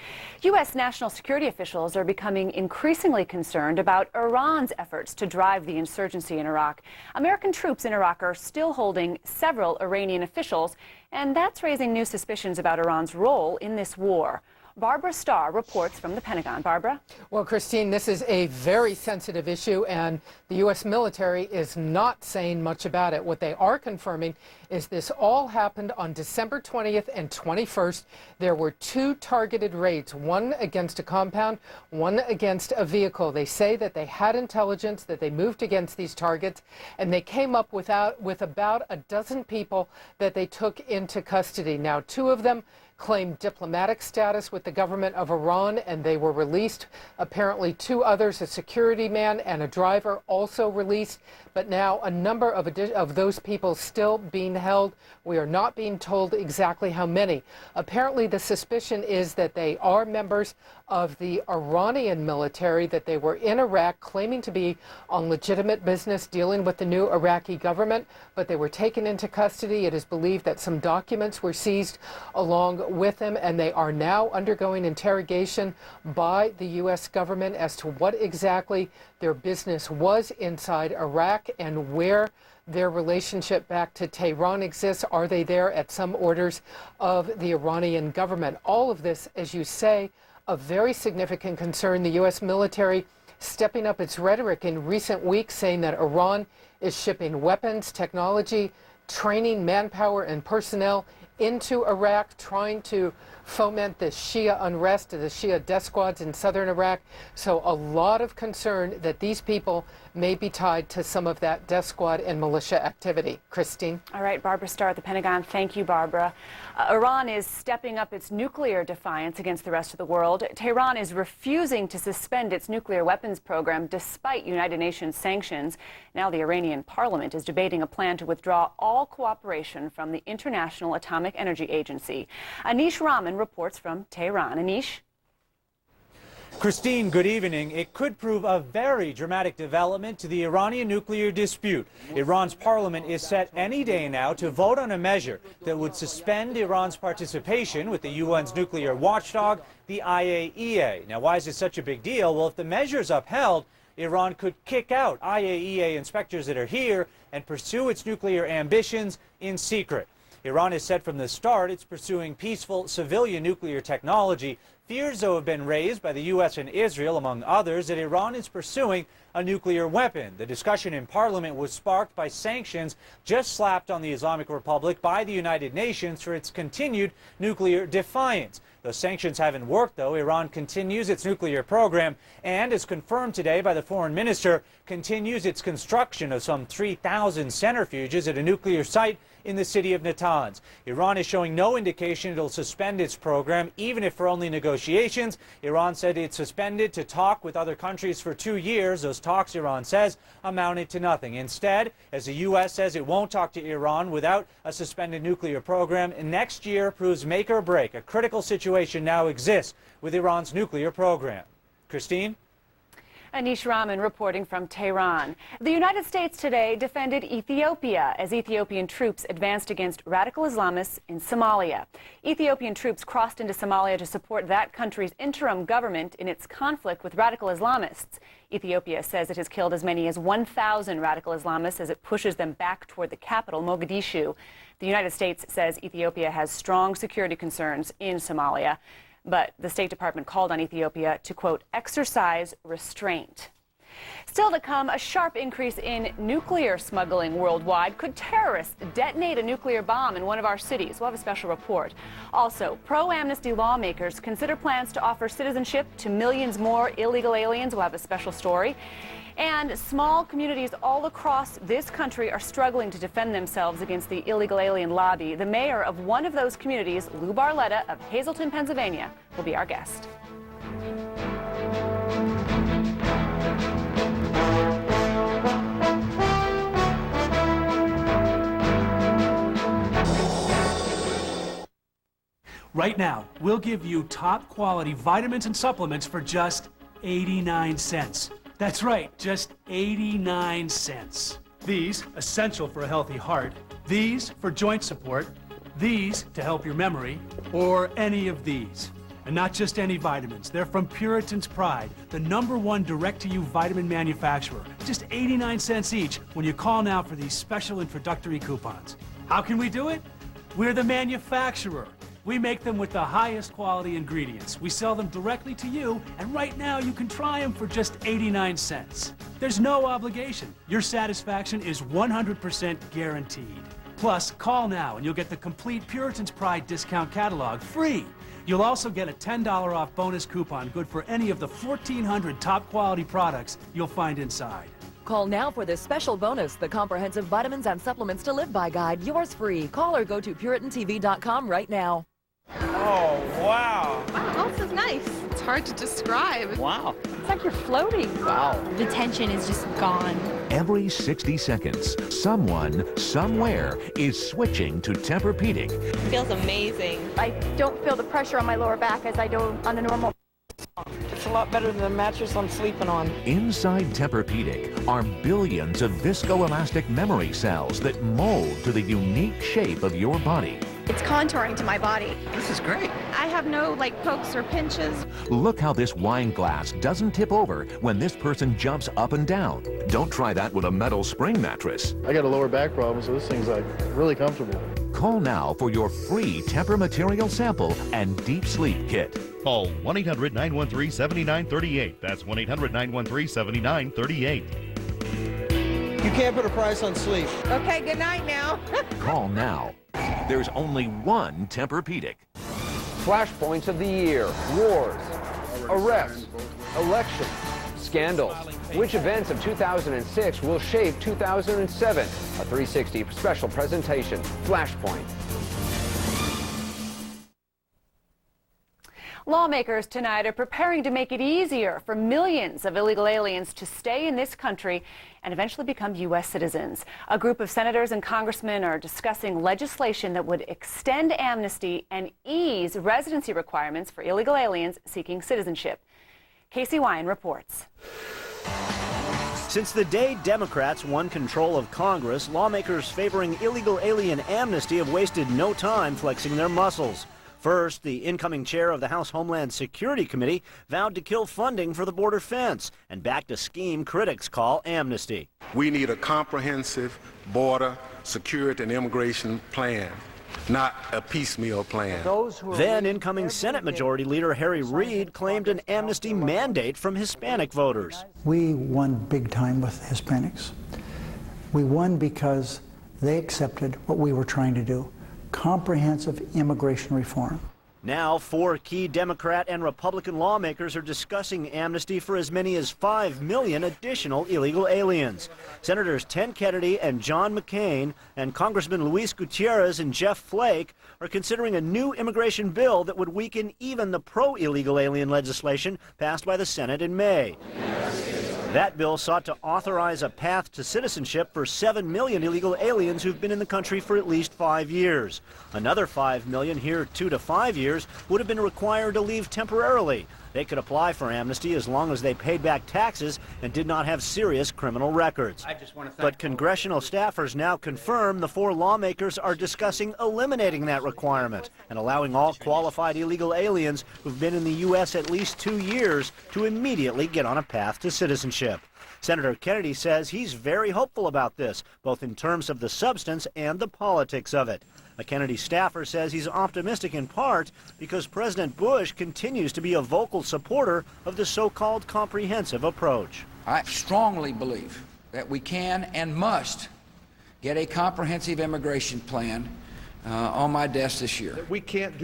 U.S. national security officials are becoming increasingly concerned about Iran's efforts to drive the insurgency in Iraq. American troops in Iraq are still holding several Iranian officials, and that's raising new suspicions about Iran's role in this war. Barbara Starr reports from the Pentagon. Barbara? Well, Christine, this is a very sensitive issue, and the U.S. military is not saying much about it. What they are confirming is this all happened on December 20th and 21st. There were 2 targeted raids, one against a compound, one against a vehicle. They say that they had intelligence, that they moved against these targets, and they came up with about a dozen people that they took into custody. Now, 2 of them claimed diplomatic status with the government of Iran, and they were released. Apparently 2 others, a security man and a driver, also released. But now a number of those people still being held. We are not being told exactly how many. Apparently the suspicion is that they are members of the Iranian military, that they were in Iraq claiming to be on legitimate business dealing with the new Iraqi government, but they were taken into custody. It is believed that some documents were seized along with them, and they are now undergoing interrogation by the U.S. government as to what exactly their business was inside Iraq and where their relationship back to Tehran exists. Are they there at some orders of the Iranian government? All of this, as you say, a very significant concern. The U.S. military stepping up its rhetoric in recent weeks, saying that Iran is shipping weapons, technology, training, manpower, and personnel into Iraq, trying to foment the Shia unrest, the Shia death squads in southern Iraq. So a lot of concern that these people may be tied to some of that death squad and militia activity. Christine? All right, Barbara Starr at the Pentagon. Thank you, Barbara. Iran is stepping up its nuclear defiance against the rest of the world. Tehran is refusing to suspend its nuclear weapons program despite United Nations sanctions. Now the Iranian parliament is debating a plan to withdraw all cooperation from the International Atomic Energy Agency. Anish Rahman reports from Tehran. Anish? Christine, good evening. It could prove a very dramatic development to the Iranian nuclear dispute. Iran's parliament is set any day now to vote on a measure that would suspend Iran's participation with the UN's nuclear watchdog, the IAEA. Now, why is it such a big deal? Well, if the measure is upheld, Iran could kick out IAEA inspectors that are here and pursue its nuclear ambitions in secret. Iran has said from the start it's pursuing peaceful civilian nuclear technology. Fears, though, have been raised by the U.S. and Israel, among others, that Iran is pursuing a nuclear weapon. The discussion in Parliament was sparked by sanctions just slapped on the Islamic Republic by the United Nations for its continued nuclear defiance. Those sanctions haven't worked, though. Iran continues its nuclear program and, as confirmed today by the foreign minister, continues its construction of some 3,000 centrifuges at a nuclear site in the city of Natanz. Iran is showing no indication it'll suspend its program, even if for only negotiations. Iran said it suspended to talk with other countries for 2 years. Those talks, Iran says, amounted to nothing. Instead, as the U.S. says it won't talk to Iran without a suspended nuclear program, next year proves make or break. A critical situation now exists with Iran's nuclear program. Christine? Anish Rahman reporting from Tehran. The United States today defended Ethiopia as Ethiopian troops advanced against radical Islamists in Somalia. Ethiopian troops crossed into Somalia to support that country's interim government in its conflict with radical Islamists. Ethiopia says it has killed as many as 1,000 radical Islamists as it pushes them back toward the capital, Mogadishu. The United States says Ethiopia has strong security concerns in Somalia. But the State Department called on Ethiopia to, quote, exercise restraint. Still to come, a sharp increase in nuclear smuggling worldwide. Could terrorists detonate a nuclear bomb in one of our cities? We'll have a special report. Also, pro-amnesty lawmakers consider plans to offer citizenship to millions more illegal aliens. We'll have a special story. And small communities all across this country are struggling to defend themselves against the illegal alien lobby. The mayor of one of those communities, Lou Barletta of Hazleton, Pennsylvania, will be our guest. Right now, we'll give you top quality vitamins and supplements for just 89 cents. That's right, just 89 cents. These, essential for a healthy heart. These, for joint support. These, to help your memory. Or any of these. And not just any vitamins. They're from Puritan's Pride, the #1 direct-to-you vitamin manufacturer. Just 89 cents each when you call now for these special introductory coupons. How can we do it? We're the manufacturer. We make them with the highest quality ingredients. We sell them directly to you, and right now you can try them for just 89 cents. There's no obligation. Your satisfaction is 100% guaranteed. Plus, call now and you'll get the complete Puritan's Pride discount catalog free. You'll also get a $10 off bonus coupon good for any of the 1,400 top quality products you'll find inside. Call now for this special bonus, the Comprehensive Vitamins and Supplements to Live By Guide. Yours free. Call or go to PuritanTV.com right now. Oh, wow. Wow, this is nice. It's hard to describe. Wow. It's like you're floating. Wow. The tension is just gone. Every 60 seconds, someone, somewhere is switching to Tempur-Pedic. It feels amazing. I don't feel the pressure on my lower back as I do on a normal. It's a lot better than the mattress I'm sleeping on. Inside Tempur-Pedic are billions of viscoelastic memory cells that mold to the unique shape of your body. It's contouring to my body. This is great. I have no pokes or pinches. Look how this wine glass doesn't tip over when this person jumps up and down. Don't try that with a metal spring mattress. I got a lower back problem, so this thing's really comfortable. Call now for your free Tempur material sample and deep sleep kit. Call 1-800-913-7938. That's 1-800-913-7938. You can't put a price on sleep. Okay, good night now. Call now. there's only one Tempur-Pedic. Flashpoints of the year, wars, arrests, elections, scandals. Which events of 2006 will shape 2007? A 360 special presentation, Flashpoint. Lawmakers tonight are preparing to make it easier for millions of illegal aliens to stay in this country and eventually become U.S. citizens. A group of senators and congressmen are discussing legislation that would extend amnesty and ease residency requirements for illegal aliens seeking citizenship. Casey Wine reports. Since the day Democrats won control of Congress, lawmakers favoring illegal alien amnesty have wasted no time flexing their muscles. First, the incoming chair of the House Homeland Security Committee vowed to kill funding for the border fence and backed a scheme critics call amnesty. We need a comprehensive border security and immigration plan, not a piecemeal plan. Then incoming Senate Majority Leader Harry Reid claimed an amnesty mandate from Hispanic voters. We won big time with Hispanics. We won because they accepted what we were trying to do. Comprehensive immigration reform. Now, 4 key Democrat and Republican lawmakers are discussing amnesty for as many as 5 million additional illegal aliens. Senators Ted Kennedy and John McCain and Congressman Luis Gutierrez and Jeff Flake are considering a new immigration bill that would weaken even the pro-illegal alien legislation passed by the Senate in May. That bill sought to authorize a path to citizenship for 7 million illegal aliens who've been in the country for at least 5 years. Another 5 million here 2 to 5 years would have been required to leave temporarily. They could apply for amnesty as long as they paid back taxes and did not have serious criminal records. But congressional staffers now confirm the 4 lawmakers are discussing eliminating that requirement and allowing all qualified illegal aliens who've been in the U.S. at least 2 years to immediately get on a path to citizenship. Senator Kennedy says he's very hopeful about this, both in terms of the substance and the politics of it. A Kennedy staffer says he's optimistic in part because President Bush continues to be a vocal supporter of the so-called comprehensive approach. I strongly believe that we can and must get a comprehensive immigration plan on my desk this year.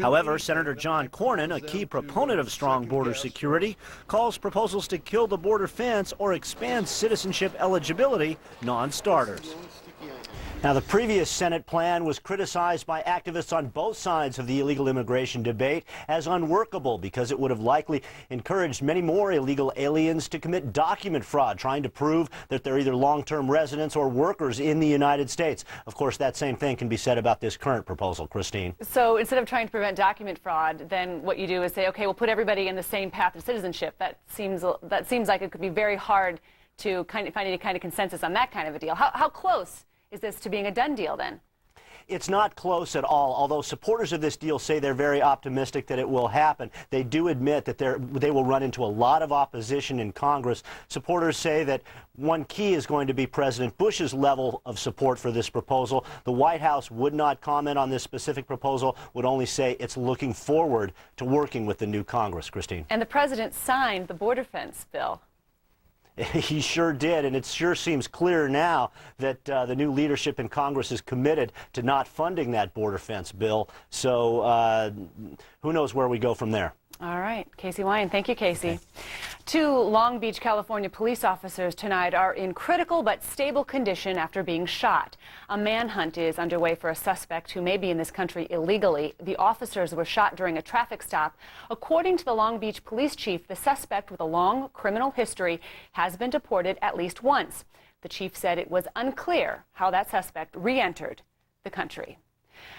However, Senator John Cornyn, a key proponent of strong border security, calls proposals to kill the border fence or expand citizenship eligibility non-starters. Now, the previous Senate plan was criticized by activists on both sides of the illegal immigration debate as unworkable because it would have likely encouraged many more illegal aliens to commit document fraud, trying to prove that they're either long-term residents or workers in the United States. Of course, that same thing can be said about this current proposal, Christine. So instead of trying to prevent document fraud, then what you do is say, okay, we'll put everybody in the same path to citizenship. That seems like it could be very hard to find any kind of consensus on that kind of a deal. How close is this to being a done deal then? It's not close at all, although supporters of this deal say they're very optimistic that it will happen. They do admit that they will run into a lot of opposition in Congress. Supporters say that one key is going to be President Bush's level of support for this proposal. The White House would not comment on this specific proposal, would only say it's looking forward to working with the new Congress, Christine. And the president signed the border fence bill. He sure did, and it sure seems clear now that the new leadership in Congress is committed to not funding that border fence bill. So who knows where we go from there. All right. Casey Wine. Thank you, Casey. Okay. 2 Long Beach, California police officers tonight are in critical but stable condition after being shot. A manhunt is underway for a suspect who may be in this country illegally. The officers were shot during a traffic stop. According to the Long Beach police chief, the suspect with a long criminal history has been deported at least once. The chief said it was unclear how that suspect re-entered the country.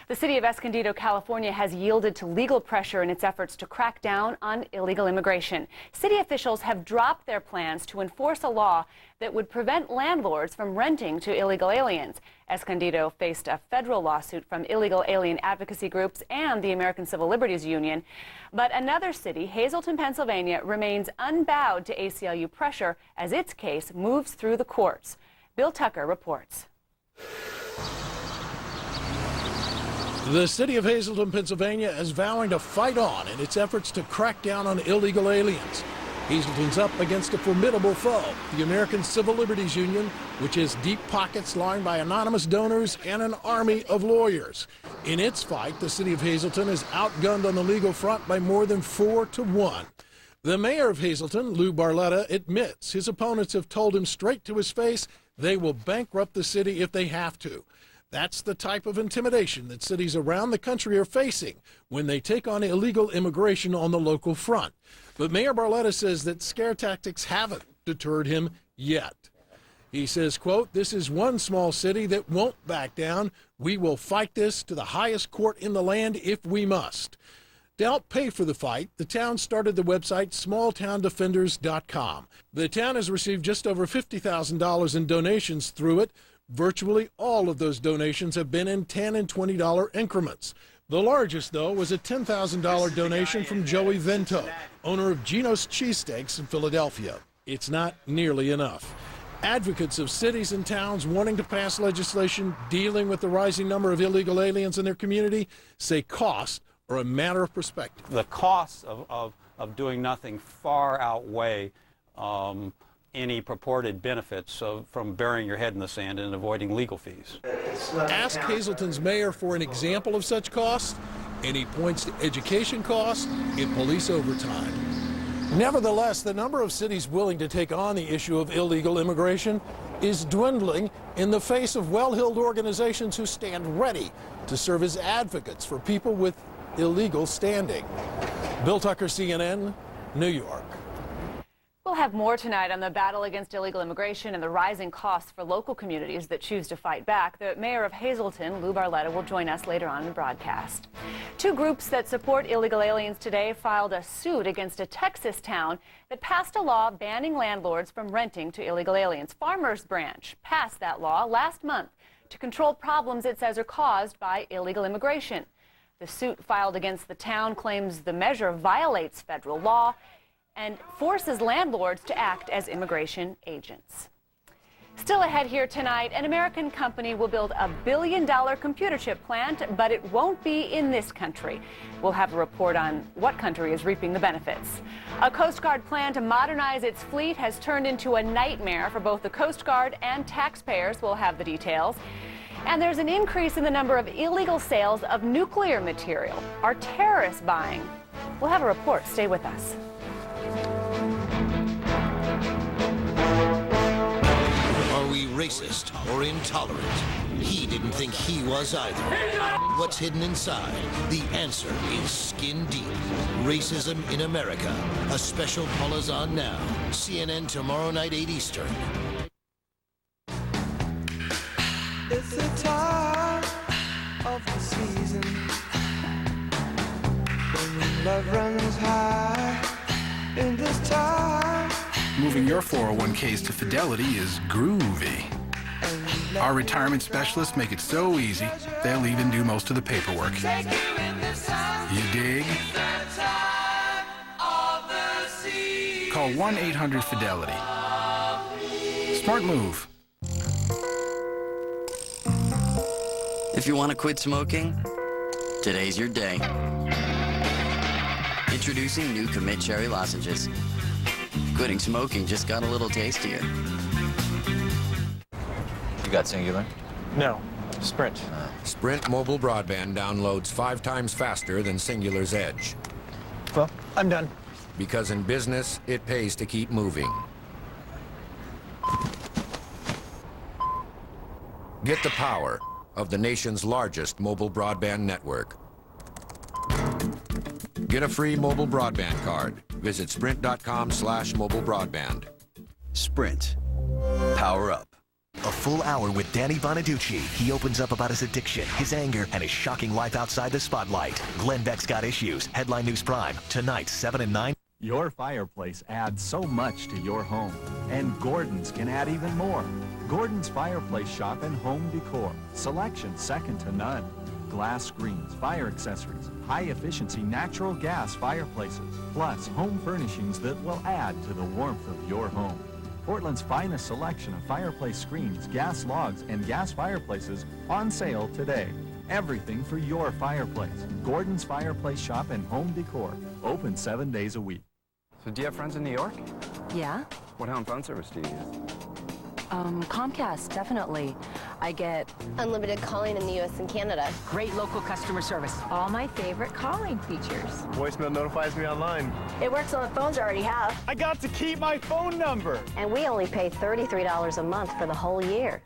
The city of Escondido, California, has yielded to legal pressure in its efforts to crack down on illegal immigration. City officials have dropped their plans to enforce a law that would prevent landlords from renting to illegal aliens. Escondido faced a federal lawsuit from illegal alien advocacy groups and the American Civil Liberties Union. But another city, Hazleton, Pennsylvania, remains unbowed to ACLU pressure as its case moves through the courts. Bill Tucker reports. The city of Hazleton, Pennsylvania is vowing to fight on in its efforts to crack down on illegal aliens. Hazelton's up against a formidable foe, the American Civil Liberties Union, which has deep pockets lined by anonymous donors and an army of lawyers. In its fight, the city of Hazleton is outgunned on the legal front by more than 4-1. The mayor of Hazleton, Lou Barletta, admits his opponents have told him straight to his face they will bankrupt the city if they have to. That's the type of intimidation that cities around the country are facing when they take on illegal immigration on the local front. But Mayor Barletta says that scare tactics haven't deterred him yet. He says, quote, "This is one small city that won't back down. We will fight this to the highest court in the land if we must." To help pay for the fight, the town started the website smalltowndefenders.com. The town has received just over $50,000 in donations through it. Virtually all of those donations have been in $10 and $20 increments. The largest, though, was a $10,000 donation from Joey Vento, owner of Gino's Cheesesteaks in Philadelphia. It's not nearly enough. Advocates of cities and towns wanting to pass legislation dealing with the rising number of illegal aliens in their community say cost are a matter of perspective. The costs of doing nothing far outweigh any purported benefits from burying your head in the sand and avoiding legal fees. Ask Hazleton's mayor for an example of such costs, and he points to education costs and police overtime. Nevertheless, the number of cities willing to take on the issue of illegal immigration is dwindling in the face of well-heeled organizations who stand ready to serve as advocates for people with illegal standing. Bill Tucker, CNN, New York. We'll have more tonight on the battle against illegal immigration and the rising costs for local communities that choose to fight back. The mayor of Hazleton, Lou Barletta, will join us later on in the broadcast. Two groups that support illegal aliens today filed a suit against a Texas town that passed a law banning landlords from renting to illegal aliens. Farmers Branch passed that law last month to control problems it says are caused by illegal immigration. The suit filed against the town claims the measure violates federal law and forces landlords to act as immigration agents. Still ahead here tonight, an American company will build a $1 billion computer chip plant, but it won't be in this country. We'll have a report on what country is reaping the benefits. A Coast Guard plan to modernize its fleet has turned into a nightmare for both the Coast Guard and taxpayers. We'll have the details. And there's an increase in the number of illegal sales of nuclear material. Are terrorists buying? We'll have a report. Stay with us. Are we racist or intolerant? He didn't think he was either. What's hidden inside? The answer is skin deep. Racism in America. A special Paula's on now. CNN tomorrow night, 8 Eastern. It's the time of the season when love runs high. In this time, moving your 401ks to Fidelity is groovy. Our retirement specialists make it so easy, they'll even do most of the paperwork. You dig? Call 1-800-FIDELITY. Smart move. If you want to quit smoking, today's your day. Introducing new Commit Cherry Lozenges. Quitting smoking just got a little tastier. You got Singular? No, Sprint. Sprint mobile broadband downloads 5 times faster than Singular's Edge. Well, I'm done. Because in business, it pays to keep moving. Get the power of the nation's largest mobile broadband network. Get a free mobile broadband card. Visit sprint.com/mobile broadband. Sprint. Power up. A full hour with Danny Bonaducci. He opens up about his addiction, his anger, and his shocking life outside the spotlight. Glenn Beck's Got Issues. Headline News Prime. Tonight, 7 and 9. Your fireplace adds so much to your home, and Gordon's can add even more. Gordon's Fireplace Shop and Home Decor. Selection second to none. Glass screens, fire accessories, high-efficiency natural gas fireplaces, plus home furnishings that will add to the warmth of your home. Portland's finest selection of fireplace screens, gas logs, and gas fireplaces on sale today. Everything for your fireplace. Gordon's Fireplace Shop and Home Decor. Open 7 days a week. So do you have friends in New York? Yeah. What home phone service do you use? Comcast, definitely. I get unlimited calling in the U.S. and Canada. Great local customer service. All my favorite calling features. Voicemail notifies me online. It works on the phones I already have. I got to keep my phone number. And we only pay $33 a month for the whole year.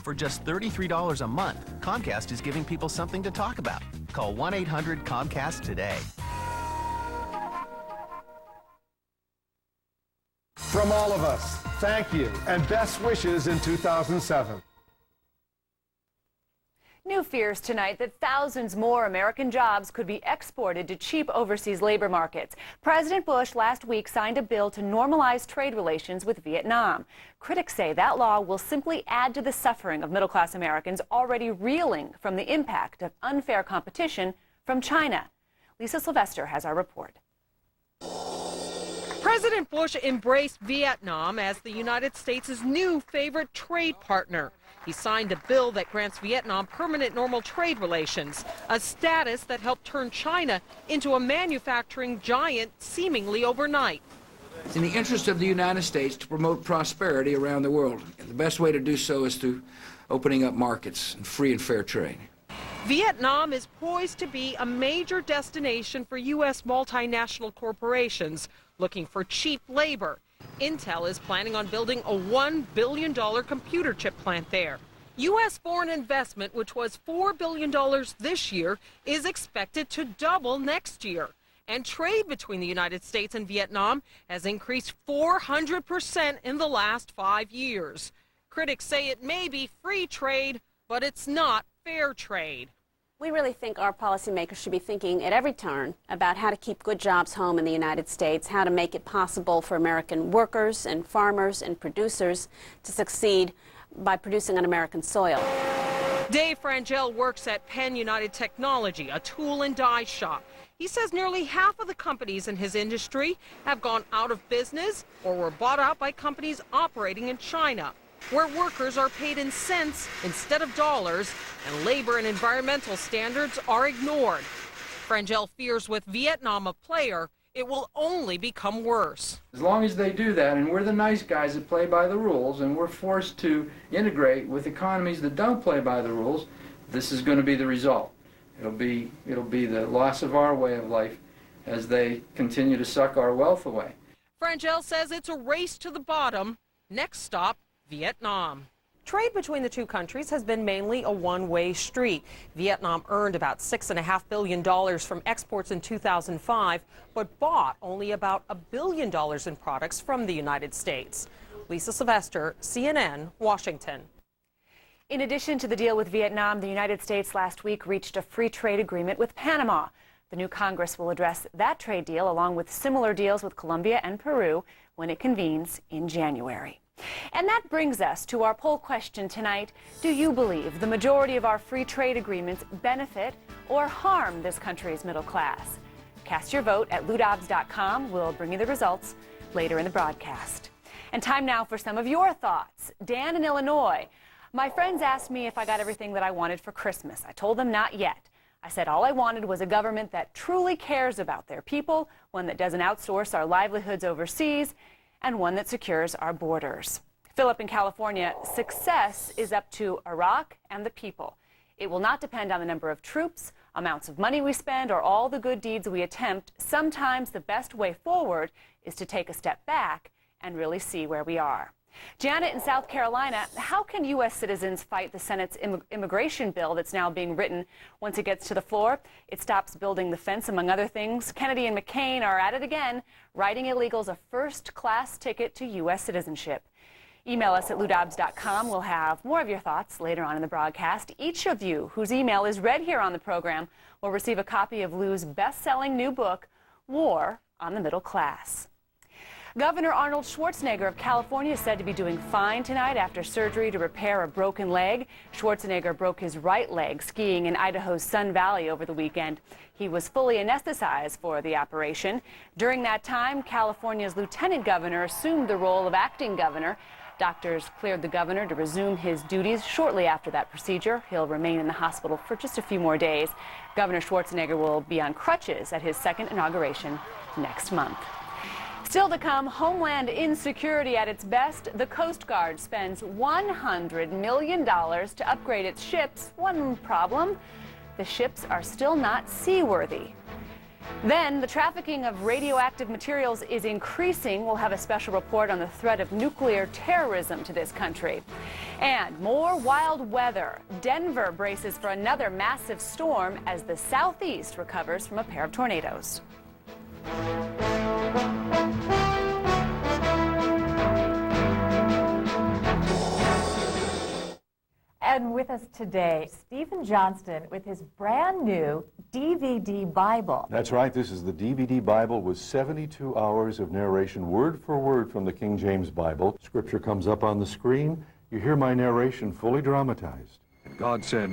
For just $33 a month, Comcast is giving people something to talk about. Call 1-800-COMCAST today. From all of us, thank you and best wishes in 2007. New fears tonight that thousands more American jobs could be exported to cheap overseas labor markets. President Bush last week signed a bill to normalize trade relations with Vietnam. Critics say that law will simply add to the suffering of middle-class Americans already reeling from the impact of unfair competition from China. Lisa Sylvester has our report. President Bush embraced Vietnam as the United States' new favorite trade partner. He signed a bill that grants Vietnam permanent normal trade relations, a status that helped turn China into a manufacturing giant seemingly overnight. It's in the interest of the United States to promote prosperity around the world. And the best way to do so is through opening up markets and free and fair trade. Vietnam is poised to be a major destination for U.S. multinational corporations looking for cheap labor. Intel is planning on building a $1 billion computer chip plant there. U.S. foreign investment, which was $4 billion this year, is expected to double next year. And trade between the United States and Vietnam has increased 400% in the last 5 years. Critics say it may be free trade, but it's not fair trade. We really think our policymakers should be thinking at every turn about how to keep good jobs home in the United States, how to make it possible for American workers and farmers and producers to succeed by producing on American soil. Dave Frangel works at Penn United Technology, a tool and die shop. He says nearly half of the companies in his industry have gone out of business or were bought out by companies operating in China, where workers are paid in cents instead of dollars, and labor and environmental standards are ignored. Frangel fears with Vietnam a player, it will only become worse. As long as they do that, and we're the nice guys that play by the rules, and we're forced to integrate with economies that don't play by the rules, this is going to be the result. It'll be the loss of our way of life as they continue to suck our wealth away. Frangel says it's a race to the bottom. Next stop, Vietnam. Trade between the two countries has been mainly a one-way street. Vietnam earned about $6.5 billion from exports in 2005, but bought only about $1 billion in products from the United States. Lisa Sylvester, CNN, Washington. In addition to the deal with Vietnam, the United States last week reached a free trade agreement with Panama. The new Congress will address that trade deal along with similar deals with Colombia and Peru when it convenes in January. And that brings us to our poll question tonight. Do you believe the majority of our free trade agreements benefit or harm this country's middle class? Cast your vote at LouDobbs.com. We'll bring you the results later in the broadcast. And time now for some of your thoughts. Dan in Illinois. My friends asked me if I got everything that I wanted for Christmas. I told them not yet. I said all I wanted was a government that truly cares about their people, one that doesn't outsource our livelihoods overseas, and one that secures our borders. Philip in California, success is up to Iraq and the people. It will not depend on the number of troops, amounts of money we spend, or all the good deeds we attempt. Sometimes the best way forward is to take a step back and really see where we are. Janet in South Carolina, how can U.S. citizens fight the Senate's immigration bill that's now being written once it gets to the floor? It stops building the fence, among other things. Kennedy and McCain are at it again, writing illegals a first-class ticket to U.S. citizenship. Email us at LouDobbs.com. We'll have more of your thoughts later on in the broadcast. Each of you whose email is read here on the program will receive a copy of Lou's best-selling new book, War on the Middle Class. Governor Arnold Schwarzenegger of California is said to be doing fine tonight after surgery to repair a broken leg. Schwarzenegger broke his right leg skiing in Idaho's Sun Valley over the weekend. He was fully anesthetized for the operation. During that time, California's lieutenant governor assumed the role of acting governor. Doctors cleared the governor to resume his duties shortly after that procedure. He'll remain in the hospital for just a few more days. Governor Schwarzenegger will be on crutches at his second inauguration next month. Still to come, Homeland insecurity at its best. The Coast Guard spends $100 million to upgrade its ships. One problem, the ships are still not seaworthy. Then, the trafficking of radioactive materials is increasing. We'll have a special report on the threat of nuclear terrorism to this country. And more wild weather. Denver braces for another massive storm as the southeast recovers from a pair of tornadoes. And with us today, Stephen Johnston with his brand new DVD Bible. That's right. This is the DVD Bible with 72 hours of narration, word for word from the King James Bible. Scripture comes up on the screen. You hear my narration fully dramatized. God said,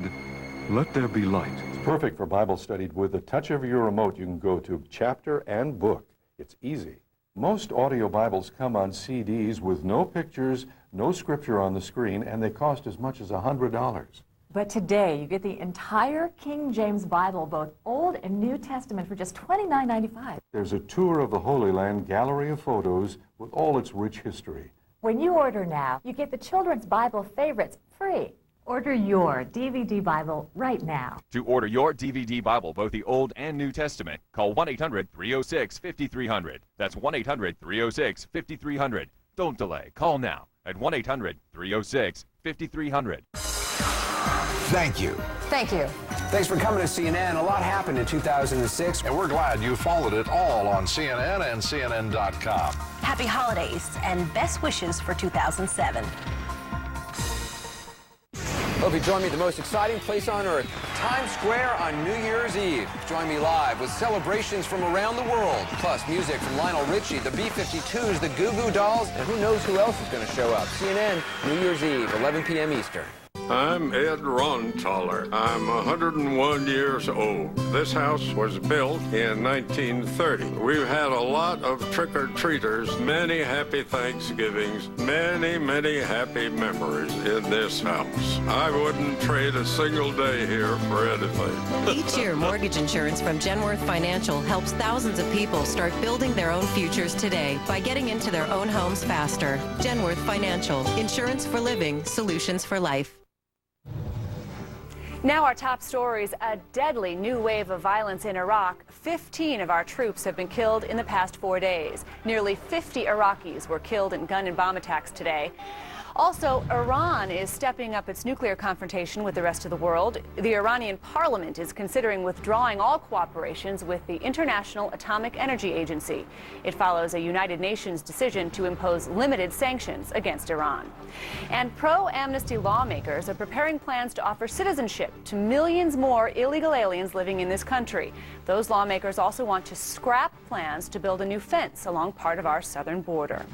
"Let there be light." It's perfect for Bible study. With the touch of your remote, you can go to chapter and book. It's easy. Most audio Bibles come on CDs with no pictures, no scripture on the screen, and they cost as much as $100. But today, you get the entire King James Bible, both Old and New Testament, for just $29.95. There's a tour of the Holy Land, gallery of photos with all its rich history. When you order now, you get the Children's Bible Favorites free. Order your DVD Bible right now. To order your DVD Bible, both the Old and New Testament, call 1-800-306-5300. That's 1-800-306-5300. Don't delay. Call now at 1-800-306-5300. Thank you. Thank you. Thanks for coming to CNN. A lot happened in 2006. And we're glad you followed it all on CNN and CNN.com. Happy holidays and best wishes for 2007. Hope you join me at the most exciting place on earth, Times Square on New Year's Eve. Join me live with celebrations from around the world, plus music from Lionel Richie, the B-52s, the Goo Goo Dolls, and who knows who else is going to show up. CNN, New Year's Eve, 11 p.m. Eastern. I'm Ed Rontaler. I'm 101 years old. This house was built in 1930. We've had a lot of trick-or-treaters, many happy Thanksgivings, many happy memories in this house. I wouldn't trade a single day here for anything. Each year, mortgage insurance from Genworth Financial helps thousands of people start building their own futures today by getting into their own homes faster. Genworth Financial. Insurance for living, solutions for life. Now our top stories, a deadly new wave of violence in Iraq. 15 of our troops have been killed in the past 4 days. Nearly 50 Iraqis were killed in gun and bomb attacks today. Also, Iran is stepping up its nuclear confrontation with the rest of the world. The Iranian parliament is considering withdrawing all cooperations with the International Atomic Energy Agency. It follows a United Nations decision to impose limited sanctions against Iran. And pro-amnesty lawmakers are preparing plans to offer citizenship to millions more illegal aliens living in this country. Those lawmakers also want to scrap plans to build a new fence along part of our southern border.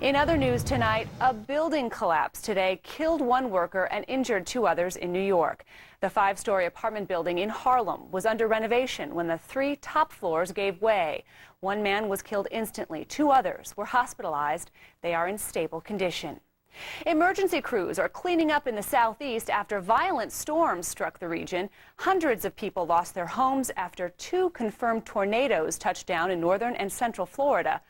In other news tonight, a building collapse today killed one worker and injured 2 others in New York. The 5-story apartment building in Harlem was under renovation when the 3 top floors gave way. 1 man was killed instantly. 2 others were hospitalized. They are in stable condition. Emergency crews are cleaning up in the southeast after violent storms struck the region. Hundreds of people lost their homes after 2 confirmed tornadoes touched down in northern and central Florida.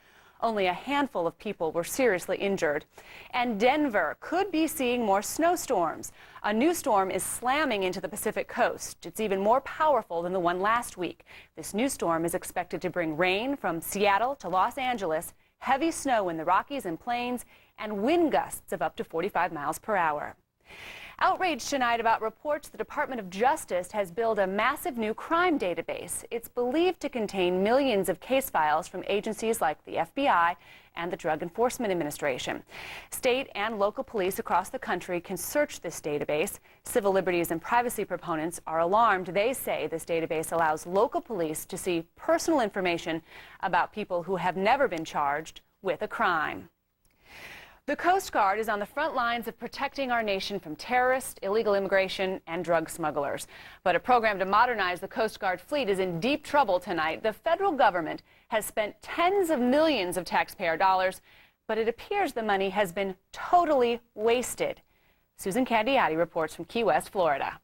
Only a handful of people were seriously injured. And Denver could be seeing more snowstorms. A new storm is slamming into the Pacific coast. It's even more powerful than the one last week. This new storm is expected to bring rain from Seattle to Los Angeles, heavy snow in the Rockies and Plains, and wind gusts of up to 45 miles per hour. Outrage tonight about reports the Department of Justice has built a massive new crime database. It's believed to contain millions of case files from agencies like the FBI and the Drug Enforcement Administration. State and local police across the country can search this database. Civil liberties and privacy proponents are alarmed. They say this database allows local police to see personal information about people who have never been charged with a crime. The Coast Guard is on the front lines of protecting our nation from terrorists, illegal immigration, and drug smugglers. But a program to modernize the Coast Guard fleet is in deep trouble tonight. The federal government has spent tens of millions of taxpayer dollars, but it appears the money has been totally wasted. Susan Candiotti reports from Key West, Florida.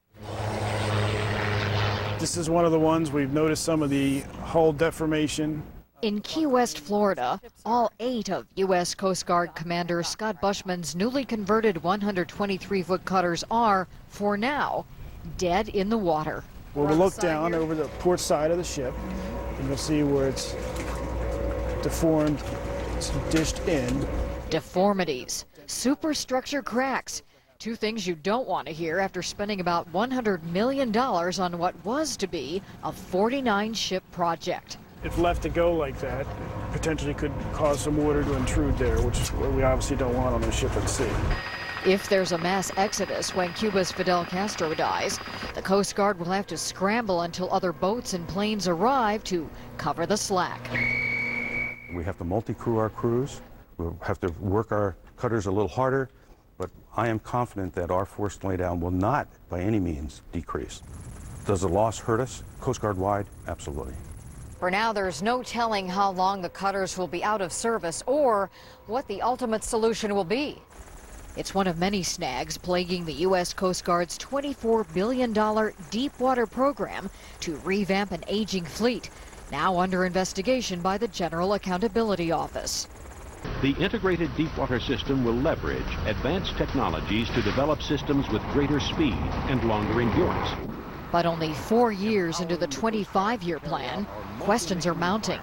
This is one of the ones we've noticed some of the hull deformation In Key West, Florida, all 8 of U.S. Coast Guard Commander Scott Bushman's newly converted 123-foot cutters are, for now, dead in the water. Well, we'll look down over the port side of the ship, and you'll see where it's deformed, it's dished in. Deformities, superstructure cracks, 2 things you don't want to hear after spending about $100 million on what was to be a 49-ship project. If left to go like that, potentially could cause some water to intrude there, which we obviously don't want on a ship at sea. If there's a mass exodus when Cuba's Fidel Castro dies, the Coast Guard will have to scramble until other boats and planes arrive to cover the slack. We have to multi-crew our crews. We'll have to work our cutters a little harder, but I am confident that our forced laydown will not, by any means, decrease. Does the loss hurt us, Coast Guard-wide? Absolutely. For now, there's no telling how long the cutters will be out of service or what the ultimate solution will be. It's one of many snags plaguing the U.S. Coast Guard's $24 billion deep water program to revamp an aging fleet, now under investigation by the General Accountability Office. The integrated deepwater system will leverage advanced technologies to develop systems with greater speed and longer endurance. But only 4 years into the 25-year plan, questions are mounting.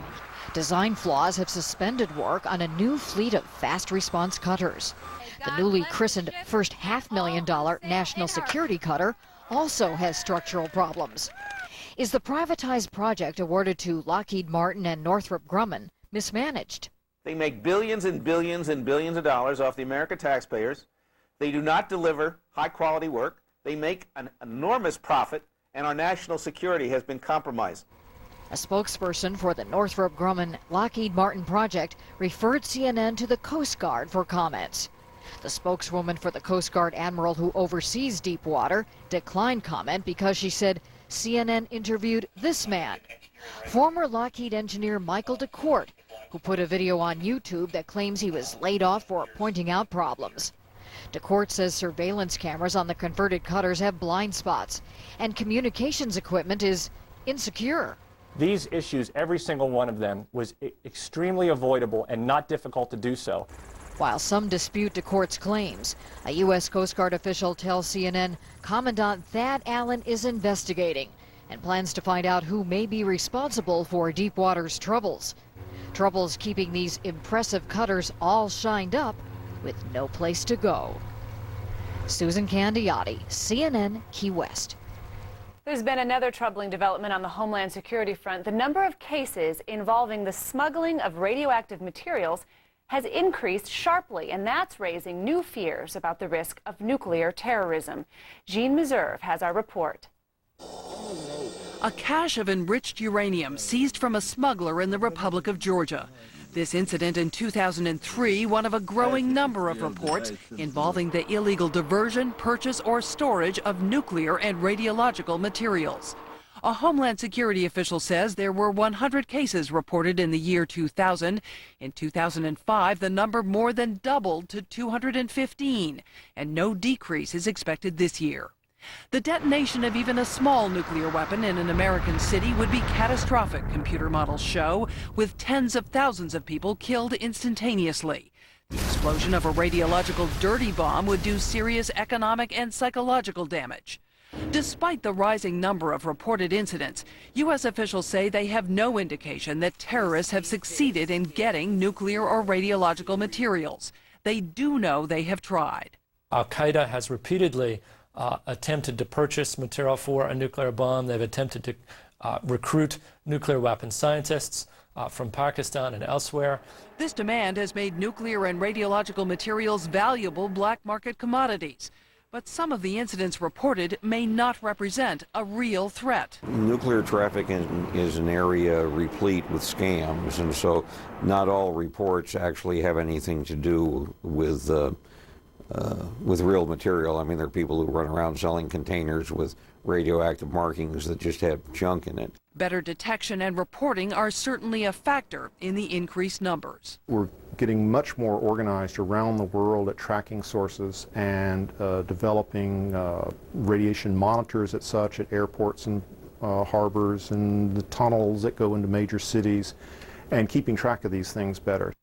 Design flaws have suspended work on a new fleet of fast response cutters. The newly christened first $500,000 national security cutter also has structural problems. Is the privatized project awarded to Lockheed Martin and Northrop Grumman mismanaged? They make billions and billions and billions of dollars off the American taxpayers. They do not deliver high-quality work. They make an enormous profit, and our national security has been compromised. A spokesperson for the Northrop Grumman Lockheed Martin project referred CNN to the Coast Guard for comments. The spokeswoman for the Coast Guard admiral who oversees Deepwater declined comment because she said CNN interviewed this man, former Lockheed engineer Michael DeCourt, who put a video on YouTube that claims he was laid off for pointing out problems. DeCourt says surveillance cameras on the converted cutters have blind spots, and communications equipment is insecure. These issues, every single one of them, was extremely avoidable and not difficult to do so. While some dispute DeCourt's claims, a U.S. Coast Guard official tells CNN Commandant Thad Allen is investigating and plans to find out who may be responsible for Deepwater's troubles. Troubles keeping these impressive cutters all shined up with no place to go. Susan Candiotti, CNN, Key West. There's been another troubling development on the Homeland Security front. The number of cases involving the smuggling of radioactive materials has increased sharply, and that's raising new fears about the risk of nuclear terrorism. Jean Meserve has our report. A cache of enriched uranium seized from a smuggler in the Republic of Georgia. This incident in 2003, one of a growing number of reports involving the illegal diversion, purchase, or storage of nuclear and radiological materials. A Homeland Security official says there were 100 cases reported in the year 2000. In 2005, the number more than doubled to 215, and no decrease is expected this year. The detonation of even a small nuclear weapon in an American city would be catastrophic, computer models show, with tens of thousands of people killed instantaneously. The explosion of a radiological dirty bomb would do serious economic and psychological damage. Despite the rising number of reported incidents, U.S. officials say they have no indication that terrorists have succeeded in getting nuclear or radiological materials. They do know they have tried. Al-Qaeda has repeatedly attempted to purchase material for a nuclear bomb. They've attempted to recruit nuclear weapons scientists from Pakistan and elsewhere. This demand has made nuclear and radiological materials valuable black market commodities. But some of the incidents reported may not represent a real threat. Nuclear trafficking is an area replete with scams, and so not all reports actually have anything to do with real material. I mean, there are people who run around selling containers with radioactive markings that just have junk in it. Better detection and reporting are certainly a factor in the increased numbers. We're getting much more organized around the world at tracking sources and developing radiation monitors at airports and harbors and the tunnels that go into major cities. and keeping track of these things better.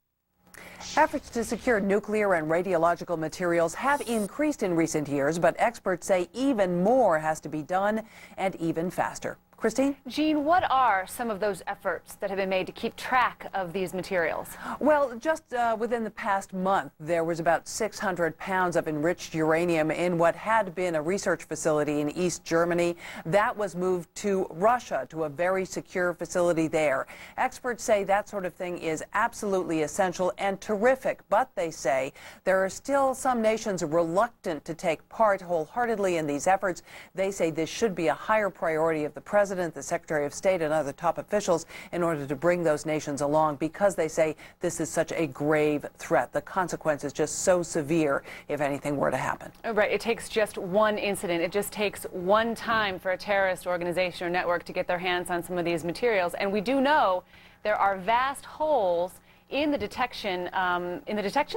Efforts to secure nuclear and radiological materials have increased in recent years, but experts say even more has to be done, and even faster. Christine? Jean, what are some of those efforts that have been made to keep track of these materials? Well, just within the past month, there was about 600 pounds of enriched uranium in what had been a research facility in East Germany. That was moved to Russia, to a very secure facility there. Experts say that sort of thing is absolutely essential and terrific, but they say there are still some nations reluctant to take part wholeheartedly in these efforts. They say this should be a higher priority of the President, the Secretary of State, and other top officials in order to bring those nations along, because they say this is such a grave threat. The consequence is just so severe if anything were to happen. Right. It takes just one incident. It just takes one time for a terrorist organization or network to get their hands on some of these materials. And we do know there are vast holes in the detection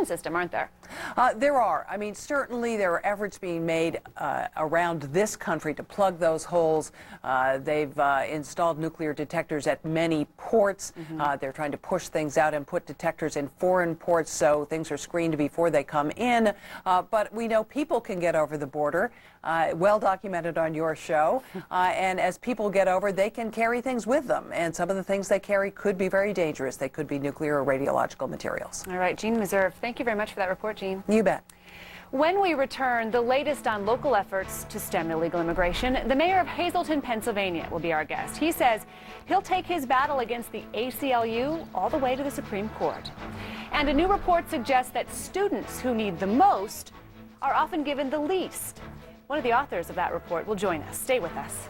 system, aren't there? There are. I mean, certainly there are efforts being made around this country to plug those holes. They've installed nuclear detectors at many ports. They're trying to push things out and put detectors in foreign ports so things are screened before they come in. But we know people can get over the border, well documented on your show. And as people get over, they can carry things with them. And some of the things they carry could be very dangerous. They could be nuclear or radiological materials. All right, Jean Meserve, thank you very much for that report, Jean. You bet. When we return, the latest on local efforts to stem illegal immigration. The mayor of Hazleton, Pennsylvania will be our guest. He says he'll take his battle against the ACLU all the way to the Supreme Court. And a new report suggests that students who need the most are often given the least. One of the authors of that report will join us. Stay with us.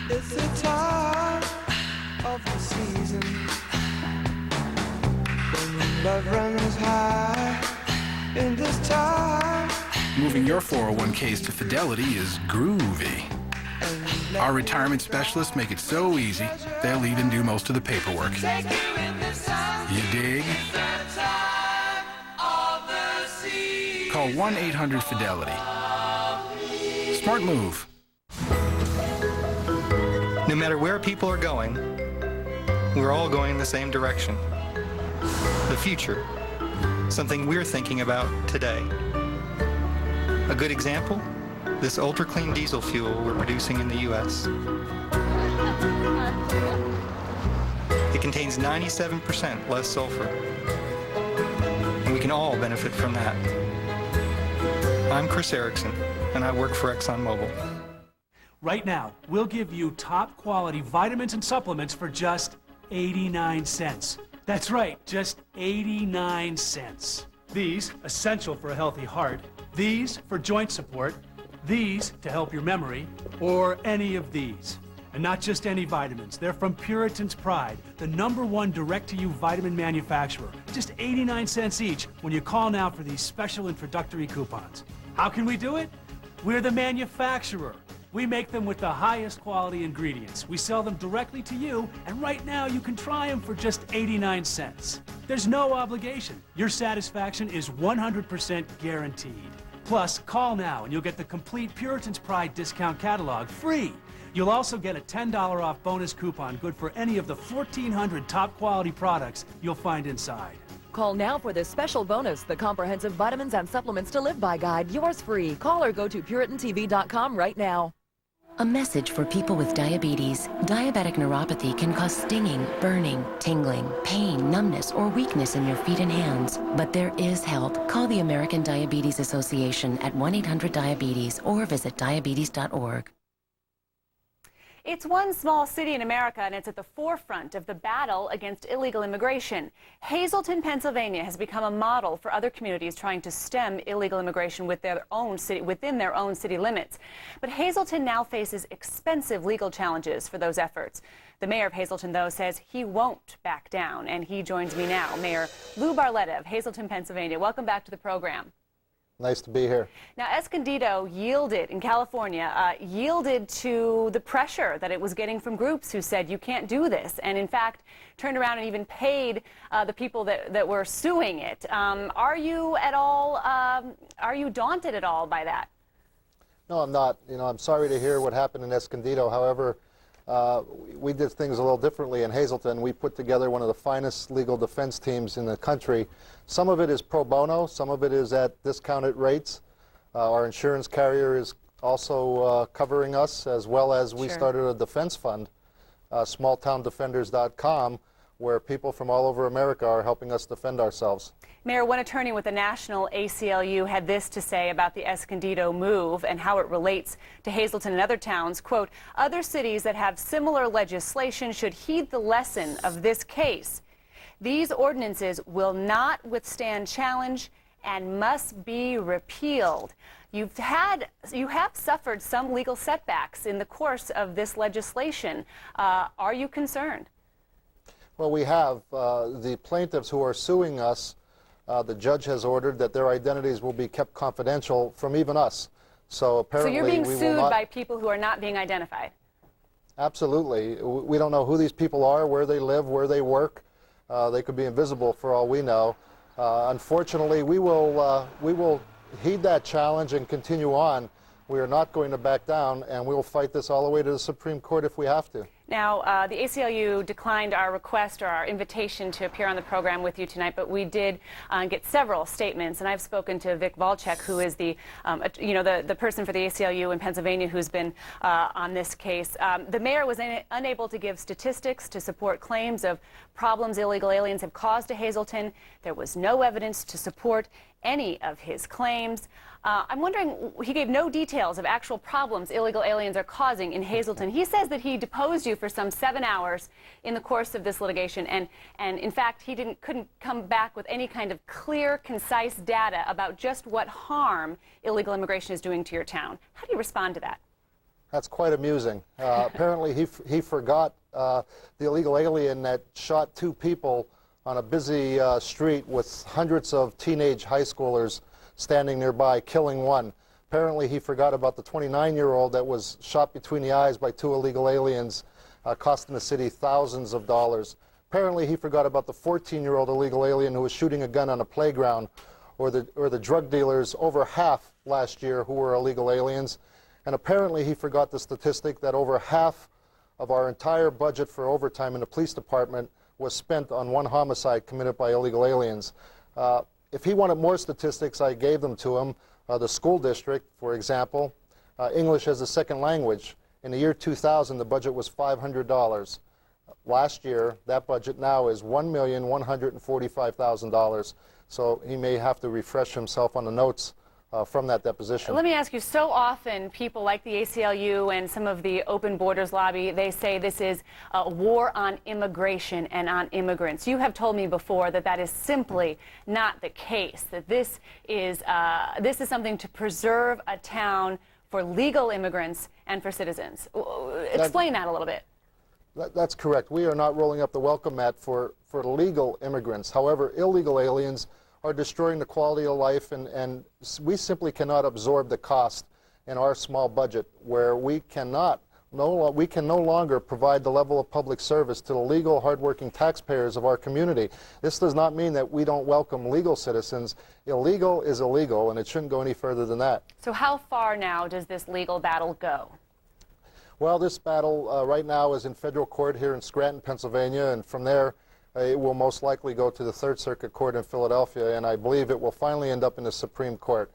It's the time of the season when love runs high. In this time, moving your 401ks to Fidelity is groovy. Our retirement specialists make it so easy, they'll even do most of the paperwork. You dig? Call 1-800-FIDELITY. Smart move. No matter where people are going, we're all going in the same direction. The future, something we're thinking about today. A good example? This ultra-clean diesel fuel we're producing in the U.S. It contains 97% less sulfur, and we can all benefit from that. I'm Chris Erickson, and I work for ExxonMobil. Right now, we'll give you top quality vitamins and supplements for just 89 cents. That's right, just 89 cents. These, essential for a healthy heart. These, for joint support. These, to help your memory. Or any of these. And not just any vitamins. They're from Puritan's Pride, the #1 direct-to-you vitamin manufacturer. Just 89 cents each when you call now for these special introductory coupons. How can we do it? We're the manufacturer. We make them with the highest quality ingredients. We sell them directly to you, and right now you can try them for just 89 cents. There's no obligation. Your satisfaction is 100% guaranteed. Plus, call now and you'll get the complete Puritan's Pride discount catalog free. You'll also get a $10 off bonus coupon good for any of the 1,400 top quality products you'll find inside. Call now for this special bonus, the Comprehensive Vitamins and Supplements to Live By Guide. Yours free. Call or go to PuritanTV.com right now. A message for people with diabetes. Diabetic neuropathy can cause stinging, burning, tingling, pain, numbness, or weakness in your feet and hands. But there is help. Call the American Diabetes Association at 1-800-DIABETES or visit diabetes.org. It's one small city in America, and it's at the forefront of the battle against illegal immigration. Hazleton, Pennsylvania has become a model for other communities trying to stem illegal immigration within their own city limits. But Hazleton now faces expensive legal challenges for those efforts. The mayor of Hazleton, though, says he won't back down, and he joins me now. Mayor Lou Barletta of Hazleton, Pennsylvania. Welcome back to the program. Nice to be here. Now, Escondido yielded, in California, yielded to the pressure that it was getting from groups who said you can't do this, and in fact turned around and even paid the people that were suing it. Are you at all, are you daunted at all by that? No, I'm not. You know, I'm sorry to hear what happened in Escondido. However, we did things a little differently in Hazleton. We put together one of the finest legal defense teams in the country. Some of it is pro bono, some of it is at discounted rates. Our insurance carrier is also covering us, as well as we started a defense fund, smalltowndefenders.com, where people from all over America are helping us defend ourselves. Mayor, one attorney with the National ACLU had this to say about the Escondido move and how it relates to Hazleton and other towns. Quote, other cities that have similar legislation should heed the lesson of this case. These ordinances will not withstand challenge and must be repealed. You have suffered some legal setbacks in the course of this legislation. Are you concerned? Well, we have. The plaintiffs who are suing us, the judge has ordered that their identities will be kept confidential from even us. So apparently you're being we sued will not... by people who are not being identified? Absolutely. We don't know who these people are, where they live, where they work. They could be invisible for all we know. Unfortunately, we will heed that challenge and continue on. We are not going to back down, and we will fight this all the way to the Supreme Court if we have to. Now, the ACLU declined our request or our invitation to appear on the program with you tonight, but we did get several statements, and I've spoken to Vic Volchek, who is the person for the ACLU in Pennsylvania who's been on this case. The mayor was unable to give statistics to support claims of problems illegal aliens have caused to Hazleton. There was no evidence to support any of his claims. I'm wondering, he gave no details of actual problems illegal aliens are causing in Hazleton. He says that he deposed you for some 7 hours in the course of this litigation, and in fact, he couldn't come back with any kind of clear, concise data about just what harm illegal immigration is doing to your town. How do you respond to that? That's quite amusing. Apparently, he forgot the illegal alien that shot 2 people on a busy street with hundreds of teenage high schoolers standing nearby, killing 1. Apparently, he forgot about the 29-year-old that was shot between the eyes by 2 illegal aliens, costing the city thousands of dollars. Apparently, he forgot about the 14-year-old illegal alien who was shooting a gun on a playground, or the drug dealers, over half last year, who were illegal aliens. And apparently, he forgot the statistic that over half of our entire budget for overtime in the police department was spent on 1 homicide committed by illegal aliens. If he wanted more statistics, I gave them to him. The school district, for example, English as a second language. In the year 2000, the budget was $500. Last year, that budget now is $1,145,000. So he may have to refresh himself on the notes from that deposition. Let me ask you, so often people like the ACLU and some of the Open Borders lobby, they say this is a war on immigration and on immigrants. You have told me before that that is simply not the case, that this is something to preserve a town for legal immigrants and for citizens. Explain that a little bit. That's correct. We are not rolling up the welcome mat for legal immigrants. However, illegal aliens are destroying the quality of life, and we simply cannot absorb the cost in our small budget, where we can no longer provide the level of public service to the legal, hardworking taxpayers of our community. This does not mean that we don't welcome legal citizens. Illegal is illegal, and it shouldn't go any further than that. So how far now does this legal battle go? Well, this battle right now is in federal court here in Scranton, Pennsylvania, and from there it will most likely go to the Third Circuit Court in Philadelphia, and I believe it will finally end up in the Supreme Court.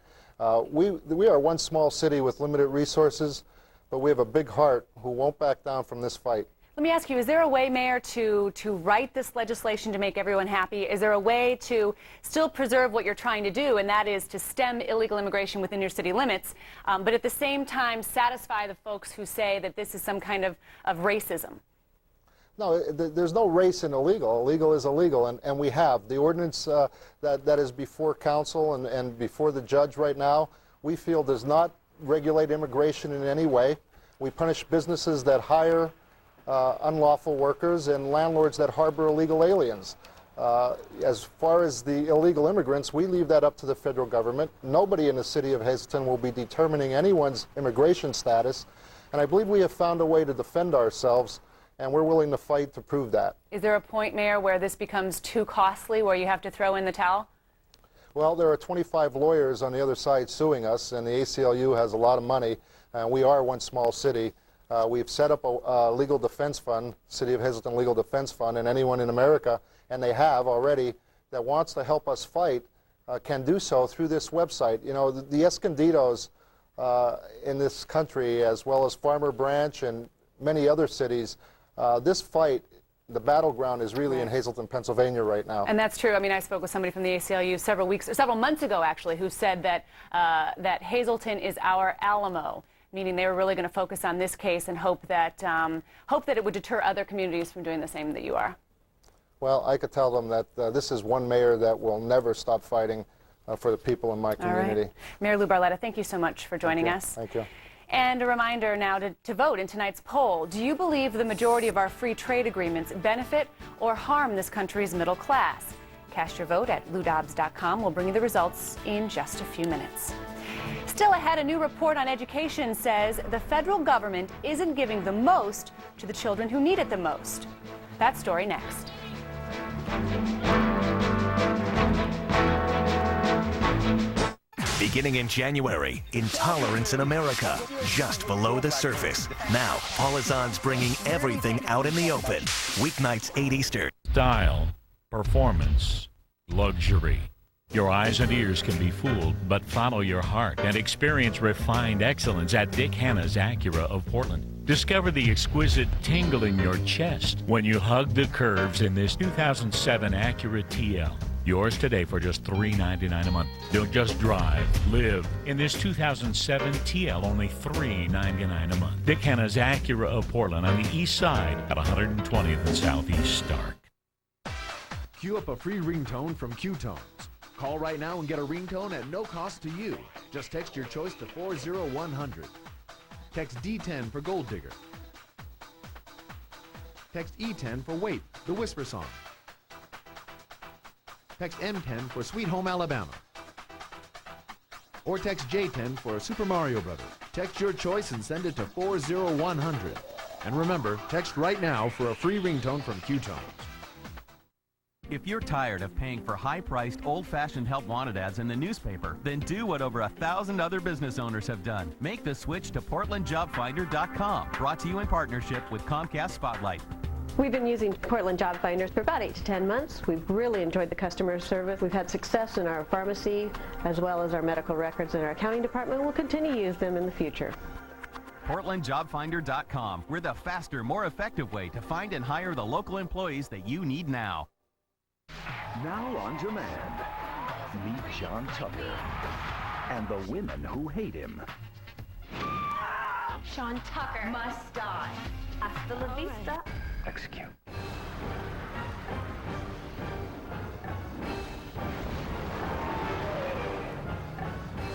We are one small city with limited resources, but we have a big heart who won't back down from this fight. Let me ask you, is there a way, Mayor, to write this legislation to make everyone happy? Is there a way to still preserve what you're trying to do, and that is to stem illegal immigration within your city limits, but at the same time satisfy the folks who say that this is some kind of racism? No, there's no race in illegal. Illegal is illegal, and we have. The ordinance that is before council and before the judge right now, we feel does not regulate immigration in any way. We punish businesses that hire unlawful workers and landlords that harbor illegal aliens. As far as the illegal immigrants, we leave that up to the federal government. Nobody in the city of Hazleton will be determining anyone's immigration status, and I believe we have found a way to defend ourselves, and we're willing to fight to prove that. Is there a point, Mayor, where this becomes too costly, where you have to throw in the towel? Well, there are 25 lawyers on the other side suing us, and the ACLU has a lot of money. We are one small city. We've set up a legal defense fund, City of Hazleton Legal Defense Fund, and anyone in America, and they have already, that wants to help us fight can do so through this website. You know, the Escondidos in this country, as well as Farmer Branch and many other cities, this fight, the battleground is really in Hazleton, Pennsylvania right now. And that's true. I mean, I spoke with somebody from the ACLU several months ago, actually, who said that that Hazleton is our Alamo, meaning they were really going to focus on this case and hope that it would deter other communities from doing the same that you are. Well, I could tell them that this is one mayor that will never stop fighting for the people in my community. All right. Mayor Lou Barletta, thank you so much for joining us. Thank you. And a reminder now to vote in tonight's poll. Do you believe the majority of our free trade agreements benefit or harm this country's middle class? Cast your vote at loudobbs.com. We'll bring you the results in just a few minutes. Still ahead, a new report on education says the federal government isn't giving the most to the children who need it the most. That story next. Beginning in January, intolerance in America, just below the surface. Now, Paula Zahn's bringing everything out in the open. Weeknights, 8 Eastern. Style, performance, luxury. Your eyes and ears can be fooled, but follow your heart and experience refined excellence at Dick Hanna's Acura of Portland. Discover the exquisite tingle in your chest when you hug the curves in this 2007 Acura TL. Yours today for just $399 a month. Don't just drive, live. In this 2007 TL, only $399 a month. Dick Hanna's Acura of Portland on the east side at 120th and Southeast Stark. Queue up a free ringtone from Q-Tones. Call right now and get a ringtone at no cost to you. Just text your choice to 40100. Text D10 for Gold Digger. Text E10 for Wait, the Whisper Song. Text M10 for Sweet Home Alabama. Or text J10 for Super Mario Brothers. Text your choice and send it to 40100. And remember, text right now for a free ringtone from Q-Tones. If you're tired of paying for high-priced, old-fashioned help wanted ads in the newspaper, then do what over 1,000 other business owners have done. Make the switch to PortlandJobFinder.com. Brought to you in partnership with Comcast Spotlight. We've been using Portland Job Finders for about 8 to 10 months. We've really enjoyed the customer service. We've had success in our pharmacy as well as our medical records in our accounting department. We'll continue to use them in the future. PortlandJobFinder.com. We're the faster, more effective way to find and hire the local employees that you need now. Now on demand, meet John Tucker and the women who hate him. Sean Tucker must die. Hasta la vista. Execute.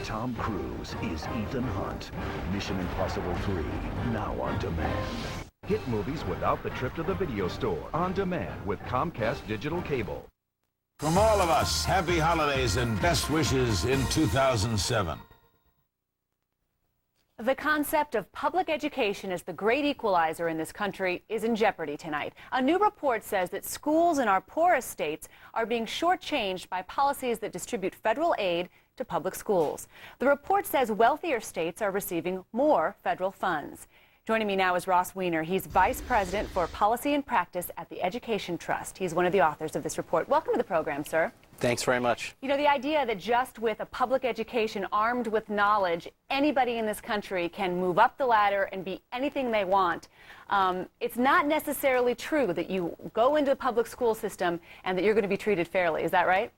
Tom Cruise is Ethan Hunt. Mission Impossible 3, now on demand. Hit movies without the trip to the video store. On demand with Comcast Digital Cable. From all of us, happy holidays and best wishes in 2007. The concept of public education as the great equalizer in this country is in jeopardy tonight. A new report says that schools in our poorest states are being shortchanged by policies that distribute federal aid to public schools. The report says wealthier states are receiving more federal funds. Joining me now is Ross Weiner. He's Vice President for Policy and Practice at the Education Trust. He's one of the authors of this report. Welcome to the program, sir. Thanks very much. You know, the idea that just with a public education armed with knowledge, anybody in this country can move up the ladder and be anything they want. It's not necessarily true that you go into the public school system and that you're going to be treated fairly. Is that right?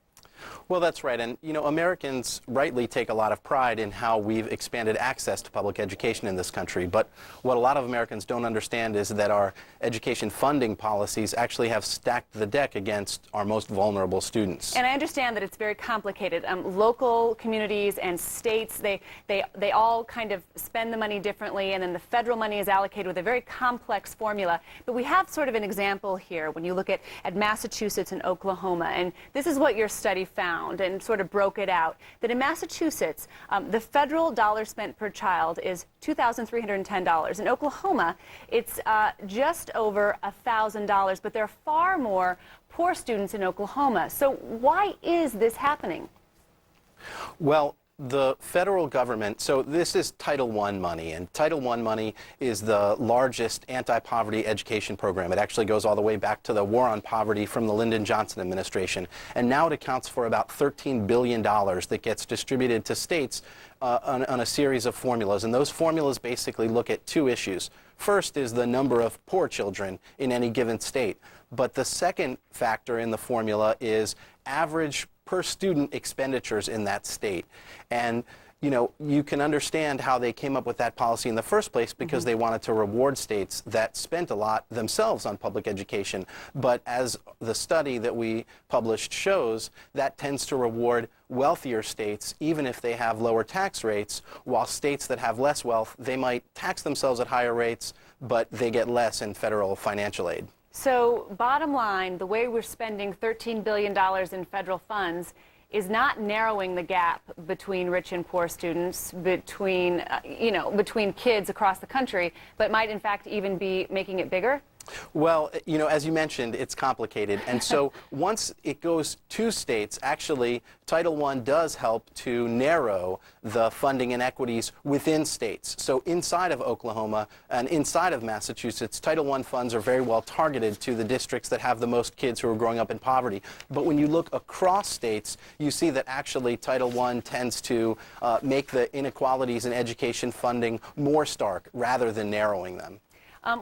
Well, that's right. And, you know, Americans rightly take a lot of pride in how we've expanded access to public education in this country. But what a lot of Americans don't understand is that our education funding policies actually have stacked the deck against our most vulnerable students. And I understand that it's very complicated. Local communities and states, they all kind of spend the money differently, and then the federal money is allocated with a very complex formula. But we have sort of an example here when you look at Massachusetts and Oklahoma. And this is what your study found and sort of broke it out, that in Massachusetts, the federal dollar spent per child is $2,310. In Oklahoma, it's just over $1,000, but there are far more poor students in Oklahoma. So why is this happening? Well, the federal government, so this is Title I money, and Title I money is the largest anti-poverty education program. It actually goes all the way back to the War on Poverty from the Lyndon Johnson administration, and now it accounts for about $13 billion that gets distributed to states on a series of formulas, and those formulas basically look at two issues. First is the number of poor children in any given state, but the second factor in the formula is average per student expenditures in that state. And you know, you can understand how they came up with that policy in the first place because they wanted to reward states that spent a lot themselves on public education. But as the study that we published shows, that tends to reward wealthier states even if they have lower tax rates, while states that have less wealth, they might tax themselves at higher rates, but they get less in federal financial aid. So bottom line, the way we're spending $13 billion in federal funds is not narrowing the gap between rich and poor students, between, between kids across the country, but might in fact even be making it bigger? Well, you know, as you mentioned, it's complicated. And so once it goes to states, actually, Title I does help to narrow the funding inequities within states. So inside of Oklahoma and inside of Massachusetts, Title I funds are very well targeted to the districts that have the most kids who are growing up in poverty. But when you look across states, you see that actually Title I tends to make the inequalities in education funding more stark rather than narrowing them.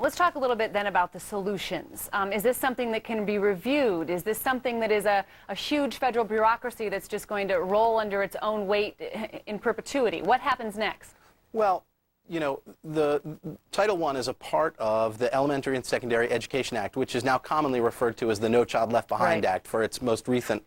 Let's talk a little bit then about the solutions. Is this something that can be reviewed? Is this something that is a huge federal bureaucracy that's just going to roll under its own weight in perpetuity? What happens next? Well, you know, the Title I is a part of the Elementary and Secondary Education Act, which is now commonly referred to as the No Child Left Behind Act for its most recent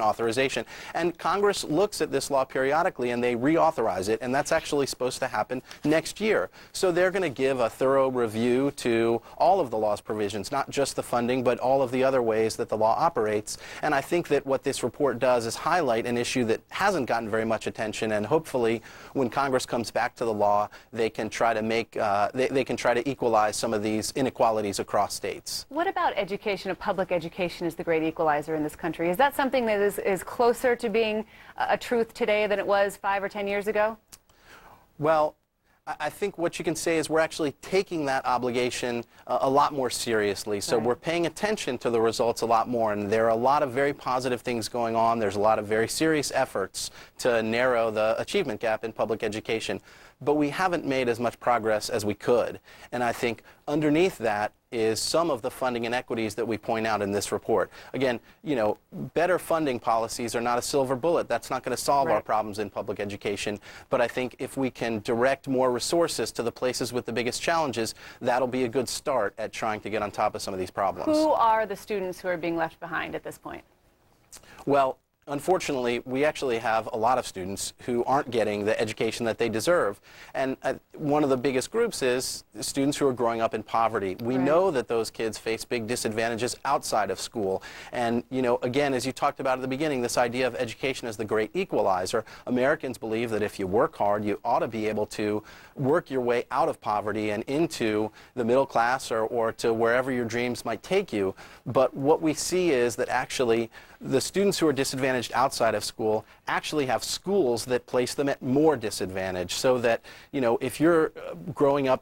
authorization. And Congress looks at this law periodically and they reauthorize it, and that's actually supposed to happen next year. So they're going to give a thorough review to all of the law's provisions, not just the funding, but all of the other ways that the law operates. And I think that what this report does is highlight an issue that hasn't gotten very much attention, and hopefully when Congress comes back to the law, they can try to make, they can try to equalize some of these inequalities across states. What about education? Public education is the great equalizer in this country. Is that something that is closer to being a truth today than it was 5 or 10 years ago? Well, I think what you can say is we're actually taking that obligation a lot more seriously. So we're paying attention to the results a lot more, and there are a lot of very positive things going on. There's a lot of very serious efforts to narrow the achievement gap in public education. But we haven't made as much progress as we could. And I think underneath that is some of the funding inequities that we point out in this report. Again, you know, better funding policies are not a silver bullet. That's not going to solve our problems in public education. But I think if we can direct more resources to the places with the biggest challenges, that'll be a good start at trying to get on top of some of these problems. Who are the students who are being left behind at this point? Well, unfortunately, we actually have a lot of students who aren't getting the education that they deserve. And one of the biggest groups is students who are growing up in poverty. We know that those kids face big disadvantages outside of school. And, you know, again, as you talked about at the beginning, this idea of education as the great equalizer, Americans believe that if you work hard, you ought to be able to work your way out of poverty and into the middle class or to wherever your dreams might take you. But what we see is that actually the students who are disadvantaged outside of school actually have schools that place them at more disadvantage, so that, you know, if you're going up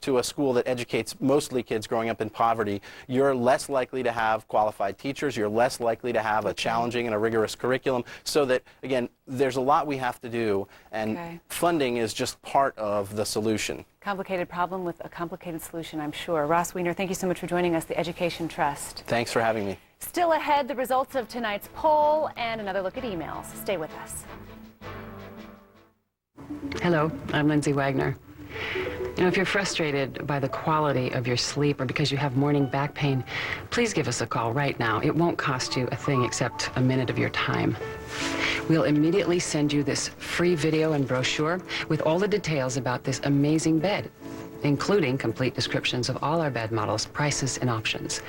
to a school that educates mostly kids growing up in poverty, you're less likely to have qualified teachers, you're less likely to have a challenging and a rigorous curriculum, so that, again, there's a lot we have to do, and funding is just part of the solution. Complicated problem with a complicated solution, I'm sure. Ross Wiener, thank you so much for joining us, the Education Trust. Thanks for having me. Still ahead, the results of tonight's poll and another look at emails. Stay with us. Hello, I'm Lindsay Wagner. You know, if you're frustrated by the quality of your sleep or because you have morning back pain, please give us a call right now. It won't cost you a thing except a minute of your time. We'll immediately send you this free video and brochure with all the details about this amazing bed, including complete descriptions of all our bed models, prices, and options.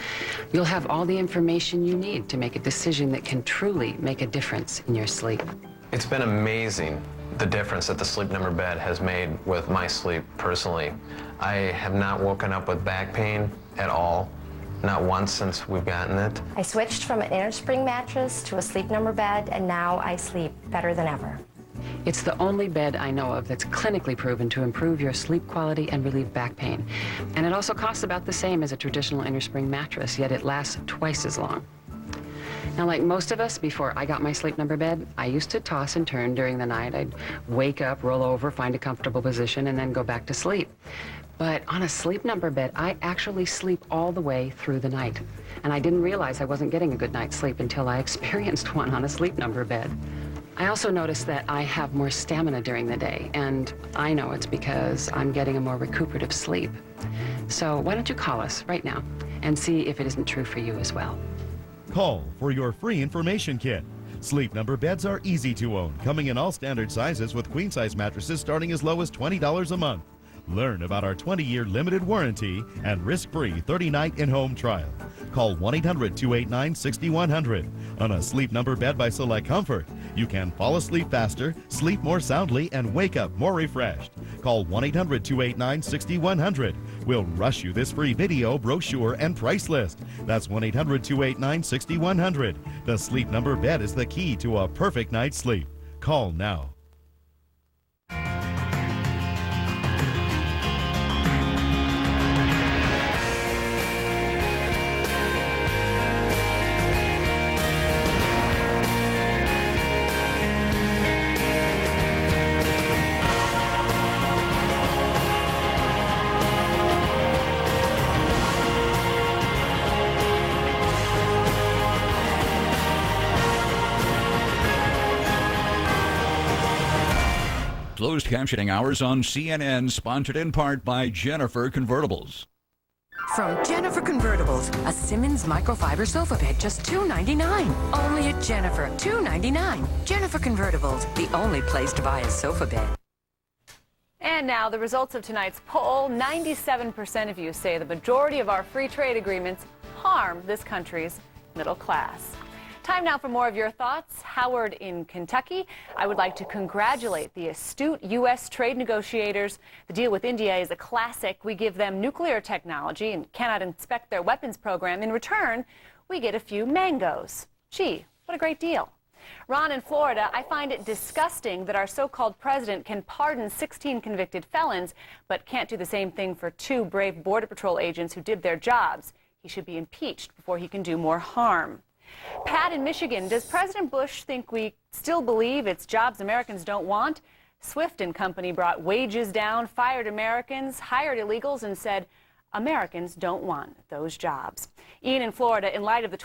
You'll have all the information you need to make a decision that can truly make a difference in your sleep. It's been amazing, the difference that the Sleep Number bed has made with my sleep personally. I have not woken up with back pain at all, not once since we've gotten it. I switched from an innerspring mattress to a Sleep Number bed, and now I sleep better than ever. It's the only bed I know of that's clinically proven to improve your sleep quality and relieve back pain. And it also costs about the same as a traditional innerspring mattress, yet it lasts twice as long. Now, like most of us, before I got my Sleep Number bed, I used to toss and turn during the night. I'd wake up, roll over, find a comfortable position, and then go back to sleep. But on a Sleep Number bed, I actually sleep all the way through the night. And I didn't realize I wasn't getting a good night's sleep until I experienced one on a Sleep Number bed. I also noticed that I have more stamina during the day, and I know it's because I'm getting a more recuperative sleep. So why don't you call us right now and see if it isn't true for you as well. Call for your free information kit. Sleep Number beds are easy to own, coming in all standard sizes with queen-size mattresses starting as low as $20 a month. Learn about our 20-year limited warranty and risk-free 30-night in-home trial. Call 1-800-289-6100. On a Sleep Number bed by Select Comfort, you can fall asleep faster, sleep more soundly, and wake up more refreshed. Call 1-800-289-6100. We'll rush you this free video, brochure, and price list. That's 1-800-289-6100. The Sleep Number bed is the key to a perfect night's sleep. Call now. Closed captioning hours on CNN, sponsored in part by Jennifer Convertibles. From Jennifer Convertibles, a Simmons microfiber sofa bed, just $2.99. Only at Jennifer, $2.99. Jennifer Convertibles, the only place to buy a sofa bed. And now the results of tonight's poll. 97% of you say the majority of our free trade agreements harm this country's middle class. Time now for more of your thoughts. Howard in Kentucky. I would like to congratulate the astute U.S. trade negotiators. The deal with India is a classic. We give them nuclear technology and cannot inspect their weapons program. In return, we get a few mangoes. Gee, what a great deal. Ron in Florida, I find it disgusting that our so-called president can pardon 16 convicted felons, but can't do the same thing for 2 brave Border Patrol agents who did their jobs. He should be impeached before he can do more harm. Pat in Michigan, does President Bush think we still believe it's jobs Americans don't want? Swift and company brought wages down, fired Americans, hired illegals, and said Americans don't want those jobs. Ian in Florida, in light of the